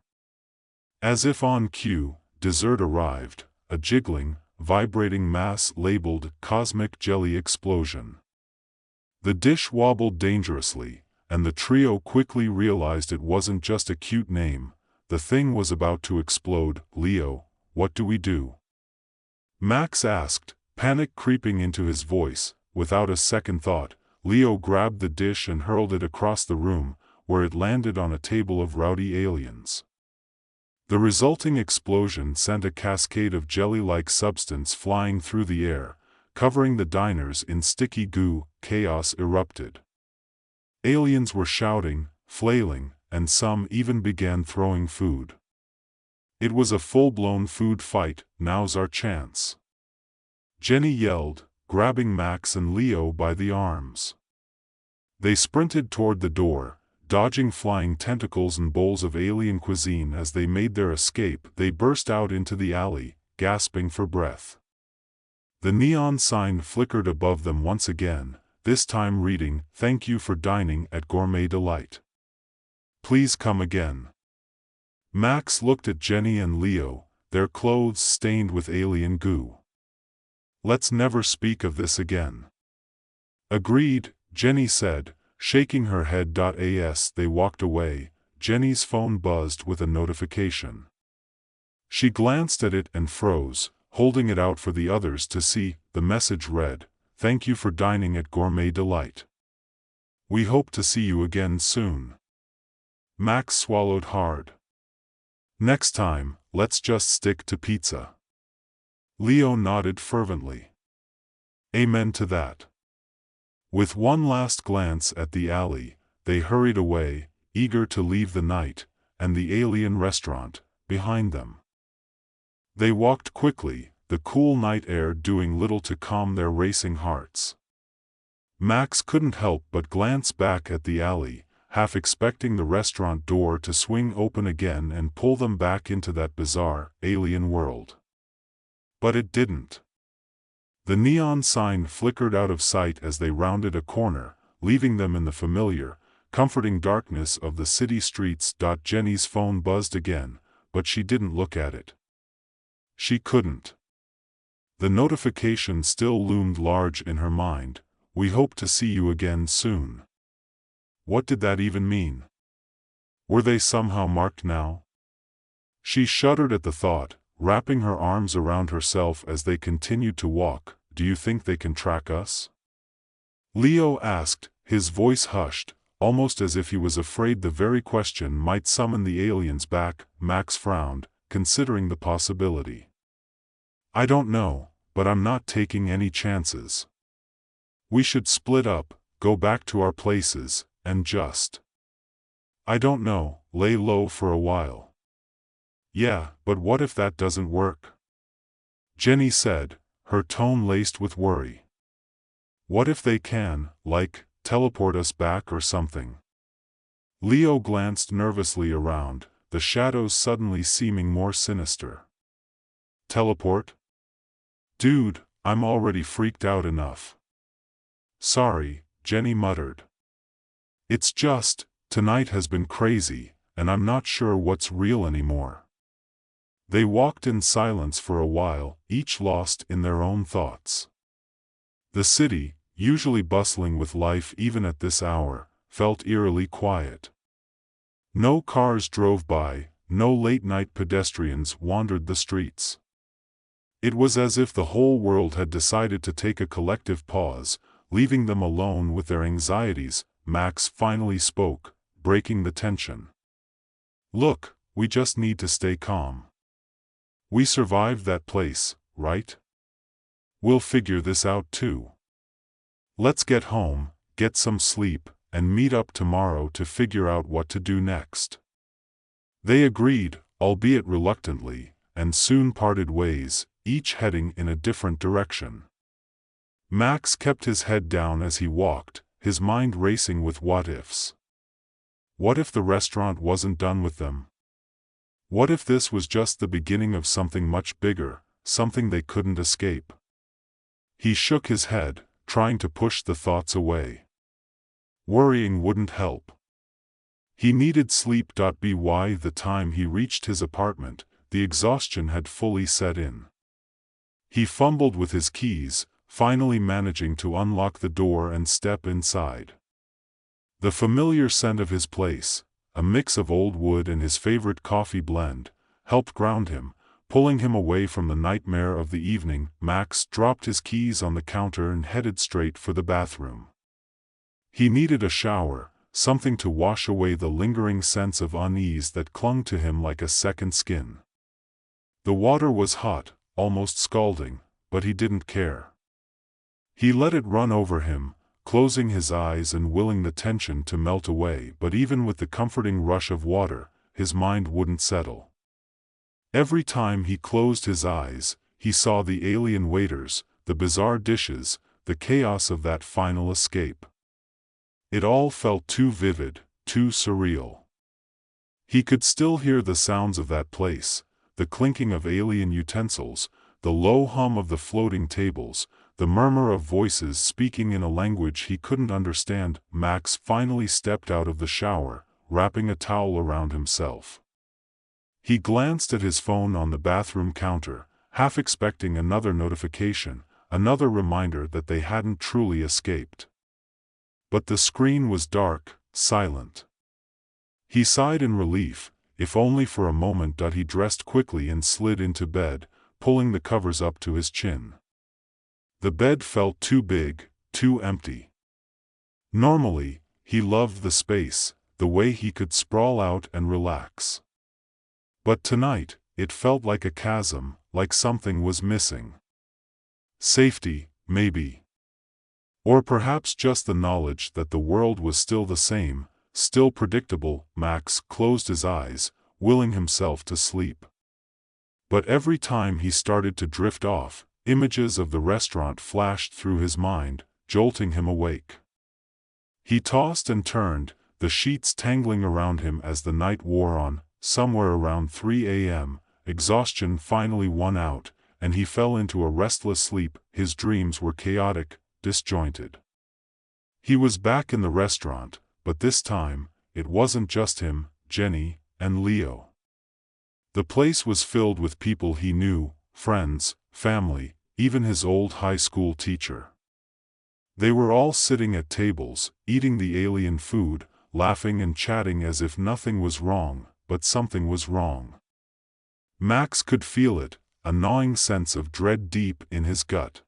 As if on cue, dessert arrived, a jiggling, vibrating mass labeled Cosmic Jelly Explosion. The dish wobbled dangerously, and the trio quickly realized it wasn't just a cute name. The thing was about to explode. Leo, what do we do? Max asked, panic creeping into his voice. Without a second thought, Leo grabbed the dish and hurled it across the room, where it landed on a table of rowdy aliens. The resulting explosion sent a cascade of jelly-like substance flying through the air, covering the diners in sticky goo. Chaos erupted. Aliens were shouting, flailing, and some even began throwing food. It was a full-blown food fight. Now's our chance. Jenny yelled, grabbing Max and Leo by the arms. They sprinted toward the door, dodging flying tentacles and bowls of alien cuisine. As they made their escape, they burst out into the alley, gasping for breath. The neon sign flickered above them once again, this time reading, "Thank you for dining at Gourmet Delight. Please come again." Max looked at Jenny and Leo, their clothes stained with alien goo. "Let's never speak of this again." "Agreed," Jenny said, shaking her head. As they walked away, Jenny's phone buzzed with a notification. She glanced at it and froze, holding it out for the others to see. The message read, "Thank you for dining at Gourmet Delight. We hope to see you again soon." Max swallowed hard. "Next time, let's just stick to pizza." Leo nodded fervently. "Amen to that." With one last glance at the alley, they hurried away, eager to leave the night, and the alien restaurant, behind them. They walked quickly, the cool night air doing little to calm their racing hearts. Max couldn't help but glance back at the alley, half expecting the restaurant door to swing open again and pull them back into that bizarre, alien world. But it didn't. The neon sign flickered out of sight as they rounded a corner, leaving them in the familiar, comforting darkness of the city streets. Jenny's phone buzzed again, but she didn't look at it. She couldn't. The notification still loomed large in her mind. "We hope to see you again soon." What did that even mean? Were they somehow marked now? She shuddered at the thought, wrapping her arms around herself as they continued to walk. "Do you think they can track us?" Leo asked, his voice hushed, almost as if he was afraid the very question might summon the aliens back. Max frowned, considering the possibility. "I don't know, but I'm not taking any chances. We should split up, go back to our places, and just, I don't know, lay low for a while." "Yeah, but what if that doesn't work?" Jenny said, her tone laced with worry. "What if they can, teleport us back or something?" Leo glanced nervously around, the shadows suddenly seeming more sinister. "Teleport? Dude, I'm already freaked out enough." "Sorry," Jenny muttered. "It's just, tonight has been crazy, and I'm not sure what's real anymore." They walked in silence for a while, each lost in their own thoughts. The city, usually bustling with life even at this hour, felt eerily quiet. No cars drove by, no late-night pedestrians wandered the streets. It was as if the whole world had decided to take a collective pause, leaving them alone with their anxieties. Max finally spoke, breaking the tension. "Look, we just need to stay calm. We survived that place, right? We'll figure this out too. Let's get home, get some sleep, and meet up tomorrow to figure out what to do next." They agreed, albeit reluctantly, and soon parted ways, each heading in a different direction. Max kept his head down as he walked, his mind racing with what-ifs. What if the restaurant wasn't done with them? What if this was just the beginning of something much bigger, something they couldn't escape? He shook his head, trying to push the thoughts away. Worrying wouldn't help. He needed sleep. By the time he reached his apartment, the exhaustion had fully set in. He fumbled with his keys, finally managing to unlock the door and step inside. The familiar scent of his place, a mix of old wood and his favorite coffee blend, helped ground him, pulling him away from the nightmare of the evening. Max dropped his keys on the counter and headed straight for the bathroom. He needed a shower, something to wash away the lingering sense of unease that clung to him like a second skin. The water was hot, almost scalding, but he didn't care. He let it run over him, closing his eyes and willing the tension to melt away. But even with the comforting rush of water, his mind wouldn't settle. Every time he closed his eyes, he saw the alien waiters, the bizarre dishes, the chaos of that final escape. It all felt too vivid, too surreal. He could still hear the sounds of that place, the clinking of alien utensils, the low hum of the floating tables, the murmur of voices speaking in a language he couldn't understand. Max finally stepped out of the shower, wrapping a towel around himself. He glanced at his phone on the bathroom counter, half expecting another notification, another reminder that they hadn't truly escaped. But the screen was dark, silent. He sighed in relief, if only for a moment. He dressed quickly and slid into bed, pulling the covers up to his chin. The bed felt too big, too empty. Normally, he loved the space, the way he could sprawl out and relax. But tonight, it felt like a chasm, like something was missing. Safety, maybe. Or perhaps just the knowledge that the world was still the same, still predictable. Max closed his eyes, willing himself to sleep. But every time he started to drift off, images of the restaurant flashed through his mind, jolting him awake. He tossed and turned, the sheets tangling around him as the night wore on. Somewhere around 3 a.m., exhaustion finally won out, and he fell into a restless sleep. His dreams were chaotic, disjointed. He was back in the restaurant, but this time, it wasn't just him, Jenny, and Leo. The place was filled with people he knew, friends, family, even his old high school teacher. They were all sitting at tables, eating the alien food, laughing and chatting as if nothing was wrong, but something was wrong. Max could feel it, a gnawing sense of dread deep in his gut.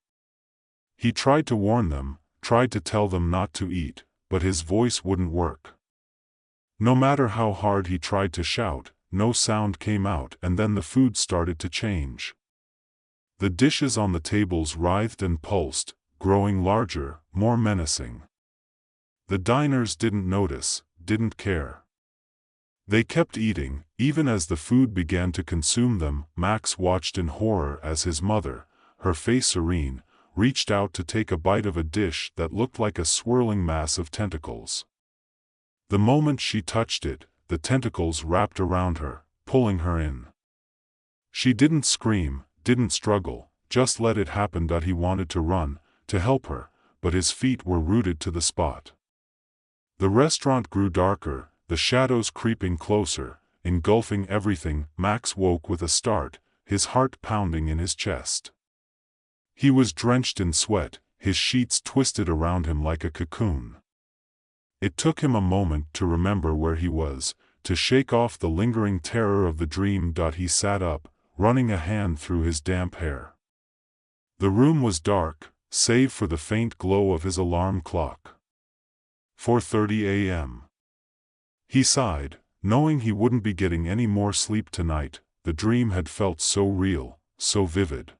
He tried to warn them, tried to tell them not to eat, but his voice wouldn't work. No matter how hard he tried to shout, no sound came out, and then the food started to change. The dishes on the tables writhed and pulsed, growing larger, more menacing. The diners didn't notice, didn't care. They kept eating, even as the food began to consume them. Max watched in horror as his mother, her face serene, reached out to take a bite of a dish that looked like a swirling mass of tentacles. The moment she touched it, the tentacles wrapped around her, pulling her in. She didn't scream, didn't struggle, just let it happen. He wanted to run, to help her, but his feet were rooted to the spot. The restaurant grew darker, the shadows creeping closer, engulfing everything. Max woke with a start, his heart pounding in his chest. He was drenched in sweat, his sheets twisted around him like a cocoon. It took him a moment to remember where he was, to shake off the lingering terror of the dream. He sat up, running a hand through his damp hair. The room was dark, save for the faint glow of his alarm clock. 4:30 a.m. He sighed, knowing he wouldn't be getting any more sleep tonight. The dream had felt so real, so vivid.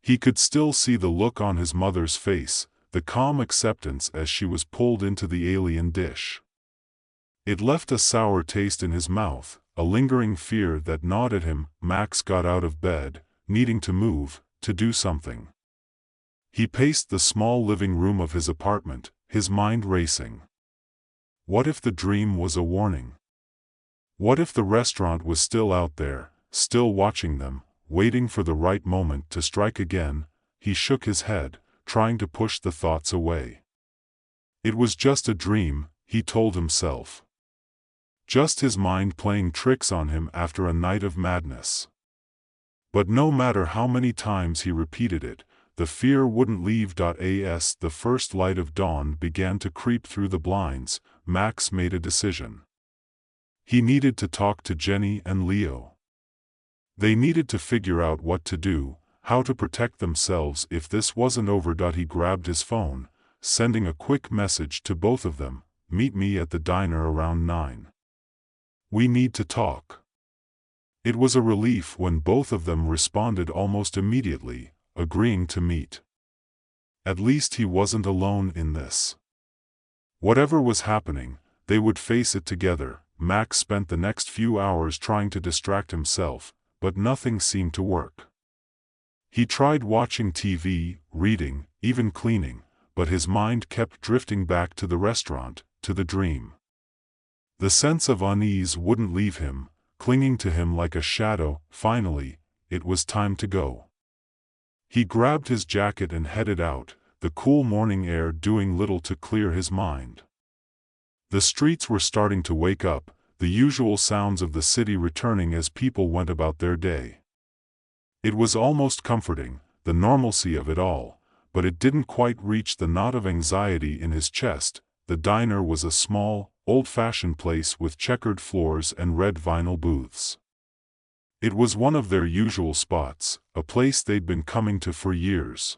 He could still see the look on his mother's face, the calm acceptance as she was pulled into the alien dish. It left a sour taste in his mouth, a lingering fear that gnawed at him. Max got out of bed, needing to move, to do something. He paced the small living room of his apartment, his mind racing. What if the dream was a warning? What if the restaurant was still out there, still watching them, waiting for the right moment to strike again? He shook his head, trying to push the thoughts away. It was just a dream, he told himself. Just his mind playing tricks on him after a night of madness. But no matter how many times he repeated it, the fear wouldn't leave. As the first light of dawn began to creep through the blinds, Max made a decision. He needed to talk to Jenny and Leo. They needed to figure out what to do, how to protect themselves if this wasn't over. He grabbed his phone, sending a quick message to both of them, "Meet me at the diner around 9. We need to talk." It was a relief when both of them responded almost immediately, agreeing to meet. At least he wasn't alone in this. Whatever was happening, they would face it together. Max spent the next few hours trying to distract himself, but nothing seemed to work. He tried watching TV, reading, even cleaning, but his mind kept drifting back to the restaurant, to the dream. The sense of unease wouldn't leave him, clinging to him like a shadow. Finally, it was time to go. He grabbed his jacket and headed out, the cool morning air doing little to clear his mind. The streets were starting to wake up, the usual sounds of the city returning as people went about their day. It was almost comforting, the normalcy of it all, but it didn't quite reach the knot of anxiety in his chest. The diner was a small, old-fashioned place with checkered floors and red vinyl booths. It was one of their usual spots, a place they'd been coming to for years.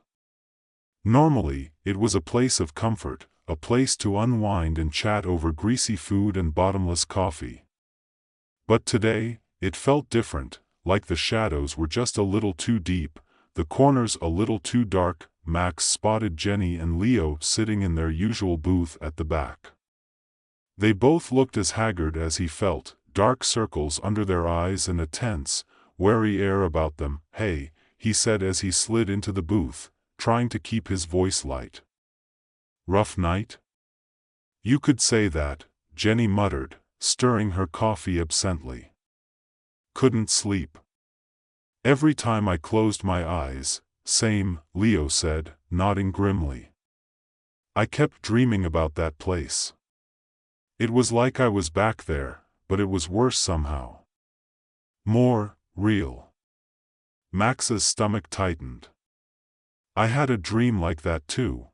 Normally, it was a place of comfort, a place to unwind and chat over greasy food and bottomless coffee. But today, it felt different, like the shadows were just a little too deep, the corners a little too dark. Max spotted Jenny and Leo sitting in their usual booth at the back. They both looked as haggard as he felt, dark circles under their eyes and a tense, wary air about them. "Hey," he said as he slid into the booth, trying to keep his voice light. "Rough night?" "You could say that," Jenny muttered, stirring her coffee absently. "Couldn't sleep. Every time I closed my eyes." "Same," Leo said, nodding grimly. "I kept dreaming about that place. It was like I was back there, but it was worse somehow. More real." Max's stomach tightened. "I had a dream like that too.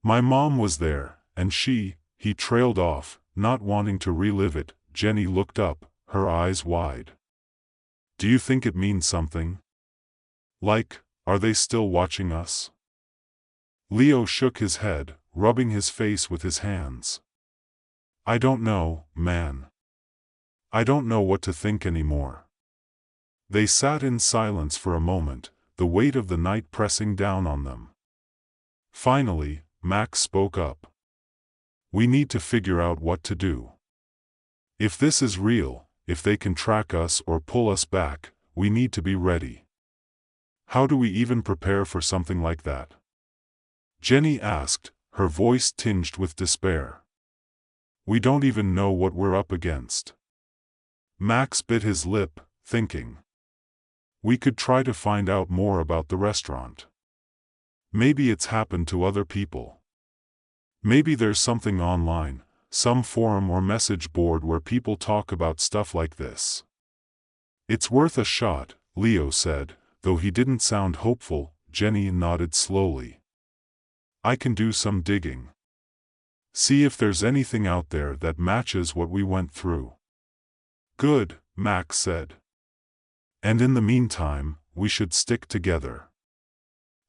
My mom was there, and he trailed off, not wanting to relive it. Jenny looked up, her eyes wide. "Do you think it means something? Like, are they still watching us?" Leo shook his head, rubbing his face with his hands. "I don't know, man. I don't know what to think anymore." They sat in silence for a moment, the weight of the night pressing down on them. Finally, Max spoke up. "We need to figure out what to do. If this is real, if they can track us or pull us back, we need to be ready. How do we even prepare for something like that?" Jenny asked, her voice tinged with despair. "We don't even know what we're up against." Max bit his lip, thinking. "We could try to find out more about the restaurant. Maybe it's happened to other people. Maybe there's something online, some forum or message board where people talk about stuff like this. It's worth a shot, Leo said, though he didn't sound hopeful. Jenny nodded slowly. I can do some digging. See if there's anything out there that matches what we went through. Good, Max said. And in the meantime, we should stick together.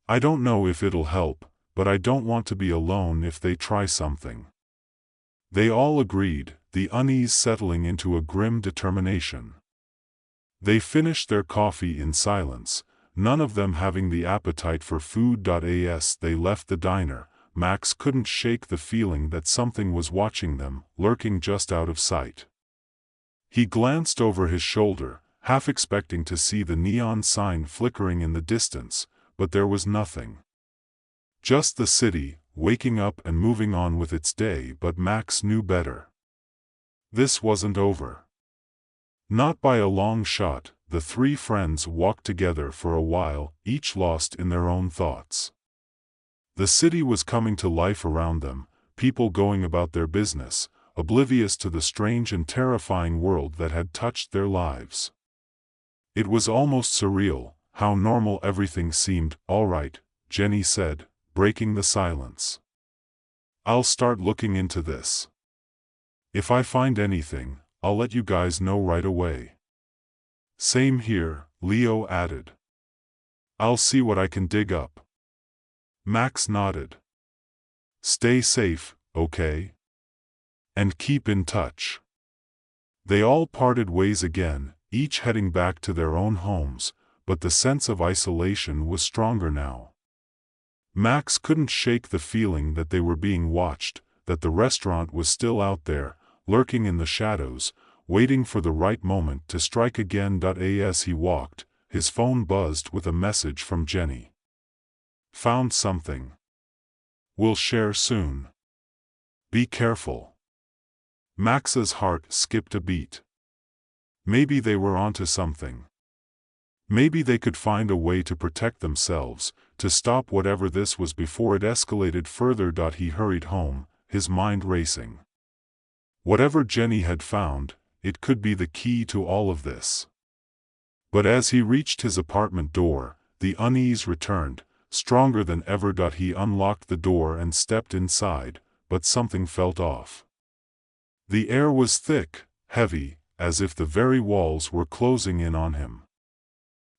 I don't know if it'll help, but I don't want to be alone if they try something. They all agreed, the unease settling into a grim determination. They finished their coffee in silence, none of them having the appetite for food. As they left the diner, Max couldn't shake the feeling that something was watching them, lurking just out of sight. He glanced over his shoulder, half expecting to see the neon sign flickering in the distance, but there was nothing. Just the city, waking up and moving on with its day. But Max knew better. This wasn't over. Not by a long shot. The three friends walked together for a while, each lost in their own thoughts. The city was coming to life around them, people going about their business, oblivious to the strange and terrifying world that had touched their lives. It was almost surreal, how normal everything seemed. All right, Jenny said, breaking the silence. I'll start looking into this. If I find anything, I'll let you guys know right away. Same here, Leo added. I'll see what I can dig up. Max nodded. Stay safe, okay? And keep in touch. They all parted ways again, each heading back to their own homes, but the sense of isolation was stronger now. Max couldn't shake the feeling that they were being watched, that the restaurant was still out there, lurking in the shadows, waiting for the right moment to strike again. As he walked, his phone buzzed with a message from Jenny. Found something. We'll share soon. Be careful. Max's heart skipped a beat. Maybe they were onto something. Maybe they could find a way to protect themselves, to stop whatever this was before it escalated further. He hurried home, his mind racing. Whatever Jenny had found, it could be the key to all of this. But as he reached his apartment door, the unease returned, stronger than ever. He unlocked the door and stepped inside, but something felt off. The air was thick, heavy, as if the very walls were closing in on him.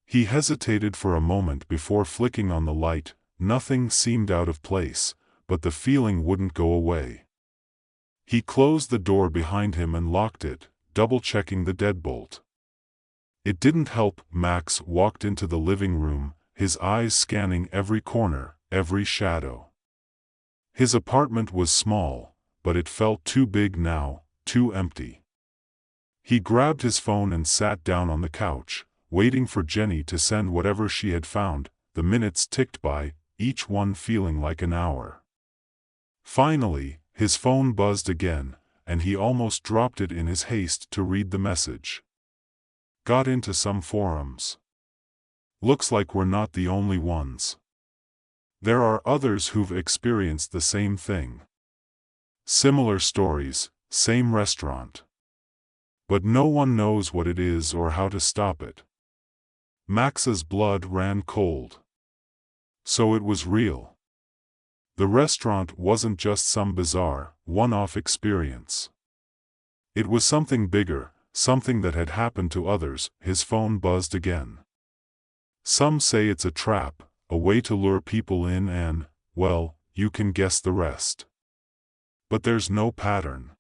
He hesitated for a moment before flicking on the light. Nothing seemed out of place, but the feeling wouldn't go away. He closed the door behind him and locked it, double-checking the deadbolt. It didn't help. Max walked into the living room, his eyes scanning every corner, every shadow. His apartment was small, but it felt too big now, too empty. He grabbed his phone and sat down on the couch, waiting for Jenny to send whatever she had found. The minutes ticked by, each one feeling like an hour. Finally, his phone buzzed again, and he almost dropped it in his haste to read the message. Got into some forums. Looks like we're not the only ones. There are others who've experienced the same thing. Similar stories, same restaurant. But no one knows what it is or how to stop it. Max's blood ran cold. So it was real. The restaurant wasn't just some bizarre, one-off experience. It was something bigger, something that had happened to others. His phone buzzed again. Some say it's a trap, a way to lure people in and, well, you can guess the rest. But there's no pattern.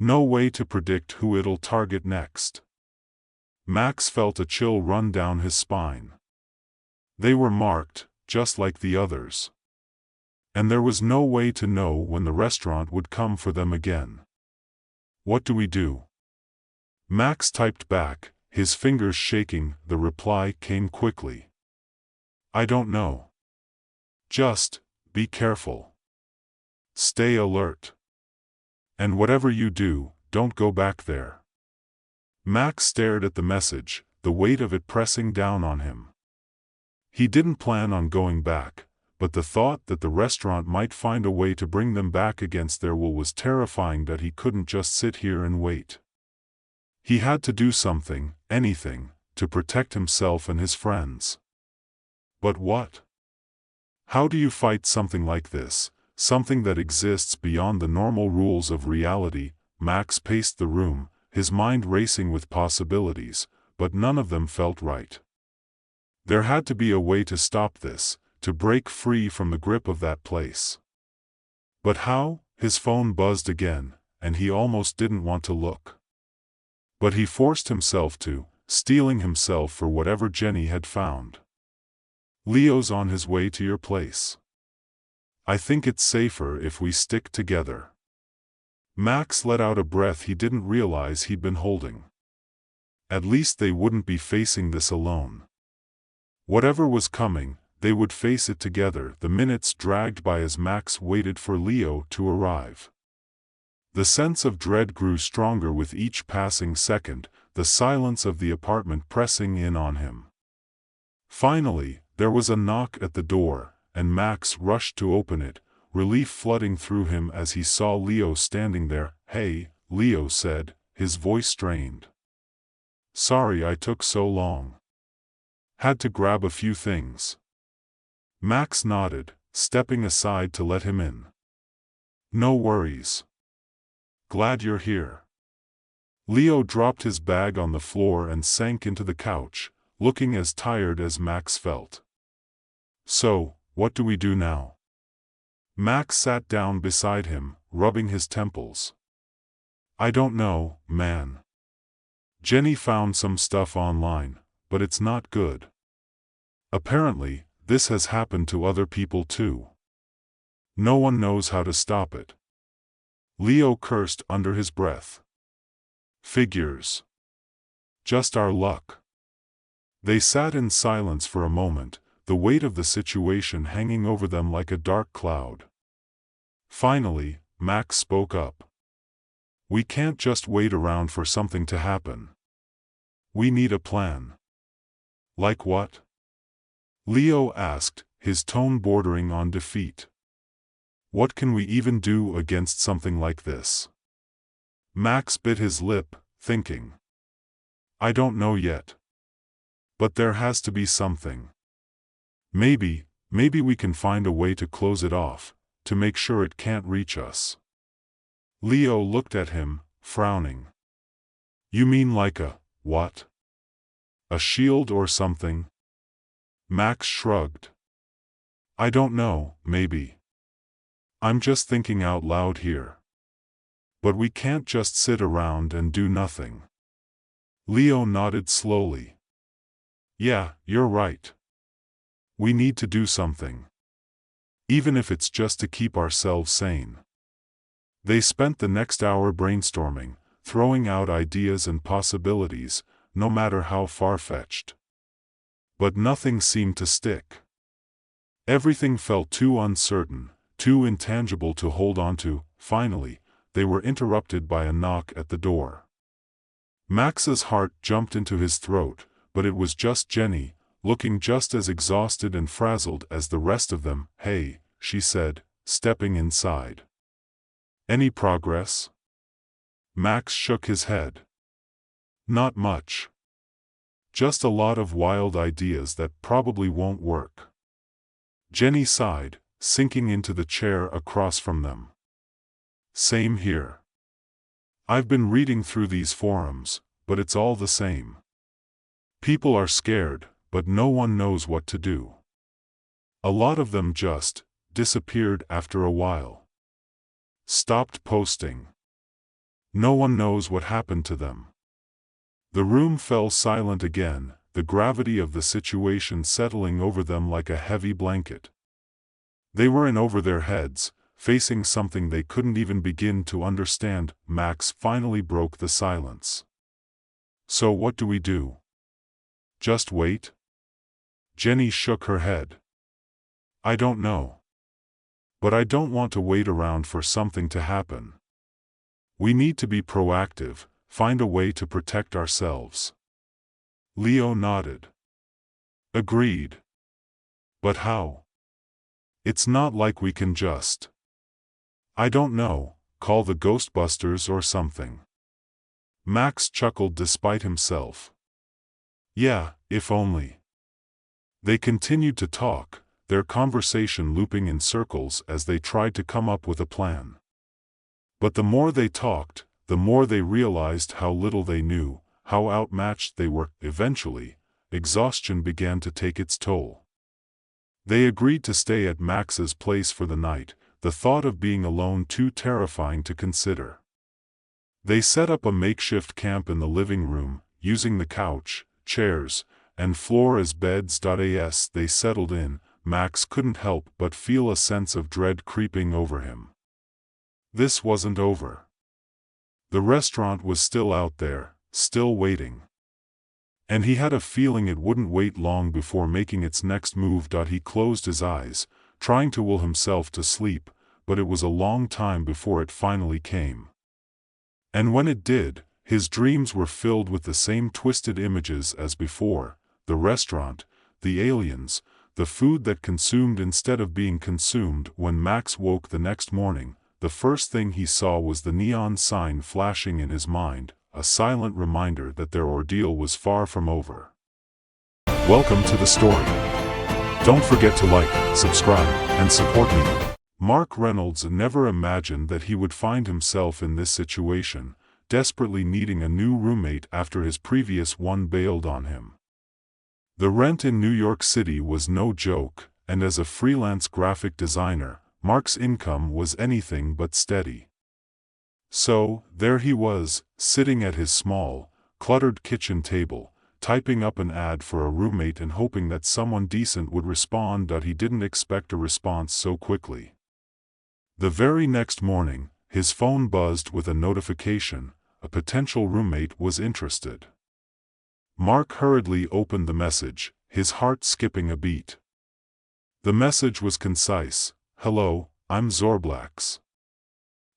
No way to predict who it'll target next. Max felt a chill run down his spine. They were marked, just like the others. And there was no way to know when the restaurant would come for them again. What do we do? Max typed back, his fingers shaking. The reply came quickly. I don't know. Just, be careful. Stay alert. And whatever you do, don't go back there. Max stared at the message, the weight of it pressing down on him. He didn't plan on going back, but the thought that the restaurant might find a way to bring them back against their will was terrifying. That he couldn't just sit here and wait. He had to do something, anything, to protect himself and his friends. But what? How do you fight something like this, something that exists beyond the normal rules of reality? Max paced the room, his mind racing with possibilities, but none of them felt right. There had to be a way to stop this, to break free from the grip of that place. But how? His phone buzzed again, and he almost didn't want to look. But he forced himself to, steeling himself for whatever Jenny had found. Leo's on his way to your place. I think it's safer if we stick together. Max let out a breath he didn't realize he'd been holding. At least they wouldn't be facing this alone. Whatever was coming, they would face it together. The minutes dragged by as Max waited for Leo to arrive. The sense of dread grew stronger with each passing second, the silence of the apartment pressing in on him. Finally, there was a knock at the door, and Max rushed to open it, relief flooding through him as he saw Leo standing there. Hey, Leo said, his voice strained. Sorry I took so long. Had to grab a few things. Max nodded, stepping aside to let him in. No worries. Glad you're here. Leo dropped his bag on the floor and sank into the couch, looking as tired as Max felt. So, what do we do now? Max sat down beside him, rubbing his temples. I don't know, man. Jenny found some stuff online, but it's not good. Apparently, this has happened to other people too. No one knows how to stop it. Leo cursed under his breath. Figures. Just our luck. They sat in silence for a moment, the weight of the situation hanging over them like a dark cloud. Finally, Max spoke up. We can't just wait around for something to happen. We need a plan. Like what? Leo asked, his tone bordering on defeat. What can we even do against something like this? Max bit his lip, thinking. I don't know yet. But there has to be something. Maybe we can find a way to close it off, to make sure it can't reach us. Leo looked at him, frowning. You mean like a, what? A shield or something? Max shrugged. I don't know, maybe. I'm just thinking out loud here. But we can't just sit around and do nothing. Leo nodded slowly. Yeah, you're right. We need to do something. Even if it's just to keep ourselves sane. They spent the next hour brainstorming, throwing out ideas and possibilities, no matter how far-fetched. But nothing seemed to stick. Everything felt too uncertain, too intangible to hold on to. Finally, they were interrupted by a knock at the door. Max's heart jumped into his throat, but it was just Jenny, looking just as exhausted and frazzled as the rest of them. Hey, she said, stepping inside. Any progress? Max shook his head. Not much. Just a lot of wild ideas that probably won't work. Jenny sighed, sinking into the chair across from them. Same here. I've been reading through these forums, but it's all the same. People are scared, but no one knows what to do. A lot of them just disappeared after a while. Stopped posting. No one knows what happened to them. The room fell silent again, the gravity of the situation settling over them like a heavy blanket. They were in over their heads, facing something they couldn't even begin to understand. Max finally broke the silence. So what do we do? Just wait? Jenny shook her head. I don't know. But I don't want to wait around for something to happen. We need to be proactive, find a way to protect ourselves. Leo nodded. Agreed. But how? It's not like we can just, I don't know, call the Ghostbusters or something. Max chuckled despite himself. Yeah, if only. They continued to talk, their conversation looping in circles as they tried to come up with a plan. But the more they talked, the more they realized how little they knew, how outmatched they were. Eventually, exhaustion began to take its toll. They agreed to stay at Max's place for the night, the thought of being alone too terrifying to consider. They set up a makeshift camp in the living room, using the couch, chairs, and floor as beds. As they settled in, Max couldn't help but feel a sense of dread creeping over him. This wasn't over. The restaurant was still out there, still waiting. And he had a feeling it wouldn't wait long before making its next move. He closed his eyes, trying to will himself to sleep, but it was a long time before it finally came. And when it did, his dreams were filled with the same twisted images as before: the restaurant, the aliens, the food that consumed instead of being consumed. When Max woke the next morning, the first thing he saw was the neon sign flashing in his mind, a silent reminder that their ordeal was far from over. Welcome to the story. Don't forget to like, subscribe, and support me. Mark Reynolds never imagined that he would find himself in this situation, desperately needing a new roommate after his previous one bailed on him. The rent in New York City was no joke, and as a freelance graphic designer, Mark's income was anything but steady. So, there he was, sitting at his small, cluttered kitchen table, typing up an ad for a roommate and hoping that someone decent would respond. He didn't expect a response so quickly. The very next morning, his phone buzzed with a notification: a potential roommate was interested. Mark hurriedly opened the message, his heart skipping a beat. The message was concise: "Hello, I'm Zorblax.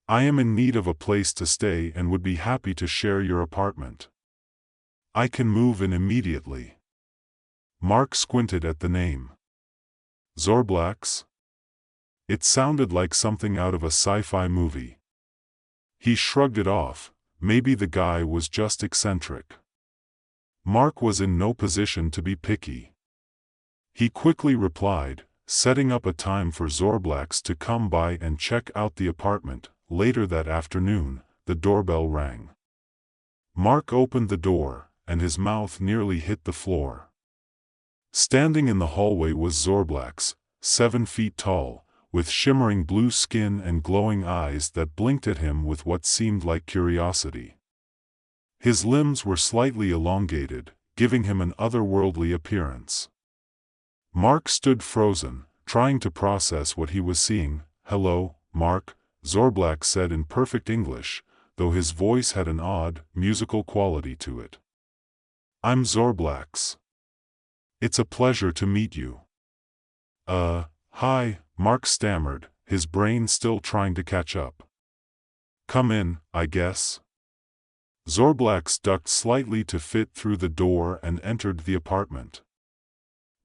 I am in need of a place to stay and would be happy to share your apartment. I can move in immediately." Mark squinted at the name. Zorblax? It sounded like something out of a sci-fi movie. He shrugged it off. Maybe the guy was just eccentric. Mark was in no position to be picky. He quickly replied, setting up a time for Zorblax to come by and check out the apartment. Later that afternoon, the doorbell rang. Mark opened the door, and his mouth nearly hit the floor. Standing in the hallway was Zorblax, 7 feet tall, with shimmering blue skin and glowing eyes that blinked at him with what seemed like curiosity. His limbs were slightly elongated, giving him an otherworldly appearance. Mark stood frozen, trying to process what he was seeing. "Hello, Mark," Zorblax said in perfect English, though his voice had an odd, musical quality to it. "I'm Zorblax. It's a pleasure to meet you." Hi," Mark stammered, his brain still trying to catch up. "Come in, I guess." Zorblax ducked slightly to fit through the door and entered the apartment.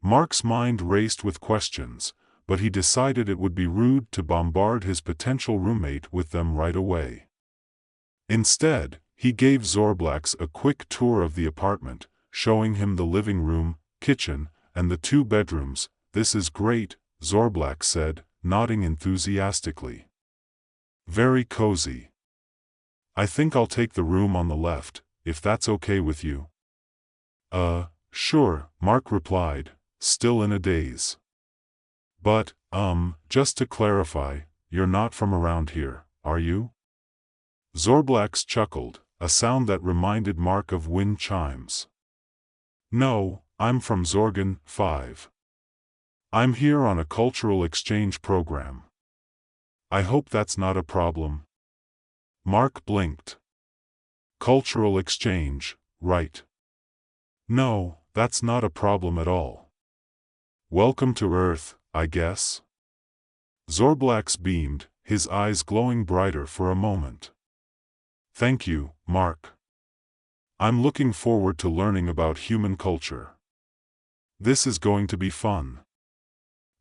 Mark's mind raced with questions, but he decided it would be rude to bombard his potential roommate with them right away. Instead, he gave Zorblax a quick tour of the apartment, showing him the living room, kitchen, and the 2 bedrooms. "This is great," Zorblax said, nodding enthusiastically. "Very cozy. I think I'll take the room on the left, if that's okay with you." Sure," Mark replied, still in a daze. "But, just to clarify, you're not from around here, are you?" Zorblax chuckled, a sound that reminded Mark of wind chimes. "No, I'm from Zorgan 5. I'm here on a cultural exchange program. I hope that's not a problem." Mark blinked. "Cultural exchange, right. No, that's not a problem at all. Welcome to Earth, I guess." Zorblax beamed, his eyes glowing brighter for a moment. "Thank you, Mark. I'm looking forward to learning about human culture. This is going to be fun."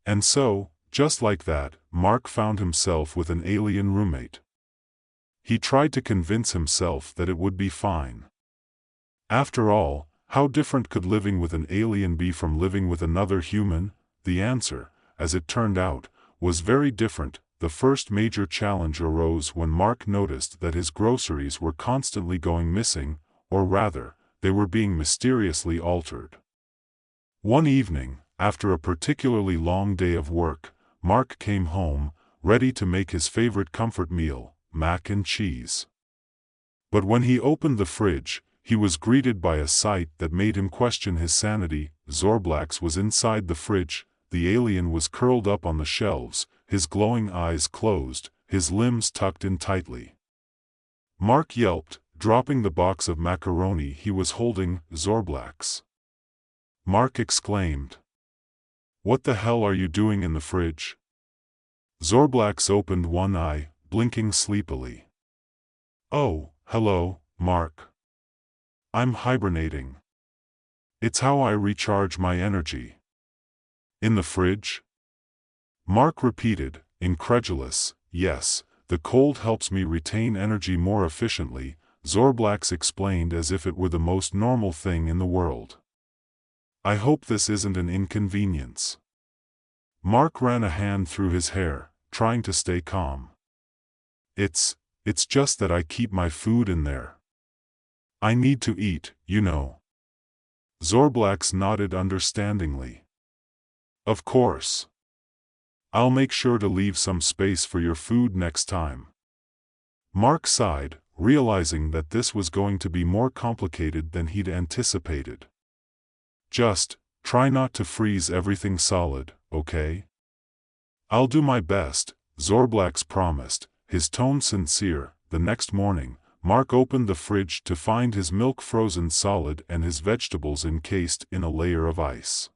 And so, Just like that, Mark found himself with an alien roommate. He tried to convince himself that it would be fine. After all, how different could living with an alien be from living with another human? The answer, as it turned out, was very different. The first major challenge arose when Mark noticed that his groceries were constantly going missing, or rather, they were being mysteriously altered. One evening, after a particularly long day of work, Mark came home, ready to make his favorite comfort meal, mac and cheese. But when he opened the fridge, he was greeted by a sight that made him question his sanity. Zorblax was inside the fridge, the alien was curled up on the shelves, his glowing eyes closed, his limbs tucked in tightly. Mark yelped, dropping the box of macaroni he was holding. Zorblax! Mark exclaimed. What the hell are you doing in the fridge? Zorblax opened one eye, blinking sleepily. Oh, hello, Mark. I'm hibernating. It's how I recharge my energy. In the fridge? Mark repeated, incredulous. Yes, the cold helps me retain energy more efficiently, Zorblax explained as if it were the most normal thing in the world. I hope this isn't an inconvenience. Mark ran a hand through his hair, trying to stay calm. It's just that I keep my food in there. I need to eat, you know. Zorblax nodded understandingly. Of course. I'll make sure to leave some space for your food next time. Mark sighed, realizing that this was going to be more complicated than he'd anticipated. Just try not to freeze everything solid, okay? I'll do my best, Zorblax promised, his tone sincere. The next morning, Mark opened the fridge to find his milk frozen solid and his vegetables encased in a layer of ice.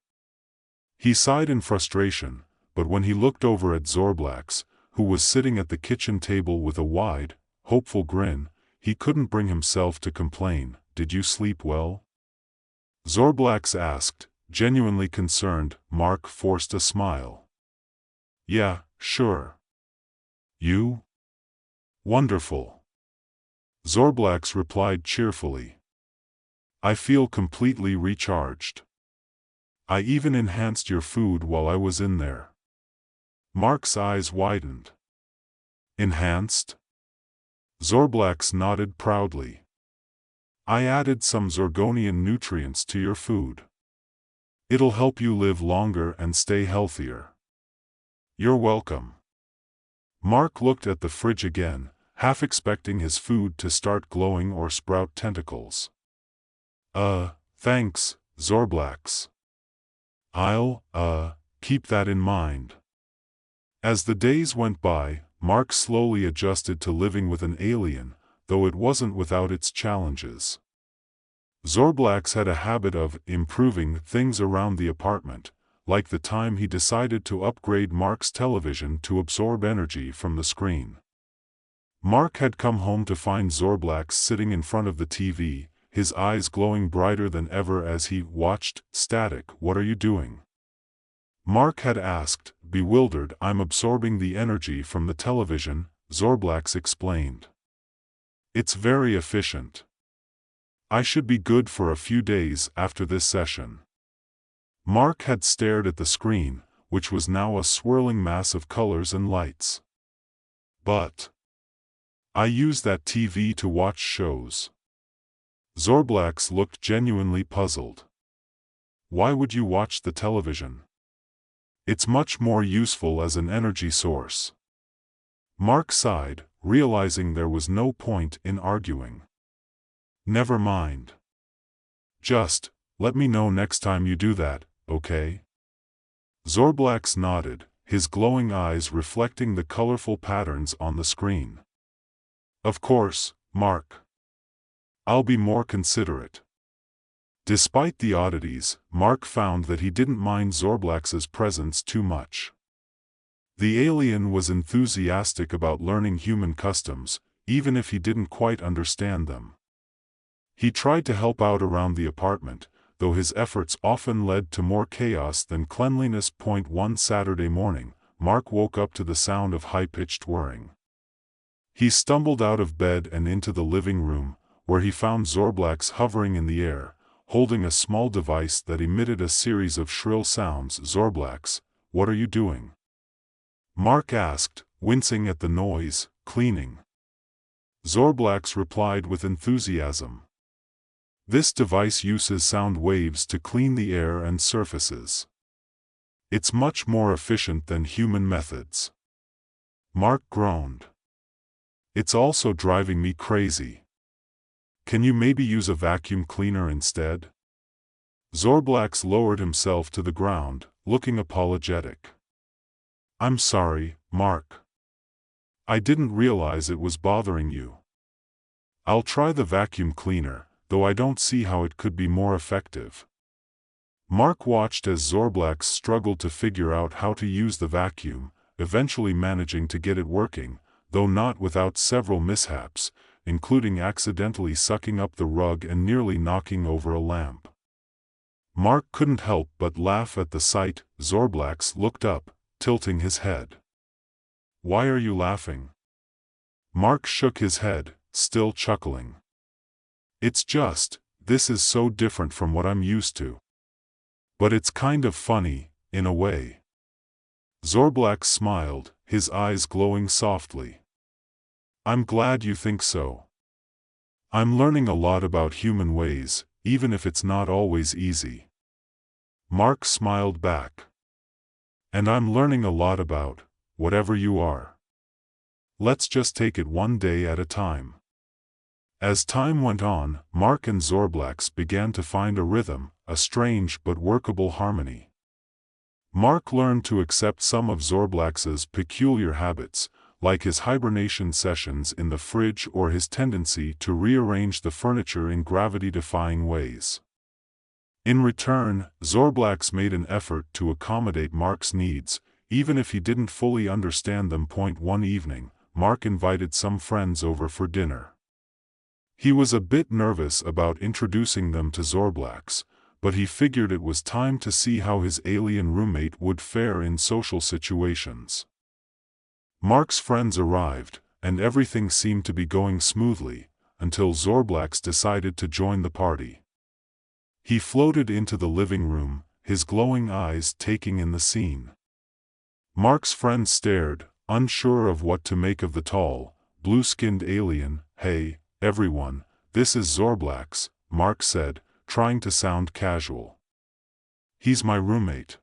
He sighed in frustration, but when he looked over at Zorblax, who was sitting at the kitchen table with a wide, hopeful grin, he couldn't bring himself to complain. Did you sleep well? Zorblax asked, genuinely concerned. Mark forced a smile. Yeah, sure. You? Wonderful. Zorblax replied cheerfully. I feel completely recharged. I even enhanced your food while I was in there. Mark's eyes widened. Enhanced? Zorblax nodded proudly. I added some Zorgonian nutrients to your food. It'll help you live longer and stay healthier. You're welcome. Mark looked at the fridge again, half expecting his food to start glowing or sprout tentacles. Thanks, Zorblax. I'll, keep that in mind. As the days went by, Mark slowly adjusted to living with an alien, though it wasn't without its challenges. Zorblax had a habit of improving things around the apartment, like the time he decided to upgrade Mark's television to absorb energy from the screen. Mark had come home to find Zorblax sitting in front of the TV, his eyes glowing brighter than ever as he watched. Static, what are you doing? Mark had asked, bewildered. I'm absorbing the energy from the television, Zorblax explained. It's very efficient. I should be good for a few days after this session. Mark had stared at the screen, which was now a swirling mass of colors and lights. But I use that TV to watch shows. Zorblax looked genuinely puzzled. Why would you watch the television? It's much more useful as an energy source. Mark sighed, realizing there was no point in arguing. Never mind. Just let me know next time you do that, okay? Zorblax nodded, his glowing eyes reflecting the colorful patterns on the screen. Of course, Mark. I'll be more considerate. Despite the oddities, Mark found that he didn't mind Zorblax's presence too much. The alien was enthusiastic about learning human customs, even if he didn't quite understand them. He tried to help out around the apartment, though his efforts often led to more chaos than cleanliness. One Saturday morning, Mark woke up to the sound of high-pitched whirring. He stumbled out of bed and into the living room, where he found Zorblax hovering in the air, holding a small device that emitted a series of shrill sounds. "Zorblax, what are you doing?" Mark asked, wincing at the noise. "Cleaning." Zorblax replied with enthusiasm. "This device uses sound waves to clean the air and surfaces. It's much more efficient than human methods." Mark groaned. "It's also driving me crazy. Can you maybe use a vacuum cleaner instead?" Zorblax lowered himself to the ground, looking apologetic. "I'm sorry, Mark. I didn't realize it was bothering you. I'll try the vacuum cleaner, though I don't see how it could be more effective." Mark watched as Zorblax struggled to figure out how to use the vacuum, eventually managing to get it working, though not without several mishaps, including accidentally sucking up the rug and nearly knocking over a lamp. Mark couldn't help but laugh at the sight. Zorblax looked up, tilting his head. "Why are you laughing?" Mark shook his head, still chuckling. "It's just, this is so different from what I'm used to. But it's kind of funny, in a way." Zorblax smiled, his eyes glowing softly. "I'm glad you think so. I'm learning a lot about human ways, even if it's not always easy." Mark smiled back. "And I'm learning a lot about whatever you are. Let's just take it one day at a time." As time went on, Mark and Zorblax began to find a rhythm, a strange but workable harmony. Mark learned to accept some of Zorblax's peculiar habits, like his hibernation sessions in the fridge or his tendency to rearrange the furniture in gravity-defying ways. In return, Zorblax made an effort to accommodate Mark's needs, even if he didn't fully understand them. One evening, Mark invited some friends over for dinner. He was a bit nervous about introducing them to Zorblax, but he figured it was time to see how his alien roommate would fare in social situations. Mark's friends arrived, and everything seemed to be going smoothly, until Zorblax decided to join the party. He floated into the living room, his glowing eyes taking in the scene. Mark's friends stared, unsure of what to make of the tall, blue-skinned alien. "Hey, everyone, this is Zorblax," Mark said, trying to sound casual. "He's my roommate."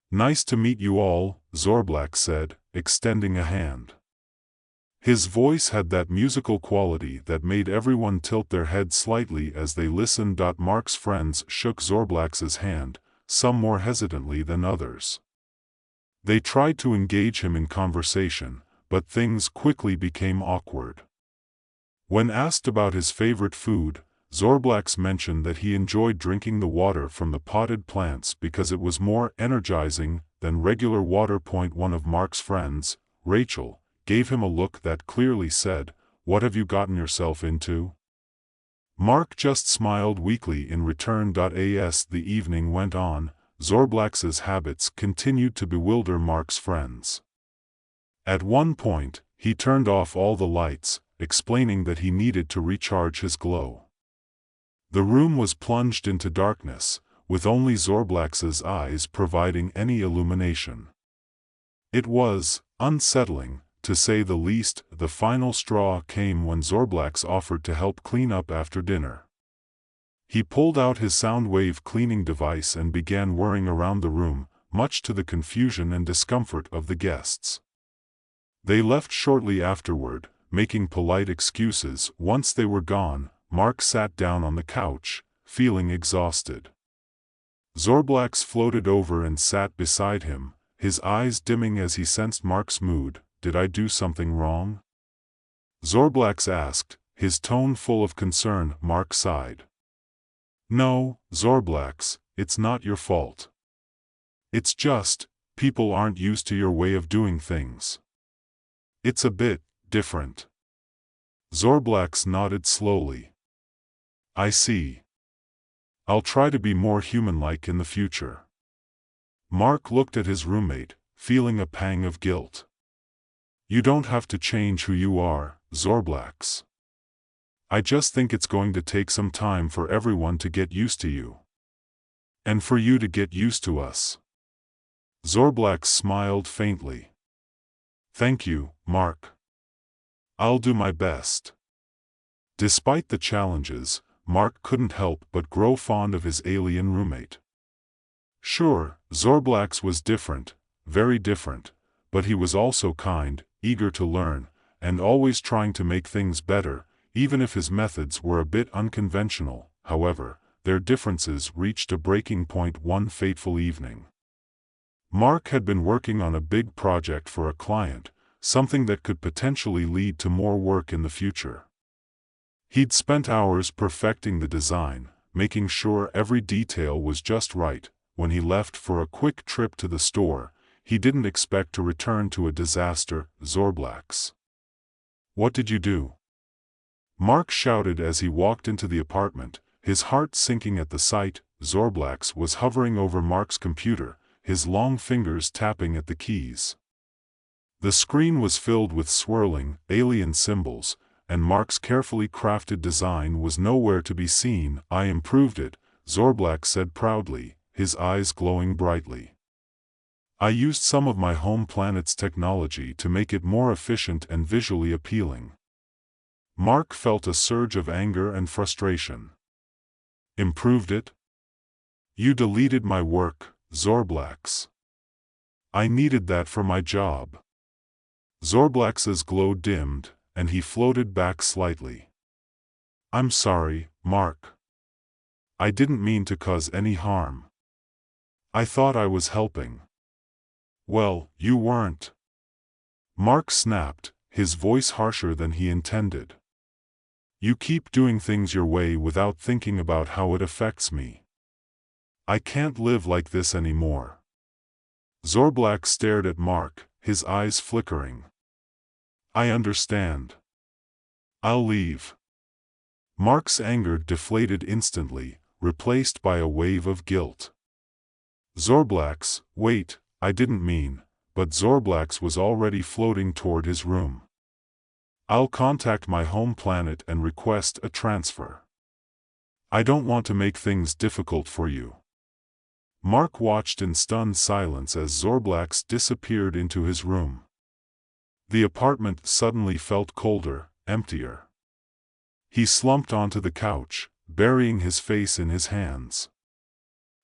"Nice to meet you all," Zorblax said, extending a hand. His voice had that musical quality that made everyone tilt their head slightly as they listened. Mark's friends shook Zorblax's hand, some more hesitantly than others. They tried to engage him in conversation, but things quickly became awkward. When asked about his favorite food, Zorblax mentioned that he enjoyed drinking the water from the potted plants because it was more energizing than regular water. One of Mark's friends, Rachel, gave him a look that clearly said, "What have you gotten yourself into?" Mark just smiled weakly in return. As the evening went on, Zorblax's habits continued to bewilder Mark's friends. At one point, he turned off all the lights, explaining that he needed to recharge his glow. The room was plunged into darkness, with only Zorblax's eyes providing any illumination. It was unsettling, to say the least. The final straw came when Zorblax offered to help clean up after dinner. He pulled out his soundwave cleaning device and began whirring around the room, much to the confusion and discomfort of the guests. They left shortly afterward, making polite excuses. Once they were gone, Mark sat down on the couch, feeling exhausted. Zorblax floated over and sat beside him, his eyes dimming as he sensed Mark's mood. "Did I do something wrong?" Zorblax asked, his tone full of concern. Mark sighed. "No, Zorblax, it's not your fault. It's just, people aren't used to your way of doing things. It's a bit different." Zorblax nodded slowly. "I see. I'll try to be more human-like in the future." Mark looked at his roommate, feeling a pang of guilt. You don't have to change who you are, Zorblax. I just think it's going to take some time for everyone to get used to you. And for you to get used to us. Zorblax smiled faintly. Thank you, Mark. I'll do my best. Despite the challenges, Mark couldn't help but grow fond of his alien roommate. Sure, Zorblax was different, very different, but he was also kind, eager to learn, and always trying to make things better, even if his methods were a bit unconventional. However, their differences reached a breaking point one fateful evening. Mark had been working on a big project for a client, something that could potentially lead to more work in the future. He'd spent hours perfecting the design, making sure every detail was just right. When he left for a quick trip to the store, he didn't expect to return to a disaster. Zorblax. What did you do? Mark shouted as he walked into the apartment, his heart sinking at the sight. Zorblax was hovering over Mark's computer, his long fingers tapping at the keys. The screen was filled with swirling, alien symbols, and Mark's carefully crafted design was nowhere to be seen. I improved it, Zorblax said proudly, his eyes glowing brightly. I used some of my home planet's technology to make it more efficient and visually appealing. Mark felt a surge of anger and frustration. Improved it? You deleted my work, Zorblax. I needed that for my job. Zorblax's glow dimmed, and he floated back slightly. I'm sorry, Mark. I didn't mean to cause any harm. I thought I was helping. Well, you weren't. Mark snapped, his voice harsher than he intended. You keep doing things your way without thinking about how it affects me. I can't live like this anymore. Zorblax stared at Mark, his eyes flickering. I understand. I'll leave. Mark's anger deflated instantly, replaced by a wave of guilt. Zorblax, wait, I didn't mean, but Zorblax was already floating toward his room. I'll contact my home planet and request a transfer. I don't want to make things difficult for you. Mark watched in stunned silence as Zorblax disappeared into his room. The apartment suddenly felt colder, emptier. He slumped onto the couch, burying his face in his hands.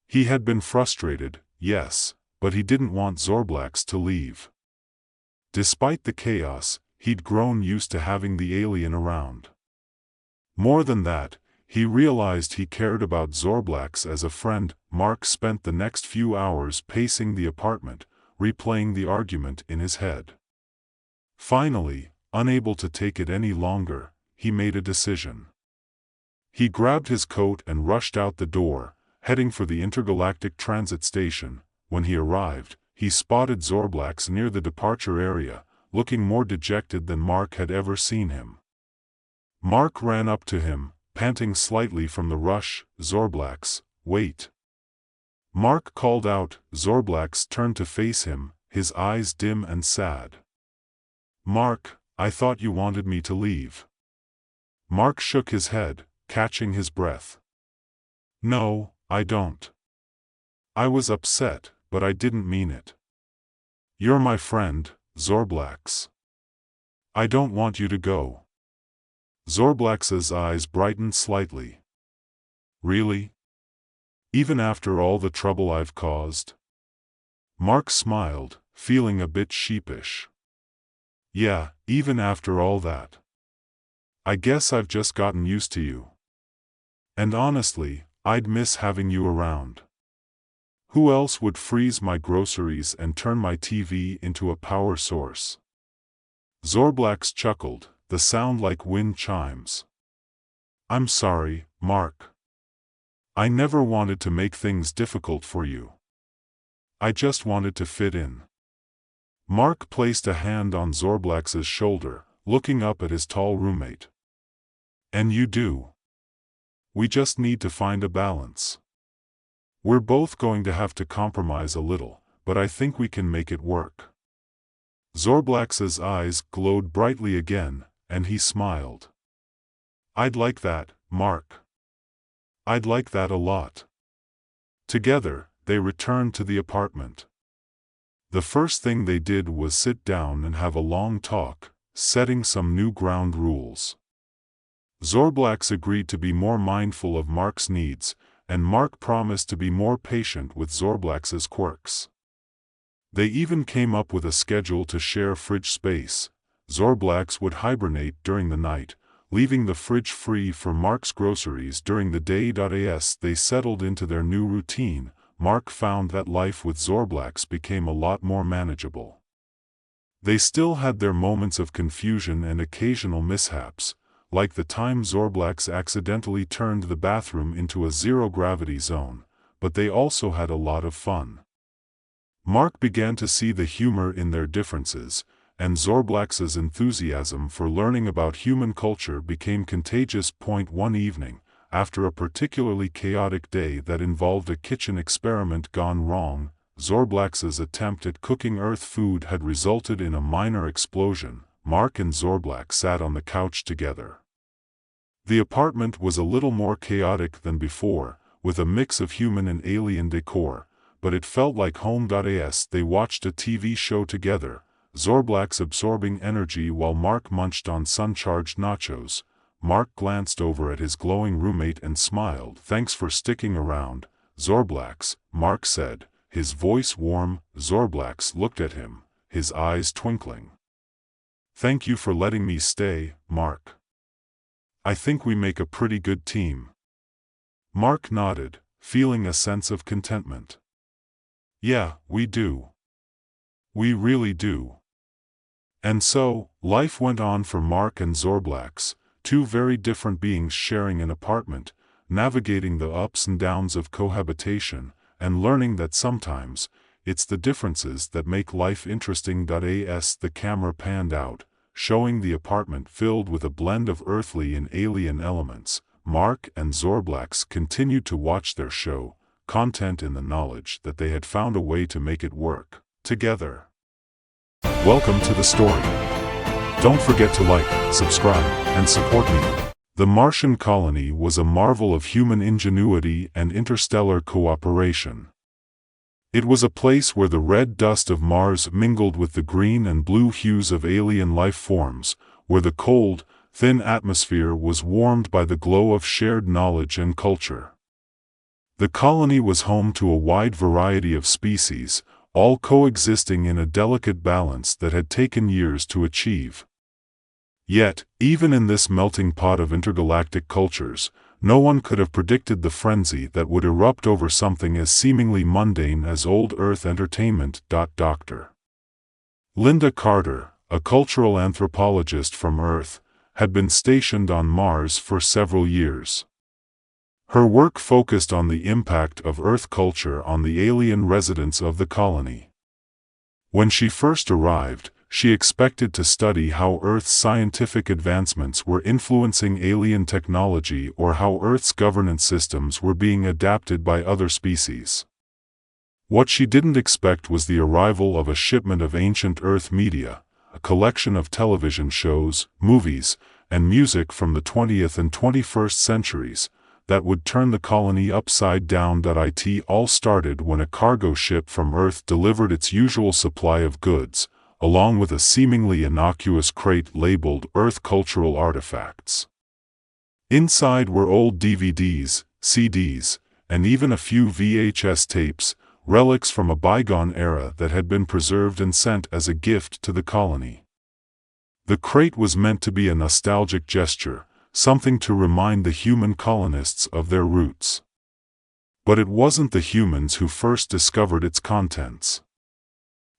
He had been frustrated, yes, but he didn't want Zorblax to leave. Despite the chaos, he'd grown used to having the alien around. More than that, he realized he cared about Zorblax as a friend. Mark spent the next few hours pacing the apartment, replaying the argument in his head. Finally, unable to take it any longer, he made a decision. He grabbed his coat and rushed out the door, heading for the intergalactic transit station. When he arrived, he spotted Zorblax near the departure area, looking more dejected than Mark had ever seen him. Mark ran up to him, panting slightly from the rush. Zorblax, wait. Mark called out. Zorblax turned to face him, his eyes dim and sad. Mark, I thought you wanted me to leave. Mark shook his head, catching his breath. No, I don't. I was upset, but I didn't mean it. You're my friend, Zorblax. I don't want you to go. Zorblax's eyes brightened slightly. Really? Even after all the trouble I've caused? Mark smiled, feeling a bit sheepish. Yeah, even after all that. I guess I've just gotten used to you. And honestly, I'd miss having you around. Who else would freeze my groceries and turn my TV into a power source? Zorblax chuckled, the sound like wind chimes. I'm sorry, Mark. I never wanted to make things difficult for you. I just wanted to fit in. Mark placed a hand on Zorblax's shoulder, looking up at his tall roommate. And you do. We just need to find a balance. We're both going to have to compromise a little, but I think we can make it work." Zorblax's eyes glowed brightly again, and he smiled. "I'd like that, Mark. I'd like that a lot." Together, they returned to the apartment. The first thing they did was sit down and have a long talk, setting some new ground rules. Zorblax agreed to be more mindful of Mark's needs, and Mark promised to be more patient with Zorblax's quirks. They even came up with a schedule to share fridge space. Zorblax would hibernate during the night, leaving the fridge free for Mark's groceries during the day. As they settled into their new routine, Mark found that life with Zorblax became a lot more manageable. They still had their moments of confusion and occasional mishaps, like the time Zorblax accidentally turned the bathroom into a zero-gravity zone, but they also had a lot of fun. Mark began to see the humor in their differences, and Zorblax's enthusiasm for learning about human culture became contagious. One evening, after a particularly chaotic day that involved a kitchen experiment gone wrong, Zorblax's attempt at cooking Earth food had resulted in a minor explosion. Mark and Zorblax sat on the couch together. The apartment was a little more chaotic than before, with a mix of human and alien decor, but it felt like home. As they watched a TV show together, Zorblax absorbing energy while Mark munched on sun-charged nachos, Mark glanced over at his glowing roommate and smiled. "Thanks for sticking around, Zorblax," Mark said, his voice warm. Zorblax looked at him, his eyes twinkling. "Thank you for letting me stay, Mark. I think we make a pretty good team." Mark nodded, feeling a sense of contentment. "Yeah, we do. We really do." And so, life went on for Mark and Zorblax, two very different beings sharing an apartment, navigating the ups and downs of cohabitation, and learning that sometimes, it's the differences that make life interesting. As the camera panned out, showing the apartment filled with a blend of earthly and alien elements, Mark and Zorblax continued to watch their show, content in the knowledge that they had found a way to make it work, together. Welcome to the story. Don't forget to like, subscribe, and support me. The Martian colony was a marvel of human ingenuity and interstellar cooperation. It was a place where the red dust of Mars mingled with the green and blue hues of alien life forms, where the cold, thin atmosphere was warmed by the glow of shared knowledge and culture. The colony was home to a wide variety of species, all coexisting in a delicate balance that had taken years to achieve. Yet, even in this melting pot of intergalactic cultures, no one could have predicted the frenzy that would erupt over something as seemingly mundane as old Earth entertainment. Dr. Linda Carter, a cultural anthropologist from Earth, had been stationed on Mars for several years. Her work focused on the impact of Earth culture on the alien residents of the colony. When she first arrived, she expected to study how Earth's scientific advancements were influencing alien technology or how Earth's governance systems were being adapted by other species. What she didn't expect was the arrival of a shipment of ancient Earth media, a collection of television shows, movies, and music from the 20th and 21st centuries, that would turn the colony upside down. It all started when a cargo ship from Earth delivered its usual supply of goods, along with a seemingly innocuous crate labeled Earth Cultural Artifacts. Inside were old DVDs, CDs, and even a few VHS tapes, relics from a bygone era that had been preserved and sent as a gift to the colony. The crate was meant to be a nostalgic gesture, something to remind the human colonists of their roots. But it wasn't the humans who first discovered its contents.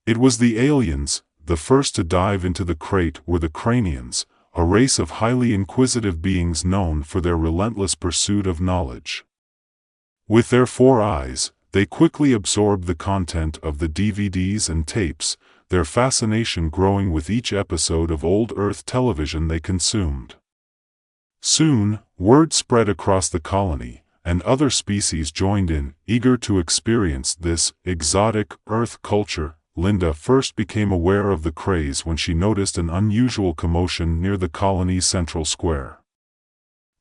It was the aliens. The first to dive into the crate were the Cranians, a race of highly inquisitive beings known for their relentless pursuit of knowledge. With their 4 eyes, they quickly absorbed the content of the DVDs and tapes, their fascination growing with each episode of old Earth television they consumed. Soon, word spread across the colony, and other species joined in, eager to experience this exotic Earth culture. Linda first became aware of the craze when she noticed an unusual commotion near the colony's central square.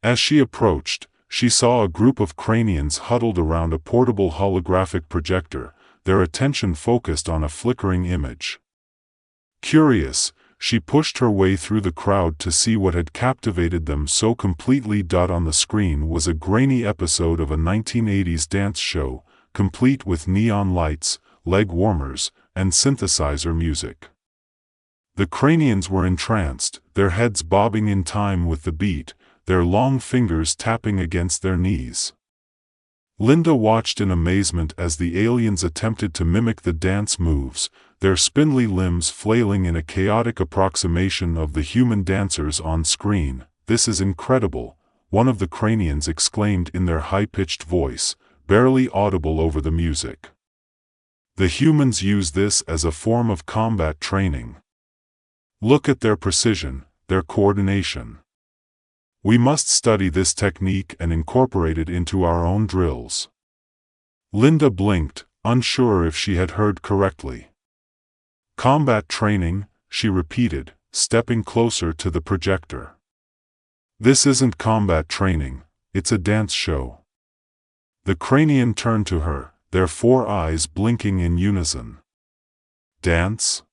As she approached, she saw a group of cranians huddled around a portable holographic projector, their attention focused on a flickering image. Curious, she pushed her way through the crowd to see what had captivated them so completely. On the screen was a grainy episode of a 1980s dance show, complete with neon lights, leg warmers, and synthesizer music. The cranians were entranced, their heads bobbing in time with the beat, their long fingers tapping against their knees. Linda watched in amazement as the aliens attempted to mimic the dance moves, their spindly limbs flailing in a chaotic approximation of the human dancers on screen. "This is incredible," one of the cranians exclaimed in their high-pitched voice, barely audible over the music. "The humans use this as a form of combat training. Look at their precision, their coordination. We must study this technique and incorporate it into our own drills." Linda blinked, unsure if she had heard correctly. "Combat training," she repeated, stepping closer to the projector. "This isn't combat training, it's a dance show." The cranian turned to her, their four eyes blinking in unison. "Dance?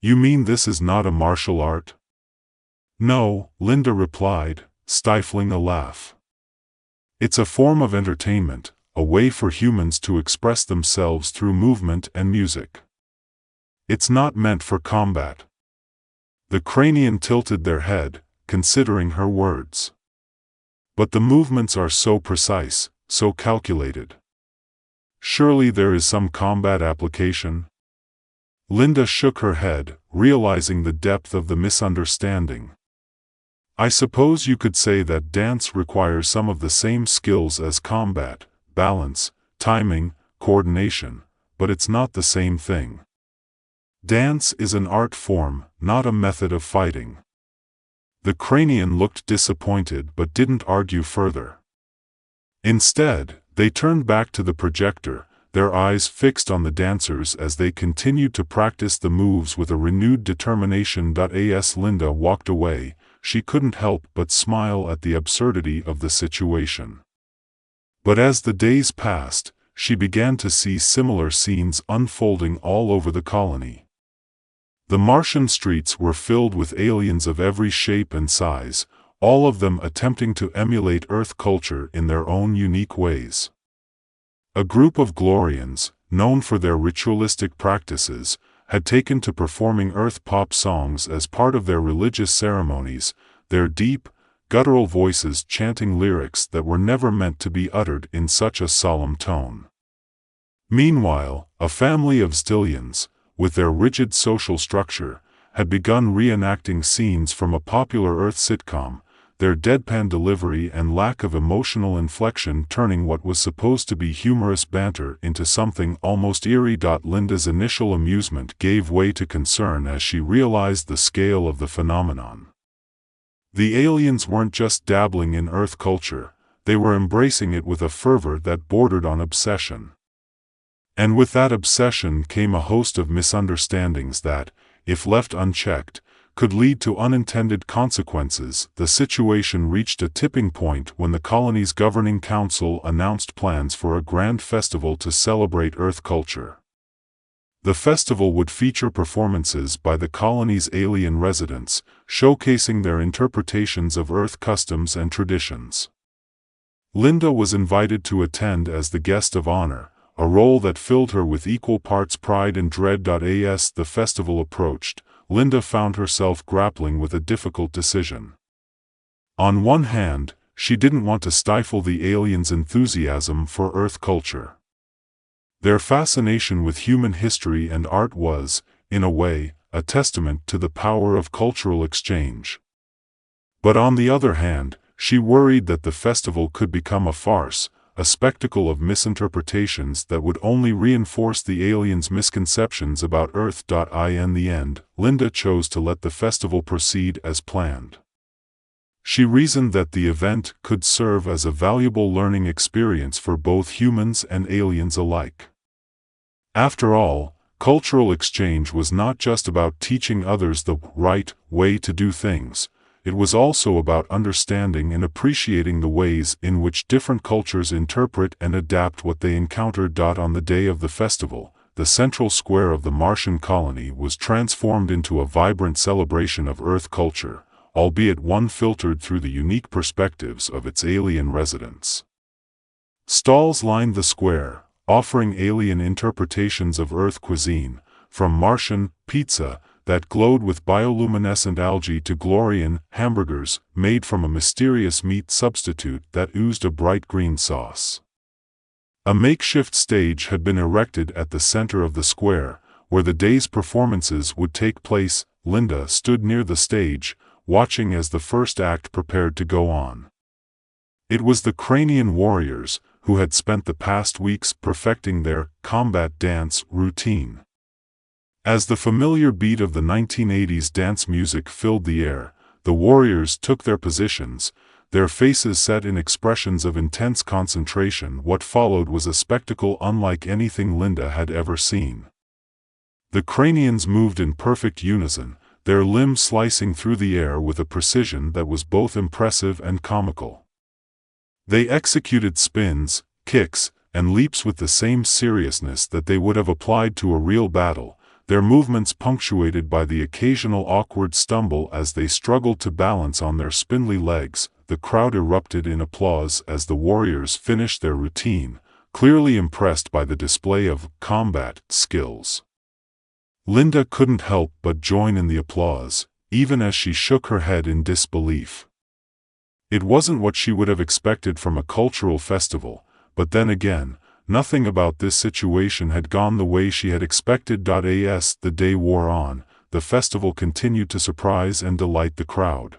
You mean this is not a martial art?" "No," Linda replied, stifling a laugh. "It's a form of entertainment, a way for humans to express themselves through movement and music. It's not meant for combat." The cranian tilted their head, considering her words. "But the movements are so precise, so calculated. Surely there is some combat application?" Linda shook her head, realizing the depth of the misunderstanding. "I suppose you could say that dance requires some of the same skills as combat, balance, timing, coordination, but it's not the same thing. Dance is an art form, not a method of fighting." The cranian looked disappointed but didn't argue further. Instead, they turned back to the projector, their eyes fixed on the dancers as they continued to practice the moves with a renewed determination. As Linda walked away, she couldn't help but smile at the absurdity of the situation. But as the days passed, she began to see similar scenes unfolding all over the colony. The Martian streets were filled with aliens of every shape and size, all of them attempting to emulate Earth culture in their own unique ways. A group of Glorians, known for their ritualistic practices, had taken to performing Earth pop songs as part of their religious ceremonies, their deep, guttural voices chanting lyrics that were never meant to be uttered in such a solemn tone. Meanwhile, a family of Stylians, with their rigid social structure, had begun reenacting scenes from a popular Earth sitcom, their deadpan delivery and lack of emotional inflection turning what was supposed to be humorous banter into something almost eerie. Linda's initial amusement gave way to concern as she realized the scale of the phenomenon. The aliens weren't just dabbling in Earth culture, they were embracing it with a fervor that bordered on obsession. And with that obsession came a host of misunderstandings that, if left unchecked, could lead to unintended consequences. The situation reached a tipping point when the colony's governing council announced plans for a grand festival to celebrate Earth culture. The festival would feature performances by the colony's alien residents, showcasing their interpretations of Earth customs and traditions. Linda was invited to attend as the guest of honor, a role that filled her with equal parts pride and dread. As the festival approached, Linda found herself grappling with a difficult decision. On one hand, she didn't want to stifle the aliens' enthusiasm for Earth culture. Their fascination with human history and art was, in a way, a testament to the power of cultural exchange. But on the other hand, she worried that the festival could become a farce, a spectacle of misinterpretations that would only reinforce the aliens' misconceptions about Earth. In the end, Linda chose to let the festival proceed as planned. She reasoned that the event could serve as a valuable learning experience for both humans and aliens alike. After all, cultural exchange was not just about teaching others the right way to do things. It was also about understanding and appreciating the ways in which different cultures interpret and adapt what they encountered. On the day of the festival, the central square of the Martian colony was transformed into a vibrant celebration of Earth culture, albeit one filtered through the unique perspectives of its alien residents. Stalls lined the square, offering alien interpretations of Earth cuisine, from Martian pizza that glowed with bioluminescent algae to Glorian hamburgers made from a mysterious meat substitute that oozed a bright green sauce. A makeshift stage had been erected at the center of the square, where the day's performances would take place. Linda stood near the stage, watching as the first act prepared to go on. It was the Cranian warriors, who had spent the past weeks perfecting their combat dance routine. As the familiar beat of the 1980s dance music filled the air, the warriors took their positions, their faces set in expressions of intense concentration. What followed was a spectacle unlike anything Linda had ever seen. The Cranians moved in perfect unison, their limbs slicing through the air with a precision that was both impressive and comical. They executed spins, kicks, and leaps with the same seriousness that they would have applied to a real battle, their movements punctuated by the occasional awkward stumble as they struggled to balance on their spindly legs. The crowd erupted in applause as the warriors finished their routine, clearly impressed by the display of combat skills. Linda couldn't help but join in the applause, even as she shook her head in disbelief. It wasn't what she would have expected from a cultural festival, but then again, nothing about this situation had gone the way she had expected. As the day wore on, the festival continued to surprise and delight the crowd.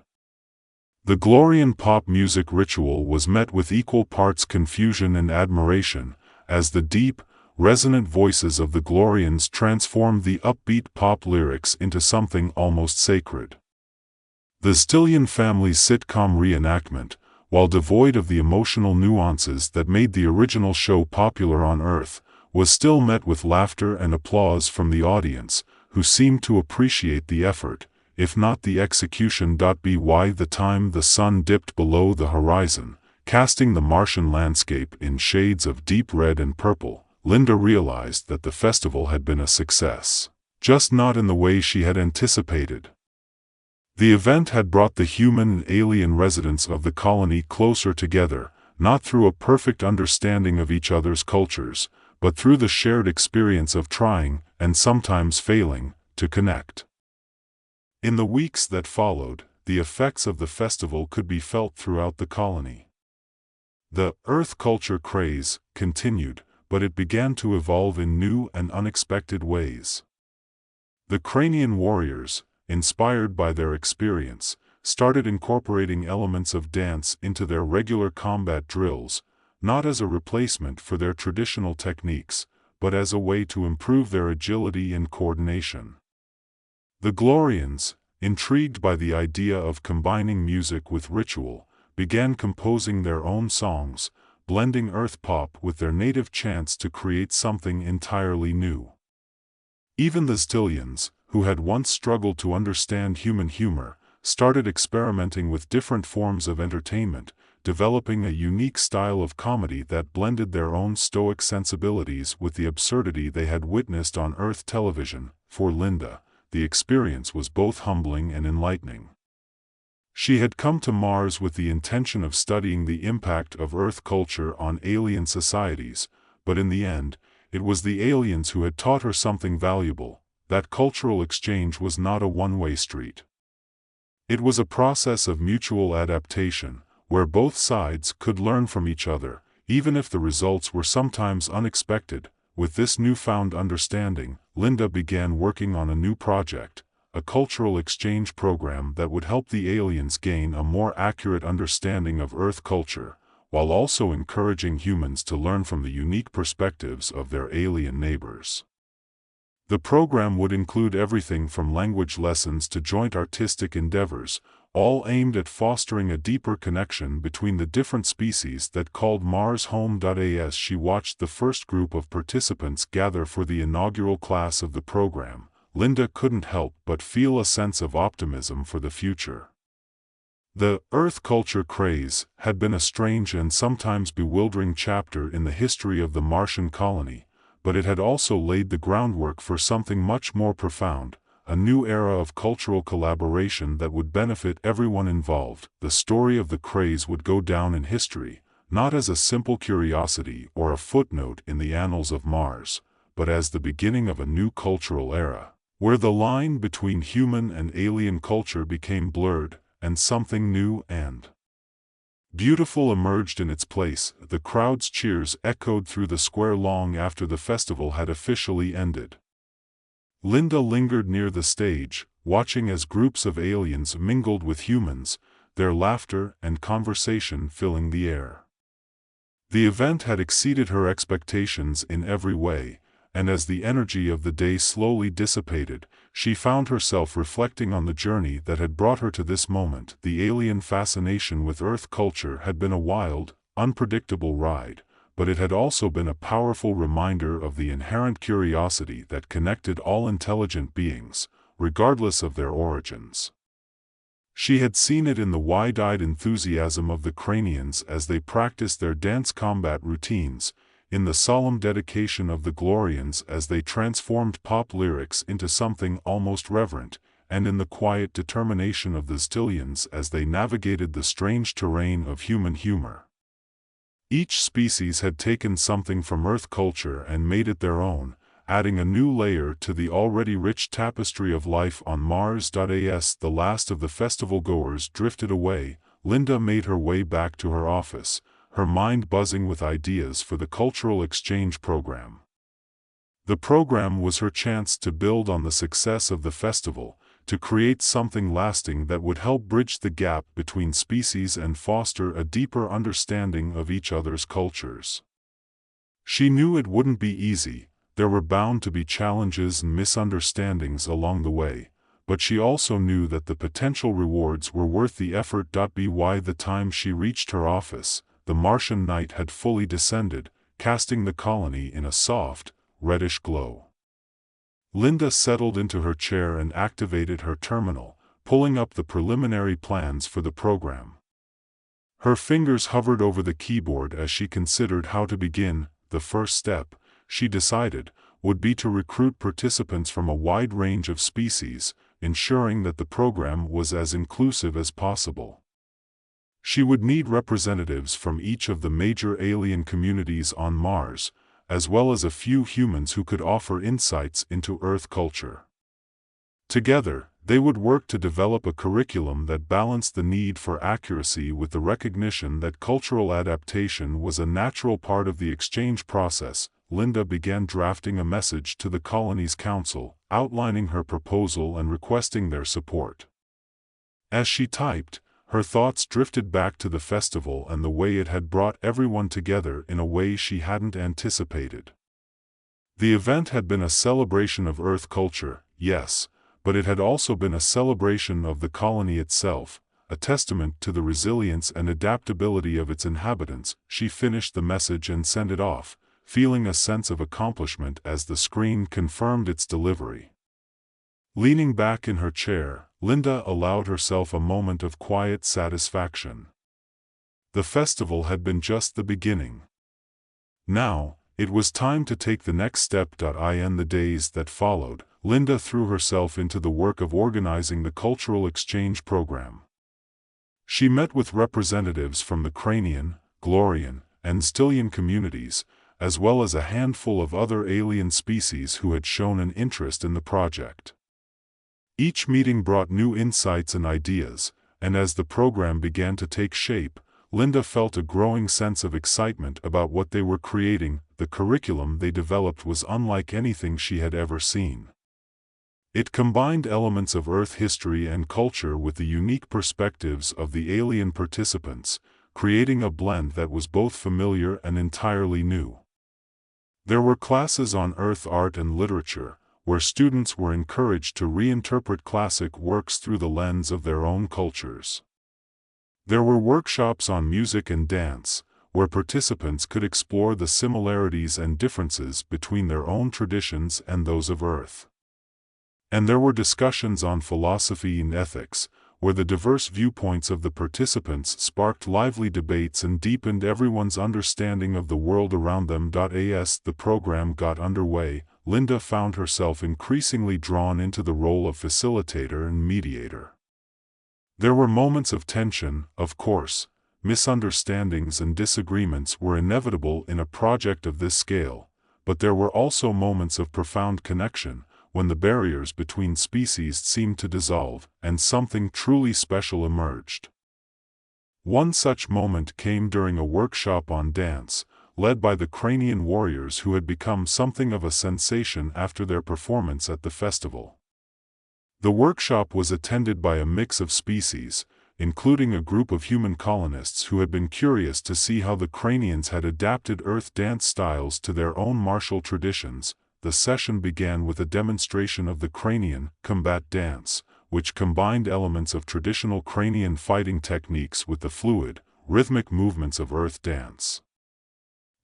The Glorian pop music ritual was met with equal parts confusion and admiration, as the deep, resonant voices of the Glorians transformed the upbeat pop lyrics into something almost sacred. The Stillion family's sitcom reenactment, while devoid of the emotional nuances that made the original show popular on Earth, was still met with laughter and applause from the audience, who seemed to appreciate the effort, if not the execution. By the time the sun dipped below the horizon, casting the Martian landscape in shades of deep red and purple, Linda realized that the festival had been a success, just not in the way she had anticipated. The event had brought the human and alien residents of the colony closer together, not through a perfect understanding of each other's cultures, but through the shared experience of trying, and sometimes failing, to connect. In the weeks that followed, the effects of the festival could be felt throughout the colony. The Earth culture craze continued, but it began to evolve in new and unexpected ways. The Cranian warriors, inspired by their experience, started incorporating elements of dance into their regular combat drills, not as a replacement for their traditional techniques, but as a way to improve their agility and coordination. The Glorians, intrigued by the idea of combining music with ritual, began composing their own songs, blending earth pop with their native chants to create something entirely new. Even the Stillions, who had once struggled to understand human humor, started experimenting with different forms of entertainment, developing a unique style of comedy that blended their own stoic sensibilities with the absurdity they had witnessed on Earth television. For Linda, the experience was both humbling and enlightening. She had come to Mars with the intention of studying the impact of Earth culture on alien societies, but in the end, it was the aliens who had taught her something valuable. That cultural exchange was not a one-way street. It was a process of mutual adaptation, where both sides could learn from each other, even if the results were sometimes unexpected. With this newfound understanding, Linda began working on a new project, a cultural exchange program that would help the aliens gain a more accurate understanding of Earth culture, while also encouraging humans to learn from the unique perspectives of their alien neighbors. The program would include everything from language lessons to joint artistic endeavors, all aimed at fostering a deeper connection between the different species that called Mars home. As she watched the first group of participants gather for the inaugural class of the program, Linda couldn't help but feel a sense of optimism for the future. The Earth culture craze had been a strange and sometimes bewildering chapter in the history of the Martian colony, but it had also laid the groundwork for something much more profound, a new era of cultural collaboration that would benefit everyone involved. The story of the craze would go down in history, not as a simple curiosity or a footnote in the annals of Mars, but as the beginning of a new cultural era, where the line between human and alien culture became blurred, and something new and beautiful emerged in its place. The crowd's cheers echoed through the square long after the festival had officially ended. Linda lingered near the stage, watching as groups of aliens mingled with humans, their laughter and conversation filling the air. The event had exceeded her expectations in every way, and as the energy of the day slowly dissipated, she found herself reflecting on the journey that had brought her to this moment. The alien fascination with Earth culture had been a wild, unpredictable ride, but it had also been a powerful reminder of the inherent curiosity that connected all intelligent beings, regardless of their origins. She had seen it in the wide-eyed enthusiasm of the Cranians as they practiced their dance combat routines, in the solemn dedication of the Glorians as they transformed pop lyrics into something almost reverent, and in the quiet determination of the Stylians as they navigated the strange terrain of human humor. Each species had taken something from Earth culture and made it their own, adding a new layer to the already rich tapestry of life on Mars. As the last of the festival-goers drifted away, Linda made her way back to her office, her mind buzzing with ideas for the cultural exchange program. The program was her chance to build on the success of the festival, to create something lasting that would help bridge the gap between species and foster a deeper understanding of each other's cultures. She knew it wouldn't be easy, there were bound to be challenges and misunderstandings along the way, but she also knew that the potential rewards were worth the effort. By the time she reached her office, the Martian night had fully descended, casting the colony in a soft, reddish glow. Linda settled into her chair and activated her terminal, pulling up the preliminary plans for the program. Her fingers hovered over the keyboard as she considered how to begin. The first step, she decided, would be to recruit participants from a wide range of species, ensuring that the program was as inclusive as possible. She would need representatives from each of the major alien communities on Mars, as well as a few humans who could offer insights into Earth culture. Together, they would work to develop a curriculum that balanced the need for accuracy with the recognition that cultural adaptation was a natural part of the exchange process. Linda began drafting a message to the colony's council, outlining her proposal and requesting their support. As she typed, her thoughts drifted back to the festival and the way it had brought everyone together in a way she hadn't anticipated. The event had been a celebration of Earth culture, yes, but it had also been a celebration of the colony itself, a testament to the resilience and adaptability of its inhabitants. She finished the message and sent it off, feeling a sense of accomplishment as the screen confirmed its delivery. Leaning back in her chair, Linda allowed herself a moment of quiet satisfaction. The festival had been just the beginning. Now, it was time to take the next step. In the days that followed, Linda threw herself into the work of organizing the cultural exchange program. She met with representatives from the Cranian, Glorian, and Stylian communities, as well as a handful of other alien species who had shown an interest in the project. Each meeting brought new insights and ideas, and as the program began to take shape, Linda felt a growing sense of excitement about what they were creating. The curriculum they developed was unlike anything she had ever seen. It combined elements of Earth history and culture with the unique perspectives of the alien participants, creating a blend that was both familiar and entirely new. There were classes on Earth art and literature, where students were encouraged to reinterpret classic works through the lens of their own cultures. There were workshops on music and dance, where participants could explore the similarities and differences between their own traditions and those of Earth. And there were discussions on philosophy and ethics, where the diverse viewpoints of the participants sparked lively debates and deepened everyone's understanding of the world around them. As the program got underway, Linda found herself increasingly drawn into the role of facilitator and mediator. There were moments of tension, of course. Misunderstandings and disagreements were inevitable in a project of this scale, but there were also moments of profound connection, when the barriers between species seemed to dissolve, and something truly special emerged. One such moment came during a workshop on dance, led by the Cranian warriors who had become something of a sensation after their performance at the festival. The workshop was attended by a mix of species, including a group of human colonists who had been curious to see how the Cranians had adapted Earth dance styles to their own martial traditions. The session began with a demonstration of the Cranian combat dance, which combined elements of traditional Cranian fighting techniques with the fluid, rhythmic movements of Earth dance.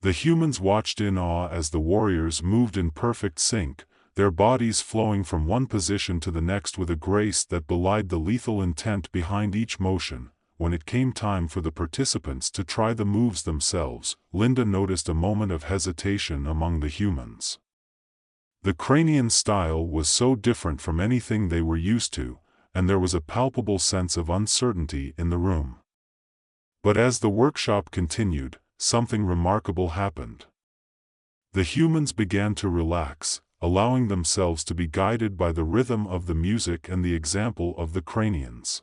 The humans watched in awe as the warriors moved in perfect sync, their bodies flowing from one position to the next with a grace that belied the lethal intent behind each motion. When it came time for the participants to try the moves themselves, Linda noticed a moment of hesitation among the humans. The Cranian style was so different from anything they were used to, and there was a palpable sense of uncertainty in the room. But as the workshop continued, something remarkable happened. The humans began to relax, allowing themselves to be guided by the rhythm of the music and the example of the Cranians.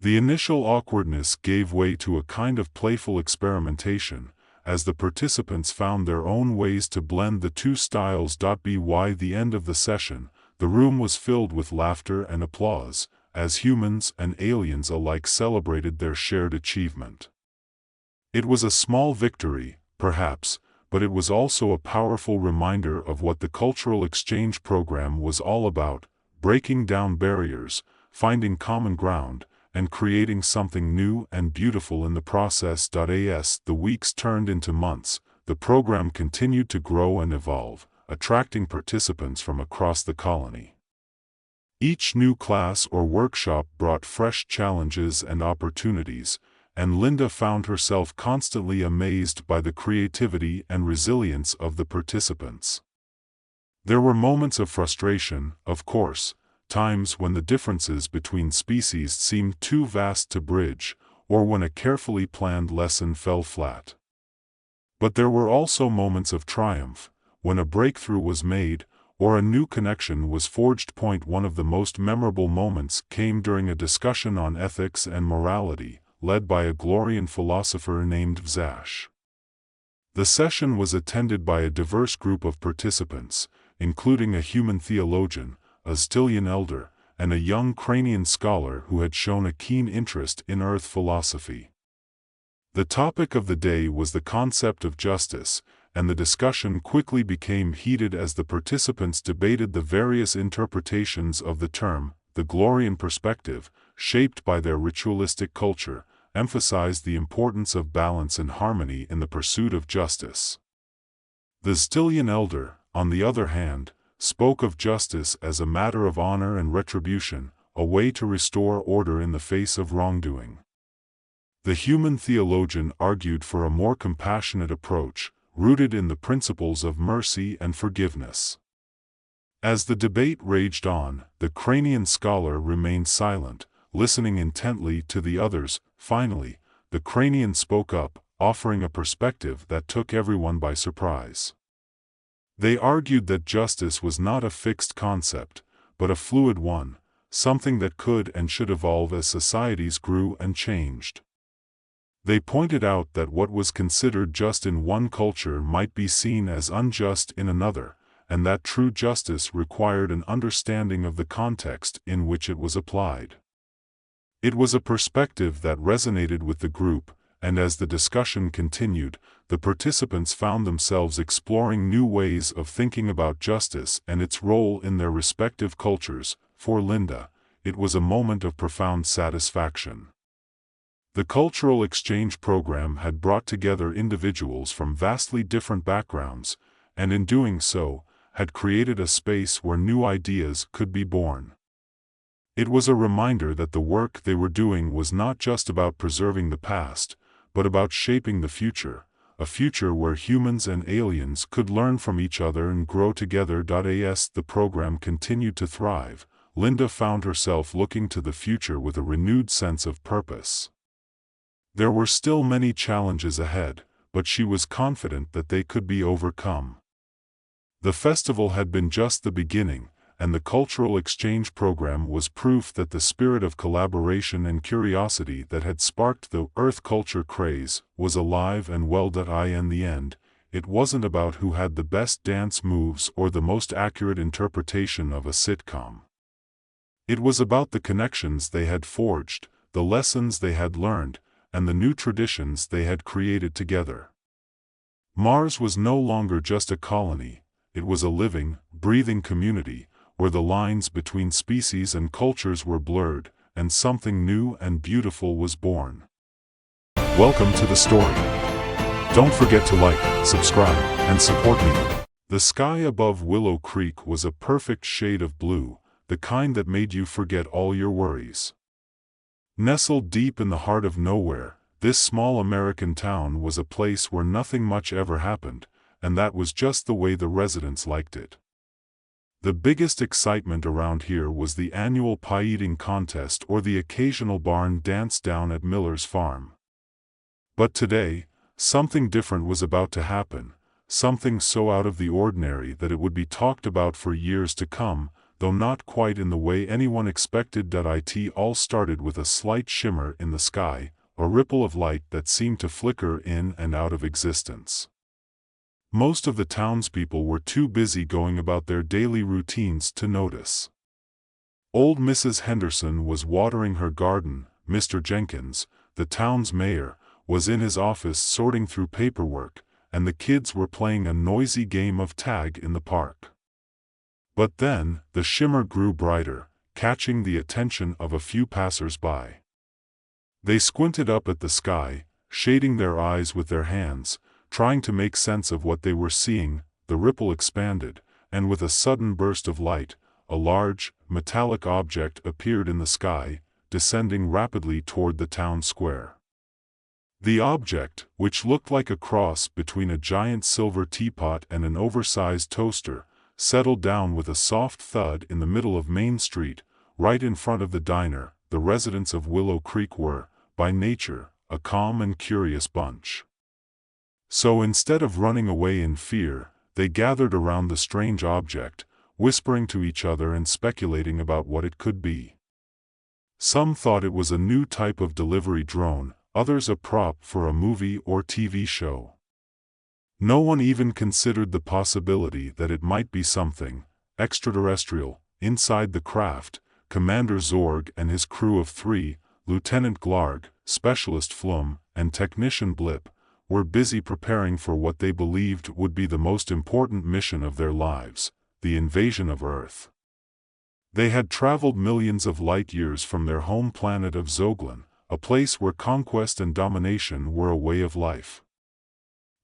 The initial awkwardness gave way to a kind of playful experimentation, as the participants found their own ways to blend the two styles. By the end of the session, the room was filled with laughter and applause, as humans and aliens alike celebrated their shared achievement. It was a small victory, perhaps, but it was also a powerful reminder of what the cultural exchange program was all about: breaking down barriers, finding common ground, and creating something new and beautiful in the process. As the weeks turned into months, the program continued to grow and evolve, attracting participants from across the colony. Each new class or workshop brought fresh challenges and opportunities, and Linda found herself constantly amazed by the creativity and resilience of the participants. There were moments of frustration, of course, times when the differences between species seemed too vast to bridge, or when a carefully planned lesson fell flat. But there were also moments of triumph, when a breakthrough was made, or a new connection was forged. One of the most memorable moments came during a discussion on ethics and morality, led by a Glorian philosopher named Vzash. The session was attended by a diverse group of participants, including a human theologian, a Stylian elder, and a young Cranian scholar who had shown a keen interest in Earth philosophy. The topic of the day was the concept of justice, and the discussion quickly became heated as the participants debated the various interpretations of the term. The Glorian perspective, shaped by their ritualistic culture, emphasized the importance of balance and harmony in the pursuit of justice. The Stylian elder, on the other hand, spoke of justice as a matter of honor and retribution, a way to restore order in the face of wrongdoing. The human theologian argued for a more compassionate approach, rooted in the principles of mercy and forgiveness. As the debate raged on, the Cranian scholar remained silent, listening intently to the others. Finally, the Cranian spoke up, offering a perspective that took everyone by surprise. They argued that justice was not a fixed concept, but a fluid one, something that could and should evolve as societies grew and changed. They pointed out that what was considered just in one culture might be seen as unjust in another, and that true justice required an understanding of the context in which it was applied. It was a perspective that resonated with the group, and as the discussion continued, the participants found themselves exploring new ways of thinking about justice and its role in their respective cultures. For Linda, it was a moment of profound satisfaction. The cultural exchange program had brought together individuals from vastly different backgrounds, and in doing so, had created a space where new ideas could be born. It was a reminder that the work they were doing was not just about preserving the past, but about shaping the future, a future where humans and aliens could learn from each other and grow together. As the program continued to thrive, Linda found herself looking to the future with a renewed sense of purpose. There were still many challenges ahead, but she was confident that they could be overcome. The festival had been just the beginning, and the cultural exchange program was proof that the spirit of collaboration and curiosity that had sparked the Earth culture craze was alive and well. In the end, it wasn't about who had the best dance moves or the most accurate interpretation of a sitcom. It was about the connections they had forged, the lessons they had learned, and the new traditions they had created together. Mars was no longer just a colony, it was a living, breathing community, where the lines between species and cultures were blurred, and something new and beautiful was born. Welcome to the story. Don't forget to like, subscribe, and support me. The sky above Willow Creek was a perfect shade of blue, the kind that made you forget all your worries. Nestled deep in the heart of nowhere, this small American town was a place where nothing much ever happened, and that was just the way the residents liked it. The biggest excitement around here was the annual pie-eating contest or the occasional barn dance down at Miller's farm. But today, something different was about to happen, something so out of the ordinary that it would be talked about for years to come, though not quite in the way anyone expected. It all started with a slight shimmer in the sky, a ripple of light that seemed to flicker in and out of existence. Most of the townspeople were too busy going about their daily routines to notice. Old Mrs. Henderson was watering her garden, Mr. Jenkins, the town's mayor, was in his office sorting through paperwork, and the kids were playing a noisy game of tag in the park. But then, the shimmer grew brighter, catching the attention of a few passers-by. They squinted up at the sky, shading their eyes with their hands, trying to make sense of what they were seeing. The ripple expanded, and with a sudden burst of light, a large, metallic object appeared in the sky, descending rapidly toward the town square. The object, which looked like a cross between a giant silver teapot and an oversized toaster, settled down with a soft thud in the middle of Main Street, right in front of the diner. The residents of Willow Creek were, by nature, a calm and curious bunch. So instead of running away in fear, they gathered around the strange object, whispering to each other and speculating about what it could be. Some thought it was a new type of delivery drone, others a prop for a movie or TV show. No one even considered the possibility that it might be something extraterrestrial. Inside the craft, Commander Zorg and his crew of 3, Lieutenant Glarg, Specialist Flum, and Technician Blip, were busy preparing for what they believed would be the most important mission of their lives, the invasion of Earth. They had traveled millions of light-years from their home planet of Zoglan, a place where conquest and domination were a way of life.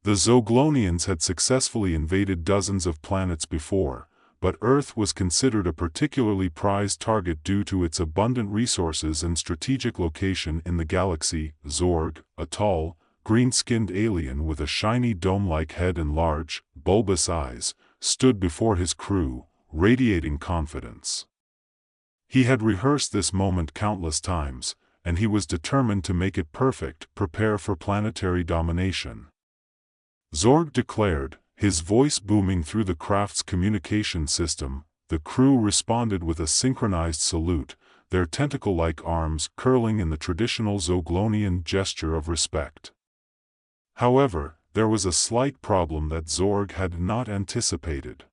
The Zoglonians had successfully invaded dozens of planets before, but Earth was considered a particularly prized target due to its abundant resources and strategic location in the galaxy. Zorg, a tall, green-skinned alien with a shiny dome-like head and large, bulbous eyes, stood before his crew, radiating confidence. He had rehearsed this moment countless times, and he was determined to make it perfect. Prepare for planetary domination. Zorg declared, his voice booming through the craft's communication system. The crew responded with a synchronized salute, their tentacle-like arms curling in the traditional Zoglonian gesture of respect. However, there was a slight problem that Zorg had not anticipated.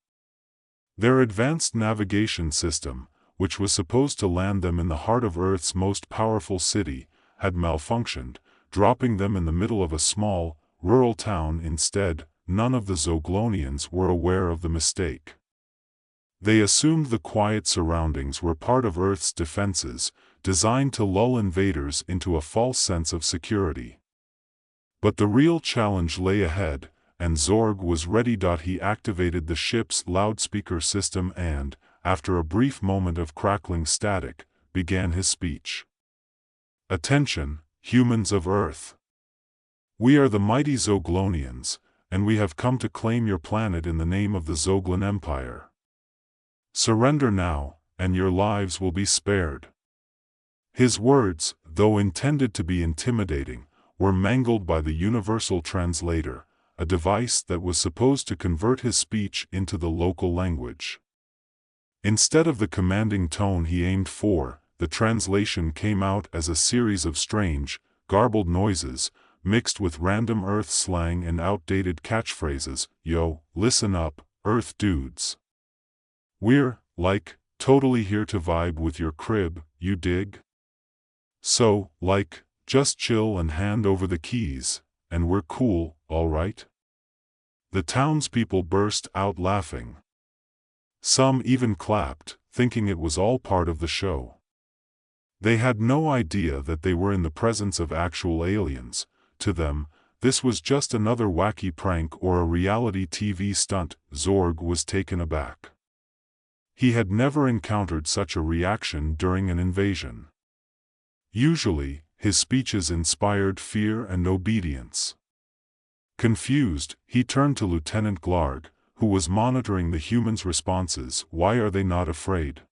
Their advanced navigation system, which was supposed to land them in the heart of Earth's most powerful city, had malfunctioned, dropping them in the middle of a small, rural town instead. None of the Zoglonians were aware of the mistake. They assumed the quiet surroundings were part of Earth's defenses, designed to lull invaders into a false sense of security. But the real challenge lay ahead, and Zorg was ready. He activated the ship's loudspeaker system and, after a brief moment of crackling static, began his speech. "Attention, humans of Earth. We are the mighty Zoglonians, and we have come to claim your planet in the name of the Zoglan Empire. Surrender now, and your lives will be spared." His words, though intended to be intimidating, were mangled by the universal translator, a device that was supposed to convert his speech into the local language. Instead of the commanding tone he aimed for, the translation came out as a series of strange, garbled noises, mixed with random Earth slang and outdated catchphrases. "Yo, listen up, Earth dudes. We're, like, totally here to vibe with your crib, you dig? So, like, just chill and hand over the keys, and we're cool, alright?" The townspeople burst out laughing. Some even clapped, thinking it was all part of the show. They had no idea that they were in the presence of actual aliens. To them, this was just another wacky prank or a reality TV stunt. Zorg was taken aback. He had never encountered such a reaction during an invasion. Usually, his speeches inspired fear and obedience. Confused, he turned to Lieutenant Glarg, who was monitoring the humans' responses. "Why are they not afraid?"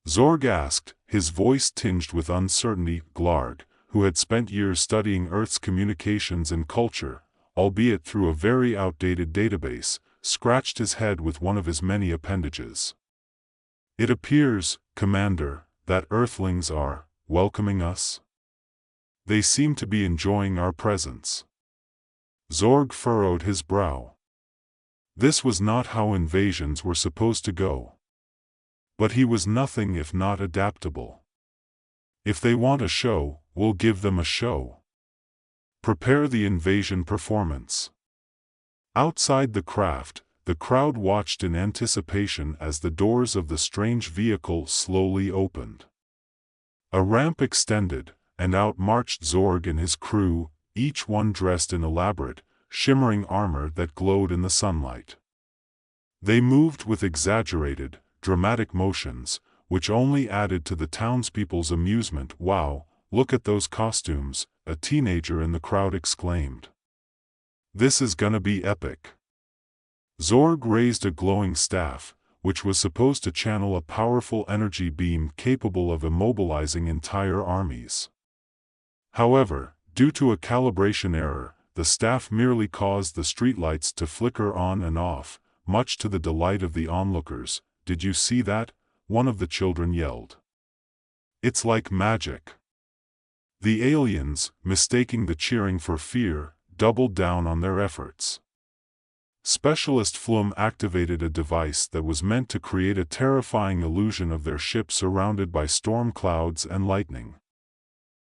Zorg asked, his voice tinged with uncertainty. Glarg, who had spent years studying Earth's communications and culture, albeit through a very outdated database, scratched his head with one of his many appendages. "It appears, Commander, that Earthlings are welcoming us. They seem to be enjoying our presence." Zorg furrowed his brow. This was not how invasions were supposed to go. But he was nothing if not adaptable. "If they want a show, we'll give them a show. Prepare the invasion performance." Outside the craft, the crowd watched in anticipation as the doors of the strange vehicle slowly opened. A ramp extended, and out marched Zorg and his crew, each one dressed in elaborate, shimmering armor that glowed in the sunlight. They moved with exaggerated, dramatic motions, which only added to the townspeople's amusement. "Wow, look at those costumes," a teenager in the crowd exclaimed. "This is gonna be epic." Zorg raised a glowing staff, which was supposed to channel a powerful energy beam capable of immobilizing entire armies. However, due to a calibration error, the staff merely caused the streetlights to flicker on and off, much to the delight of the onlookers. "Did you see that?" one of the children yelled. "It's like magic." The aliens, mistaking the cheering for fear, doubled down on their efforts. Specialist Flum activated a device that was meant to create a terrifying illusion of their ship surrounded by storm clouds and lightning.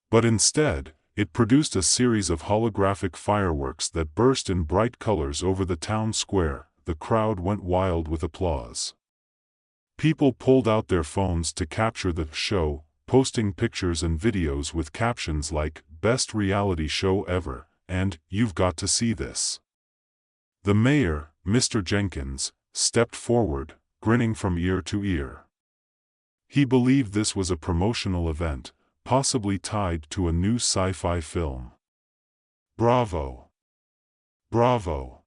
But instead, it produced a series of holographic fireworks that burst in bright colors over the town square. The crowd went wild with applause. People pulled out their phones to capture the show, posting pictures and videos with captions like, "Best reality show ever," and "You've got to see this." The mayor, Mr. Jenkins, stepped forward, grinning from ear to ear. He believed this was a promotional event, possibly tied to a new sci-fi film. "Bravo! Bravo!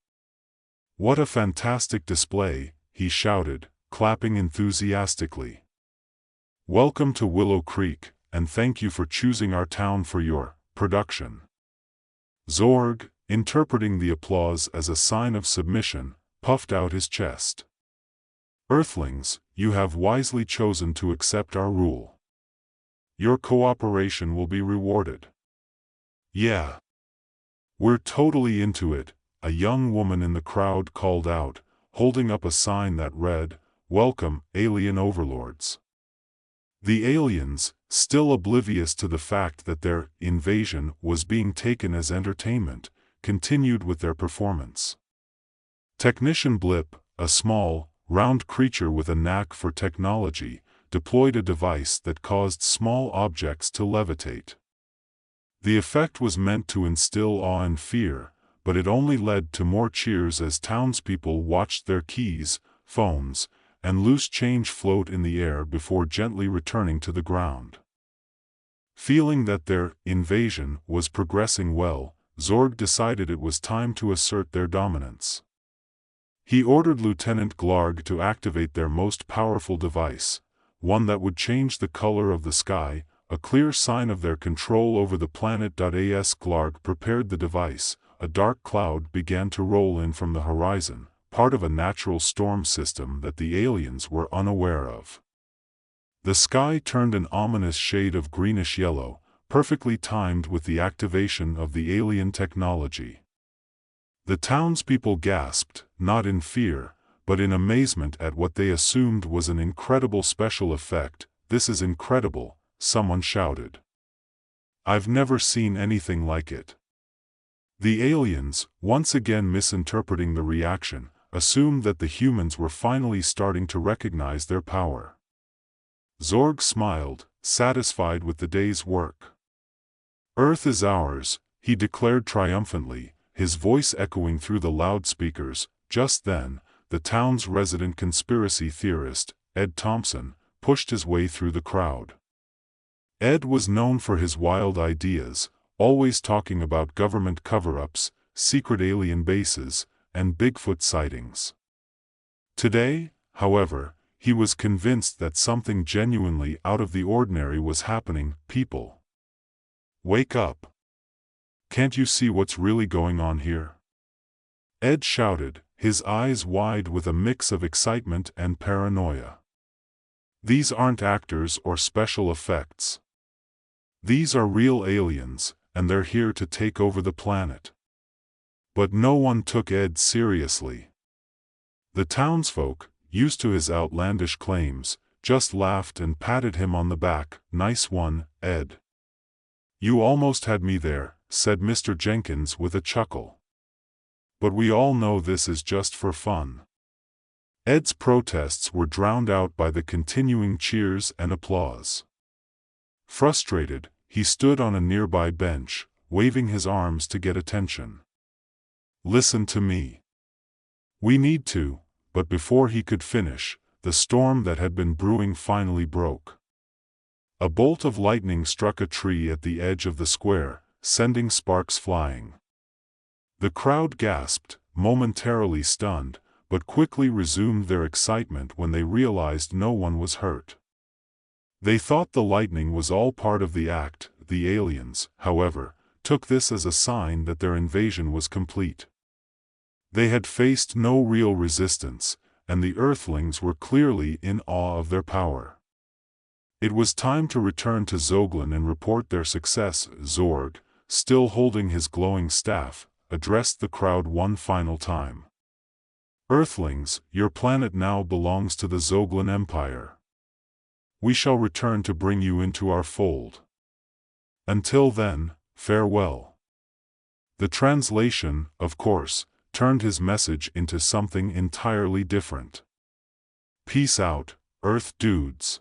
What a fantastic display," he shouted, clapping enthusiastically. "Welcome to Willow Creek, and thank you for choosing our town for your production." Zorg, interpreting the applause as a sign of submission, puffed out his chest. "Earthlings, you have wisely chosen to accept our rule. Your cooperation will be rewarded." "Yeah. We're totally into it," a young woman in the crowd called out, holding up a sign that read, "Welcome, Alien Overlords." The aliens, still oblivious to the fact that their invasion was being taken as entertainment, continued with their performance. Technician Blip, a small, round creature with a knack for technology, deployed a device that caused small objects to levitate. The effect was meant to instill awe and fear, but it only led to more cheers as townspeople watched their keys, phones, and loose change float in the air before gently returning to the ground. Feeling that their invasion was progressing well, Zorg decided it was time to assert their dominance. He ordered Lieutenant Glarg to activate their most powerful device, one that would change the color of the sky, a clear sign of their control over the planet. As Glarg prepared the device, a dark cloud began to roll in from the horizon, part of a natural storm system that the aliens were unaware of. The sky turned an ominous shade of greenish-yellow, perfectly timed with the activation of the alien technology. The townspeople gasped, not in fear, but in amazement at what they assumed was an incredible special effect. "This is incredible," someone shouted. "I've never seen anything like it." The aliens, once again misinterpreting the reaction, assumed that the humans were finally starting to recognize their power. Zorg smiled, satisfied with the day's work. "Earth is ours," he declared triumphantly, his voice echoing through the loudspeakers. Just then, the town's resident conspiracy theorist, Ed Thompson, pushed his way through the crowd. Ed was known for his wild ideas, always talking about government cover-ups, secret alien bases, and Bigfoot sightings. Today, however, he was convinced that something genuinely out of the ordinary was happening. "People, wake up! Can't you see what's really going on here?" Ed shouted, his eyes wide with a mix of excitement and paranoia. "These aren't actors or special effects. These are real aliens, and they're here to take over the planet." But no one took Ed seriously. The townsfolk, used to his outlandish claims, just laughed and patted him on the back. "Nice one, Ed. You almost had me there," said Mr. Jenkins with a chuckle. "But we all know this is just for fun." Ed's protests were drowned out by the continuing cheers and applause. Frustrated, he stood on a nearby bench, waving his arms to get attention. "Listen to me. We need to," but before he could finish, the storm that had been brewing finally broke. A bolt of lightning struck a tree at the edge of the square, sending sparks flying. The crowd gasped, momentarily stunned, but quickly resumed their excitement when they realized no one was hurt. They thought the lightning was all part of the act. The aliens, however, took this as a sign that their invasion was complete. They had faced no real resistance, and the Earthlings were clearly in awe of their power. It was time to return to Zoglin and report their success. Zorg, still holding his glowing staff, addressed the crowd one final time. "Earthlings, your planet now belongs to the Zoglin Empire. We shall return to bring you into our fold. Until then, farewell." The translation, of course, turned his message into something entirely different. "Peace out, Earth dudes.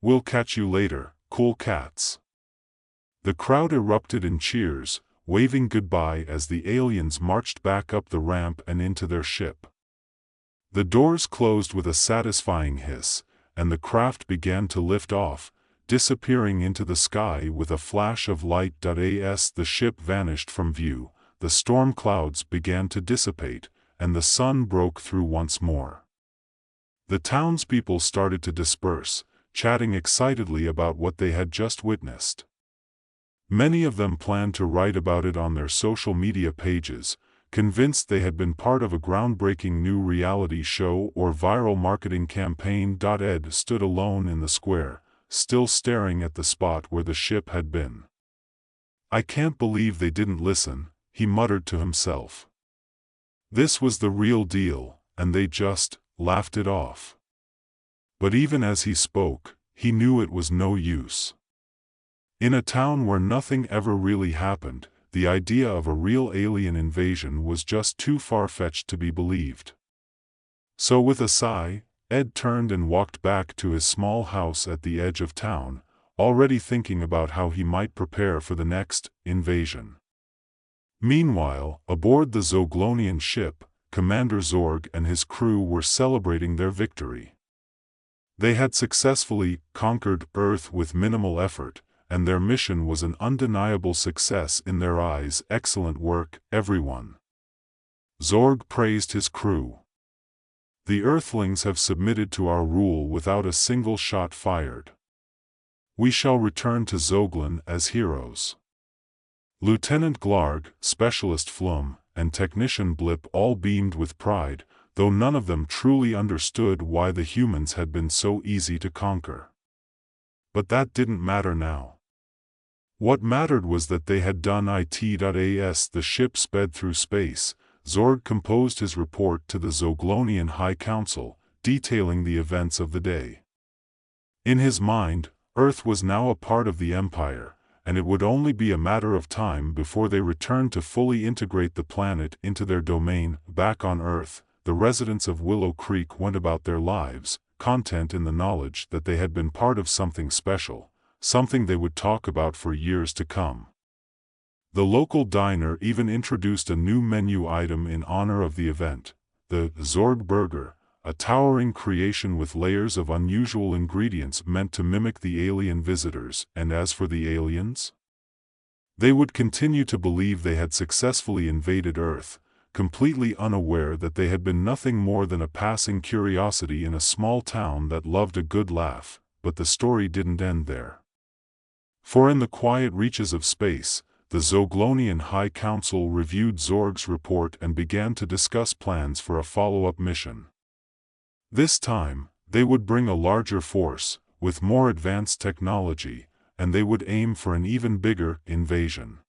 We'll catch you later, cool cats." The crowd erupted in cheers, waving goodbye as the aliens marched back up the ramp and into their ship. The doors closed with a satisfying hiss, and the craft began to lift off, disappearing into the sky with a flash of light. As the ship vanished from view, the storm clouds began to dissipate, and the sun broke through once more. The townspeople started to disperse, chatting excitedly about what they had just witnessed. Many of them planned to write about it on their social media pages, convinced they had been part of a groundbreaking new reality show or viral marketing campaign. Ed stood alone in the square, still staring at the spot where the ship had been. "I can't believe they didn't listen," he muttered to himself. "This was the real deal, and they just laughed it off." But even as he spoke, he knew it was no use. In a town where nothing ever really happened, the idea of a real alien invasion was just too far-fetched to be believed. So with a sigh, Ed turned and walked back to his small house at the edge of town, already thinking about how he might prepare for the next invasion. Meanwhile, aboard the Zoglonian ship, Commander Zorg and his crew were celebrating their victory. They had successfully conquered Earth with minimal effort, and their mission was an undeniable success in their eyes. "Excellent work, everyone," Zorg praised his crew. "The Earthlings have submitted to our rule without a single shot fired. We shall return to Zoglin as heroes." Lieutenant Glarg, Specialist Flum, and Technician Blip all beamed with pride, though none of them truly understood why the humans had been so easy to conquer. But that didn't matter now. What mattered was that they had done it. As the ship sped through space, Zorg composed his report to the Zoglonian High Council, detailing the events of the day. In his mind, Earth was now a part of the Empire, and it would only be a matter of time before they returned to fully integrate the planet into their domain. Back on Earth, the residents of Willow Creek went about their lives, content in the knowledge that they had been part of something special, something they would talk about for years to come. The local diner even introduced a new menu item in honor of the event, the Zorg Burger, a towering creation with layers of unusual ingredients meant to mimic the alien visitors. And as for the aliens, they would continue to believe they had successfully invaded Earth, completely unaware that they had been nothing more than a passing curiosity in a small town that loved a good laugh. But the story didn't end there. For in the quiet reaches of space, the Zoglonian High Council reviewed Zorg's report and began to discuss plans for a follow-up mission. This time, they would bring a larger force, with more advanced technology, and they would aim for an even bigger invasion.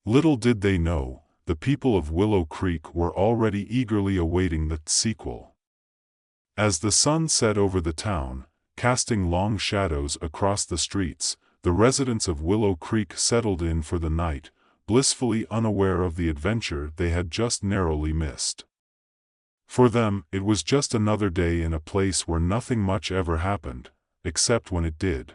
Little did they know, the people of Willow Creek were already eagerly awaiting the sequel. As the sun set over the town, casting long shadows across the streets, the residents of Willow Creek settled in for the night, blissfully unaware of the adventure they had just narrowly missed. For them, it was just another day in a place where nothing much ever happened, except when it did.